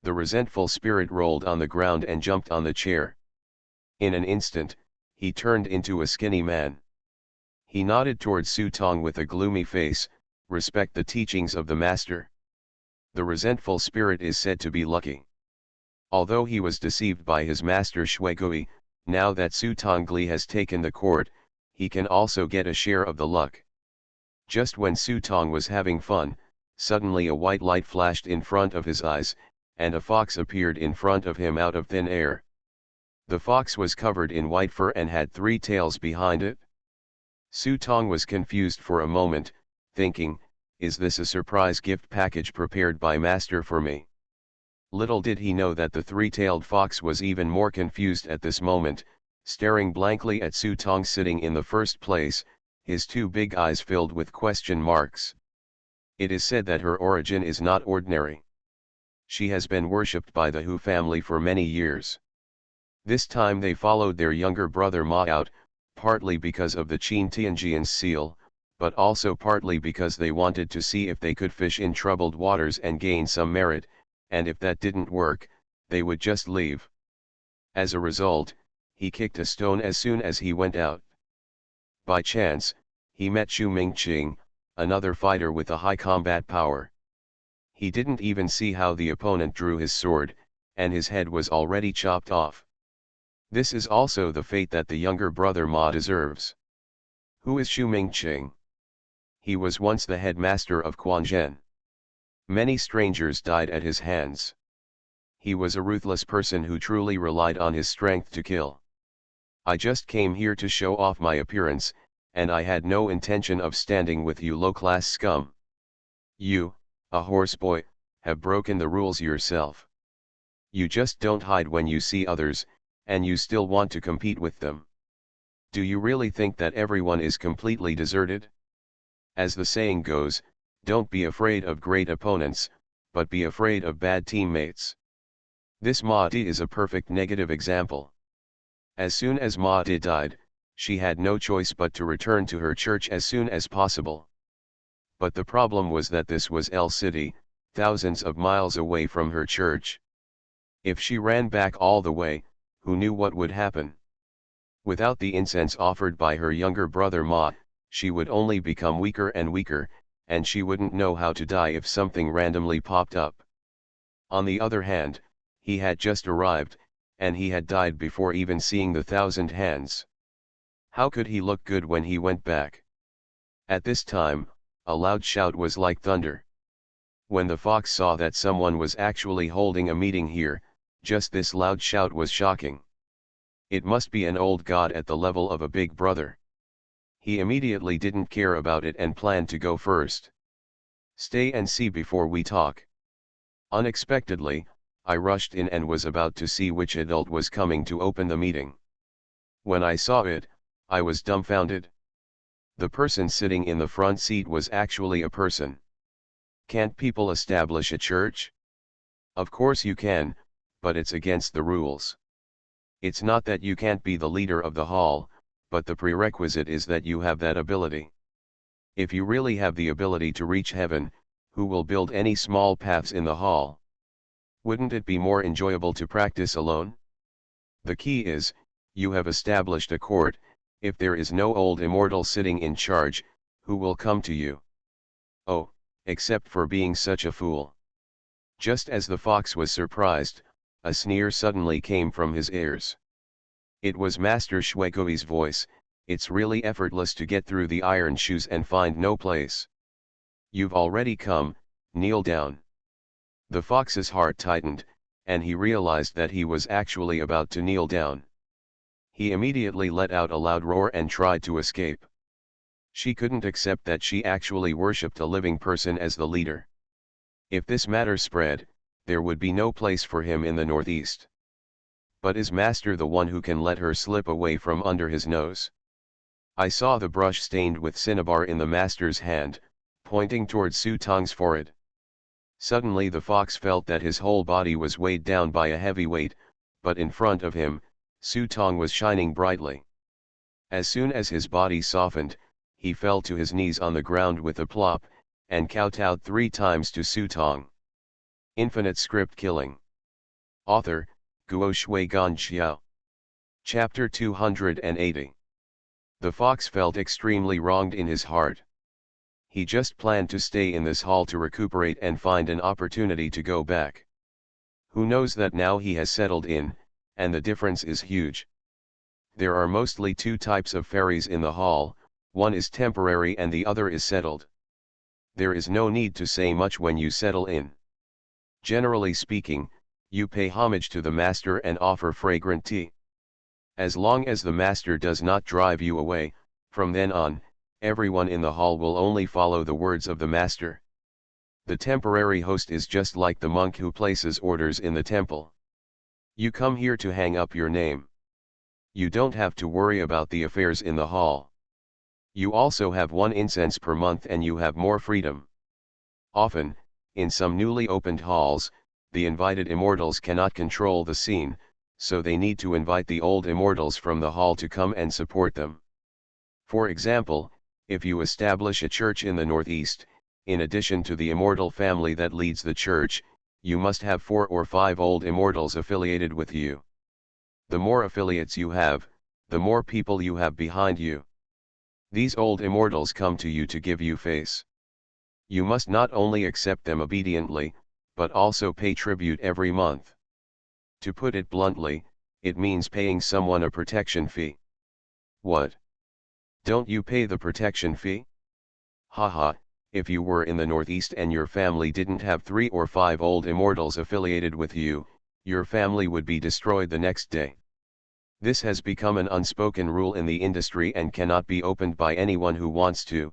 The resentful spirit rolled on the ground and jumped on the chair. In an instant, he turned into a skinny man. He nodded towards Su Tong with a gloomy face, respect the teachings of the master. The resentful spirit is said to be lucky. Although he was deceived by his master Shuigui, now that Su Tongli has taken the court, he can also get a share of the luck. Just when Su Tong was having fun, suddenly a white light flashed in front of his eyes, and a fox appeared in front of him out of thin air. The fox was covered in white fur and had 3 tails behind it. Su Tong was confused for a moment, thinking, is this a surprise gift package prepared by master for me? Little did he know that the 3-tailed fox was even more confused at this moment, staring blankly at Su Tong sitting in the first place, his 2 big eyes filled with question marks. It is said that her origin is not ordinary. She has been worshipped by the Hu family for many years. This time they followed their younger brother Ma out, partly because of the Qin Tianjian's seal, but also partly because they wanted to see if they could fish in troubled waters and gain some merit, and if that didn't work, they would just leave. As a result, he kicked a stone as soon as he went out. By chance, he met Xu Mingqing, another fighter with a high combat power. He didn't even see how the opponent drew his sword, and his head was already chopped off. This is also the fate that the younger brother Ma deserves. Who is Xu Mingqing? He was once the headmaster of Quanzhen. Many strangers died at his hands. He was a ruthless person who truly relied on his strength to kill. I just came here to show off my appearance, and I had no intention of standing with you low-class scum. You, a horseboy, have broken the rules yourself. You just don't hide when you see others, and you still want to compete with them. Do you really think that everyone is completely deserted? As the saying goes, don't be afraid of great opponents, but be afraid of bad teammates. This Ma Di is a perfect negative example. As soon as Ma Di died, she had no choice but to return to her church as soon as possible. But the problem was that this was El City, thousands of miles away from her church. If she ran back all the way, who knew what would happen? Without the incense offered by her younger brother Ma, she would only become weaker and weaker, and she wouldn't know how to die if something randomly popped up. On the other hand, he had just arrived, and he had died before even seeing the 1,000 hands. How could he look good when he went back? At this time, a loud shout was like thunder. When the fox saw that someone was actually holding a meeting here, just this loud shout was shocking. It must be an old god at the level of a big brother. He immediately didn't care about it and planned to go first. Stay and see before we talk. Unexpectedly, I rushed in and was about to see which adult was coming to open the meeting. When I saw it, I was dumbfounded. The person sitting in the front seat was actually a person. Can't people establish a church? Of course you can, but it's against the rules. It's not that you can't be the leader of the hall, but the prerequisite is that you have that ability. If you really have the ability to reach heaven, who will build any small paths in the hall? Wouldn't it be more enjoyable to practice alone? The key is, you have established a court. If there is no old immortal sitting in charge, who will come to you? Oh, except for being such a fool. Just as the fox was surprised, a sneer suddenly came from his ears. It was Master Shwegoi's voice. It's really effortless to get through the iron shoes and find no place. You've already come, kneel down. The fox's heart tightened, and he realized that he was actually about to kneel down. He immediately let out a loud roar and tried to escape. She couldn't accept that she actually worshipped a living person as the leader. If this matter spread, there would be no place for him in the Northeast. But is Master the one who can let her slip away from under his nose? I saw the brush stained with cinnabar in the Master's hand, pointing towards Su Tong's forehead. Suddenly the fox felt that his whole body was weighed down by a heavy weight, but in front of him, Su Tong was shining brightly. As soon as his body softened, he fell to his knees on the ground with a plop, and kowtowed 3 times to Su Tong. Infinite Script Killing. Author, Guo Shui Gan Xiao. Chapter 280. The fox felt extremely wronged in his heart. He just planned to stay in this hall to recuperate and find an opportunity to go back. Who knows that now he has settled in, and the difference is huge. There are mostly 2 types of fairies in the hall, one is temporary and the other is settled. There is no need to say much when you settle in. Generally speaking, you pay homage to the master and offer fragrant tea. As long as the master does not drive you away, from then on, everyone in the hall will only follow the words of the master. The temporary host is just like the monk who places orders in the temple. You come here to hang up your name. You don't have to worry about the affairs in the hall. You also have 1 incense per month and you have more freedom. Often, in some newly opened halls, the invited immortals cannot control the scene, so they need to invite the old immortals from the hall to come and support them. For example, if you establish a church in the Northeast, in addition to the immortal family that leads the church, you must have 4 or 5 old immortals affiliated with you. The more affiliates you have, the more people you have behind you. These old immortals come to you to give you face. You must not only accept them obediently, but also pay tribute every month. To put it bluntly, it means paying someone a protection fee. What? Don't you pay the protection fee? Haha, if you were in the Northeast and your family didn't have 3 or 5 old immortals affiliated with you, your family would be destroyed the next day. This has become an unspoken rule in the industry and cannot be opened by anyone who wants to.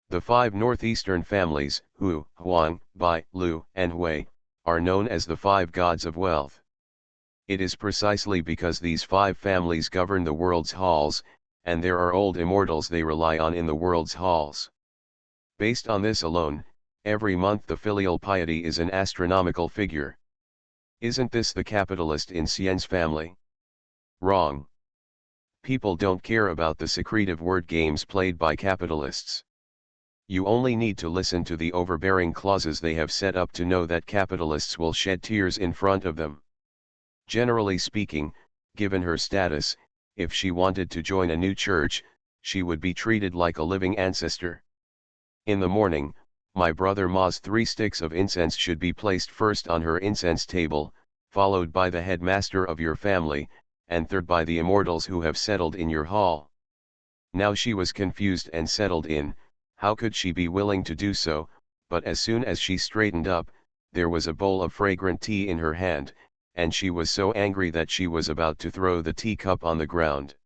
The 5 northeastern families, Hu, Huang, Bai, Lu, and Hui, are known as the 5 gods of wealth. It is precisely because these 5 families govern the world's halls, and there are old immortals they rely on in the world's halls. Based on this alone, every month the filial piety is an astronomical figure. Isn't this the capitalist in Xian's family? Wrong. People don't care about the secretive word games played by capitalists. You only need to listen to the overbearing clauses they have set up to know that capitalists will shed tears in front of them. Generally speaking, given her status, if she wanted to join a new church, she would be treated like a living ancestor. In the morning, my brother Ma's 3 sticks of incense should be placed first on her incense table, followed by the headmaster of your family, and third by the immortals who have settled in your hall. Now she was confused and settled in. How could she be willing to do so? But as soon as she straightened up, there was a bowl of fragrant tea in her hand, and she was so angry that she was about to throw the teacup on the ground.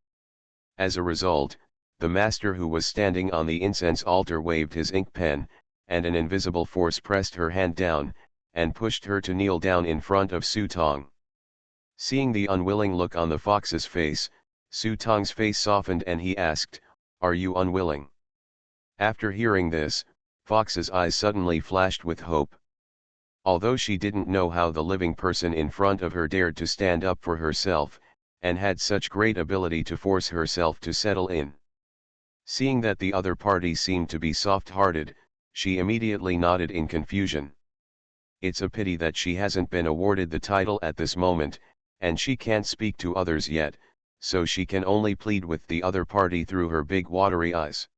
As a result, the master who was standing on the incense altar waved his ink pen, and an invisible force pressed her hand down, and pushed her to kneel down in front of Su Tong. Seeing the unwilling look on the fox's face, Su Tong's face softened and he asked, "Are you unwilling?" After hearing this, Fox's eyes suddenly flashed with hope. Although she didn't know how the living person in front of her dared to stand up for herself, and had such great ability to force herself to settle in. Seeing that the other party seemed to be soft-hearted, she immediately nodded in confusion. It's a pity that she hasn't been awarded the title at this moment, and she can't speak to others yet, so she can only plead with the other party through her big watery eyes.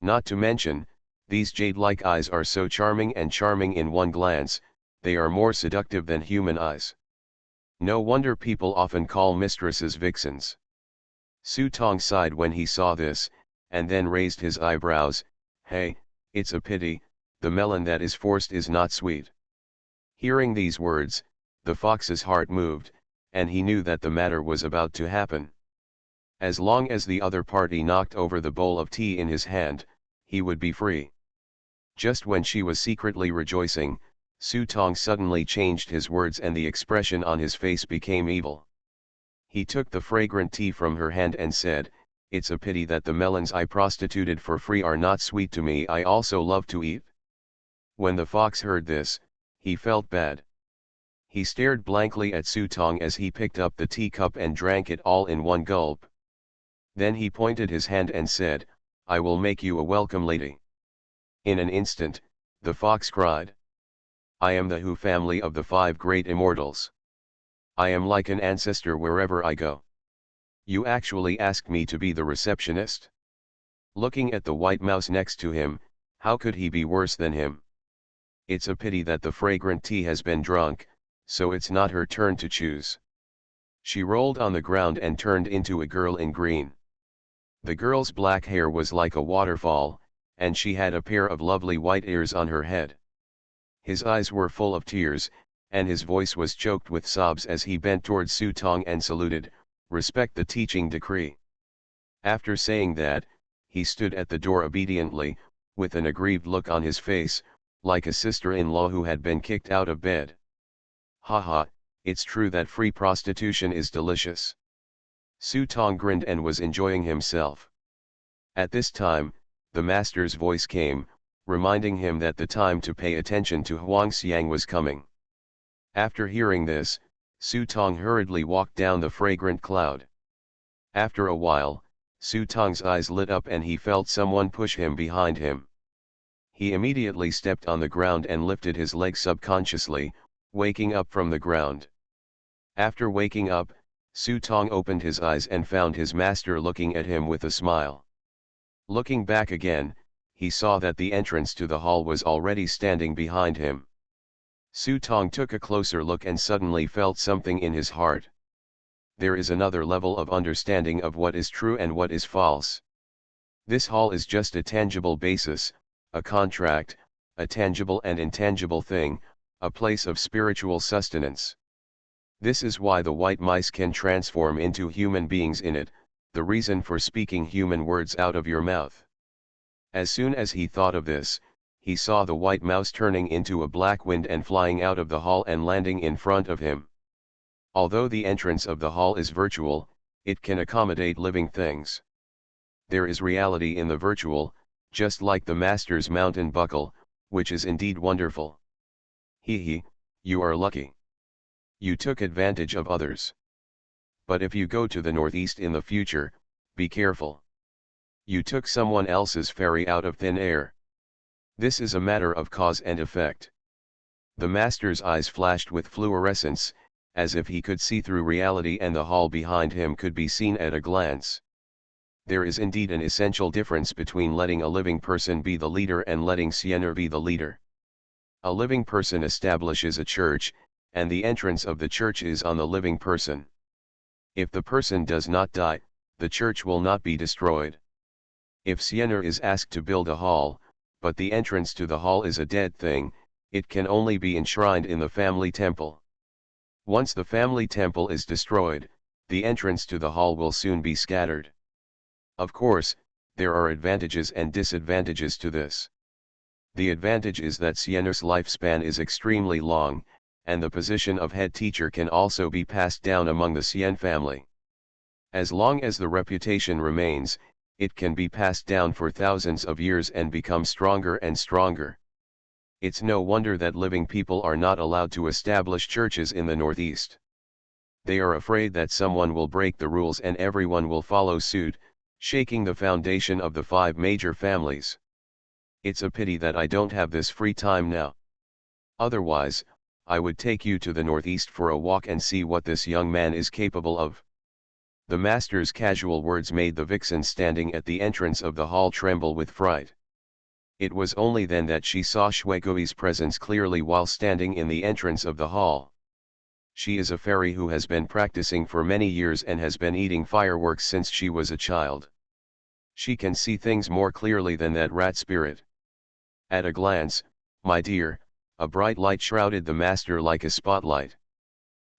Not to mention, These jade-like eyes are so charming and charming in one glance, they are more seductive than human eyes. No wonder people often call mistresses vixens. Su Tong sighed when he saw this, and then raised his eyebrows. Hey, it's a pity, the melon that is forced is not sweet. Hearing these words, the fox's heart moved, and he knew that the matter was about to happen. As long as the other party knocked over the bowl of tea in his hand, he would be free. Just when she was secretly rejoicing, Su Tong suddenly changed his words and the expression on his face became evil. He took the fragrant tea from her hand and said, "It's a pity that the melons I prostituted for free are not sweet to me. I also love to eat." When the fox heard this, he felt bad. He stared blankly at Su Tong as he picked up the teacup and drank it all in one gulp. Then he pointed his hand and said, "I will make you a welcome lady." In an instant, the fox cried, "I am the Hu family of the 5 great immortals. I am like an ancestor wherever I go. You actually asked me to be the receptionist?" Looking at the white mouse next to him, how could he be worse than him? It's a pity that the fragrant tea has been drunk, so it's not her turn to choose. She rolled on the ground and turned into a girl in green. The girl's black hair was like a waterfall, and she had a pair of lovely white ears on her head. His eyes were full of tears, and his voice was choked with sobs as he bent towards Su Tong and saluted, "Respect the teaching decree." After saying that, he stood at the door obediently, with an aggrieved look on his face, like a sister-in-law who had been kicked out of bed. "Haha, it's true that free prostitution is delicious." Su Tong grinned and was enjoying himself. At this time, the master's voice came, reminding him that the time to pay attention to Huang Xiang was coming. After hearing this, Su Tong hurriedly walked down the fragrant cloud. After a while, Su Tong's eyes lit up and he felt someone push him behind him. He immediately stepped on the ground and lifted his leg subconsciously, waking up from the ground. After waking up, Su Tong opened his eyes and found his master looking at him with a smile. Looking back again, he saw that the entrance to the hall was already standing behind him. Su Tong took a closer look and suddenly felt something in his heart. There is another level of understanding of what is true and what is false. This hall is just a tangible basis, a contract, a tangible and intangible thing, a place of spiritual sustenance. This is why the white mice can transform into human beings in it, the reason for speaking human words out of your mouth. As soon as he thought of this, he saw the white mouse turning into a black wind and flying out of the hall and landing in front of him. Although the entrance of the hall is virtual, it can accommodate living things. There is reality in the virtual, just like the master's mountain buckle, which is indeed wonderful. Hee, you are lucky. You took advantage of others. But if you go to the northeast in the future, be careful. You took someone else's fairy out of thin air. This is a matter of cause and effect. The master's eyes flashed with fluorescence, as if he could see through reality and the hall behind him could be seen at a glance. There is indeed an essential difference between letting a living person be the leader and letting Sienna be the leader. A living person establishes a church, and the entrance of the church is on the living person. If the person does not die, the church will not be destroyed. If Sienna is asked to build a hall, but the entrance to the hall is a dead thing, it can only be enshrined in the family temple. Once the family temple is destroyed, the entrance to the hall will soon be scattered. Of course, there are advantages and disadvantages to this. The advantage is that Sienna's lifespan is extremely long, and the position of head teacher can also be passed down among the Sien family. As long as the reputation remains, it can be passed down for thousands of years and become stronger and stronger. It's no wonder that living people are not allowed to establish churches in the Northeast. They are afraid that someone will break the rules and everyone will follow suit, shaking the foundation of the 5 major families. It's a pity that I don't have this free time now. Otherwise, I would take you to the Northeast for a walk and see what this young man is capable of. The master's casual words made the vixen standing at the entrance of the hall tremble with fright. It was only then that she saw Shuegui's presence clearly while standing in the entrance of the hall. She is a fairy who has been practicing for many years and has been eating fireworks since she was a child. She can see things more clearly than that rat spirit. At a glance, my dear, a bright light shrouded the master like a spotlight.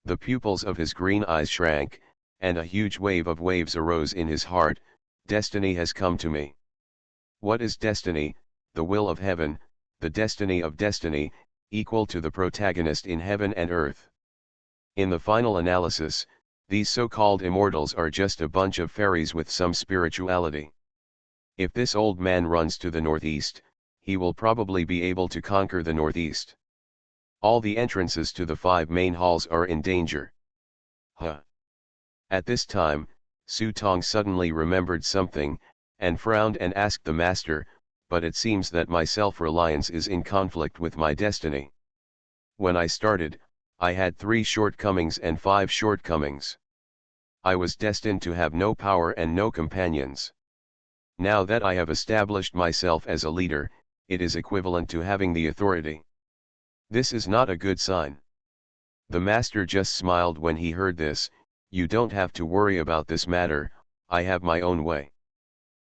The pupils of his green eyes shrank, and a huge wave of waves arose in his heart. Destiny has come to me. What is destiny? The will of heaven, the destiny of destiny, equal to the protagonist in heaven and earth. In the final analysis, these so-called immortals are just a bunch of fairies with some spirituality. If this old man runs to the northeast, he will probably be able to conquer the northeast. All the entrances to the 5 main halls are in danger. At this time, Su Tong suddenly remembered something, and frowned and asked the master, but it seems that my self-reliance is in conflict with my destiny. When I started, I had 3 shortcomings and 5 shortcomings. I was destined to have no power and no companions. Now that I have established myself as a leader, it is equivalent to having the authority. This is not a good sign. The master just smiled when he heard this. You don't have to worry about this matter, I have my own way.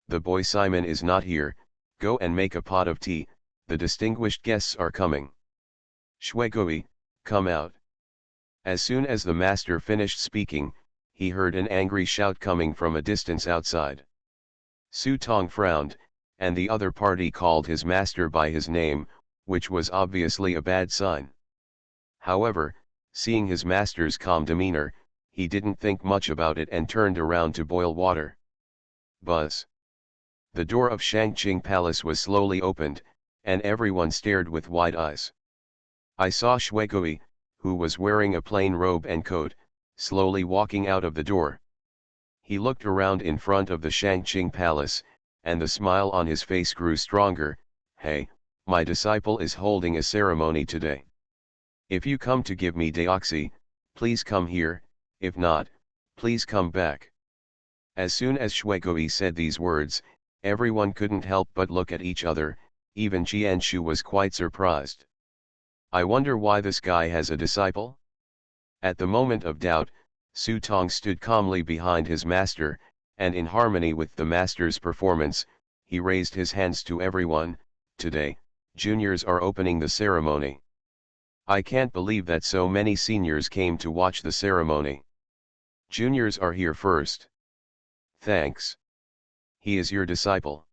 The boy Simon is not here, go and make a pot of tea, the distinguished guests are coming. Shuegui, come out. As soon as the master finished speaking, he heard an angry shout coming from a distance outside. Su Tong frowned, and the other party called his master by his name, which was obviously a bad sign. However, seeing his master's calm demeanor, he didn't think much about it and turned around to boil water. Buzz. The door of Shangqing Palace was slowly opened, and everyone stared with wide eyes. I saw Shuegui, who was wearing a plain robe and coat, slowly walking out of the door. He looked around in front of the Shangqing Palace, and the smile on his face grew stronger. Hey, my disciple is holding a ceremony today. If you come to give me deoxy, please come here, if not, please come back. As soon as Shuegui said these words, everyone couldn't help but look at each other, even Jianshu was quite surprised. I wonder why this guy has a disciple? At the moment of doubt, Su Tong stood calmly behind his master, and in harmony with the master's performance, he raised his hands to everyone. Today, juniors are opening the ceremony. I can't believe that so many seniors came to watch the ceremony. Juniors are here first. Thanks. He is your disciple.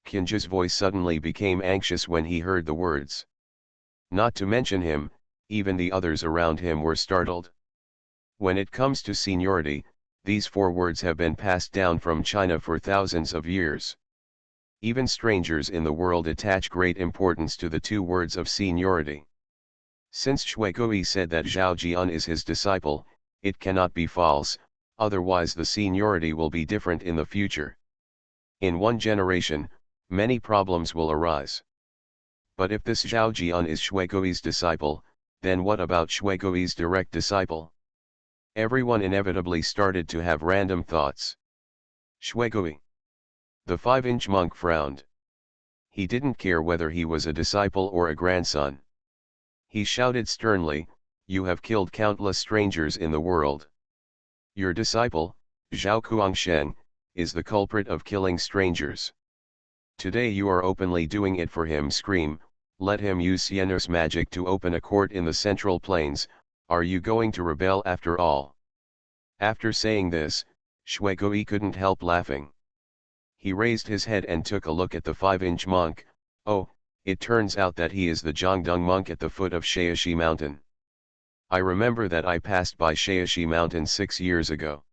Qinji's voice suddenly became anxious when he heard the words. Not to mention him, even the others around him were startled. When it comes to seniority, these 4 words have been passed down from China for thousands of years. Even strangers in the world attach great importance to the 2 words of seniority. Since Shuegui said that Zhao Jian is his disciple, it cannot be false, otherwise the seniority will be different in the future. In one generation, many problems will arise. But if this Zhao Jian is Shuegui's disciple, then what about Shuegui's direct disciple? Everyone inevitably started to have random thoughts. Shuegui. The 5-inch monk frowned. He didn't care whether he was a disciple or a grandson. He shouted sternly, you have killed countless strangers in the world. Your disciple, Zhao Kuangsheng, is the culprit of killing strangers. Today you are openly doing it for him. Scream, let him use Xienos magic to open a court in the Central Plains. Are you going to rebel after all? After saying this, Shuegui couldn't help laughing. He raised his head and took a look at the 5-inch monk. Oh, it turns out that he is the Jiangdong monk at the foot of Shaoxi Mountain. I remember that I passed by Shaoxi Mountain 6 years ago.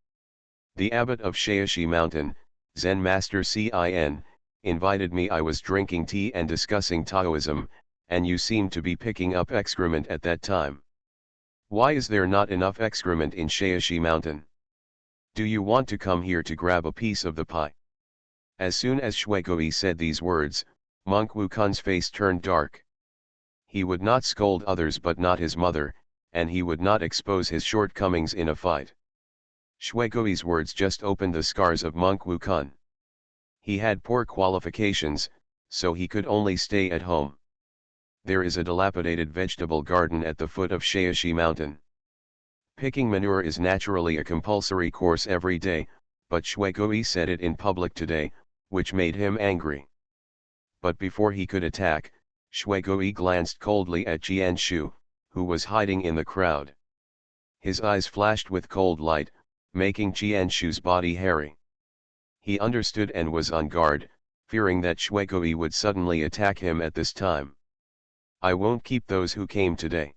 The abbot of Shaoxi Mountain, Zen Master Cin, invited me. I was drinking tea and discussing Taoism, and you seemed to be picking up excrement at that time. Why is there not enough excrement in Shaoxi Mountain? Do you want to come here to grab a piece of the pie? As soon as Shuegui said these words, Monk Wukun's face turned dark. He would not scold others but not his mother, and he would not expose his shortcomings in a fight. Shuegui's words just opened the scars of Monk Wukun. He had poor qualifications, so he could only stay at home. There is a dilapidated vegetable garden at the foot of Shaoxi Mountain. Picking manure is naturally a compulsory course every day, but Shuigui said it in public today, which made him angry. But before he could attack, Shuigui glanced coldly at Jianshu, who was hiding in the crowd. His eyes flashed with cold light, making Jianshu's body hairy. He understood and was on guard, fearing that Shuigui would suddenly attack him at this time. I won't keep those who came today.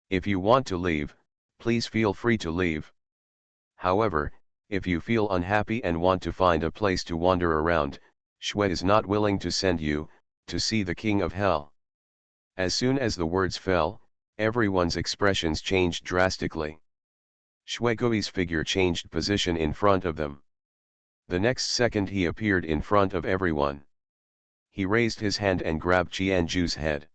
If you want to leave, please feel free to leave. However, if you feel unhappy and want to find a place to wander around, Shui is not willing to send you, to see the King of Hell. As soon as the words fell, everyone's expressions changed drastically. Shuigui's figure changed position in front of them. The next second he appeared in front of everyone. He raised his hand and grabbed Jianzhu's head.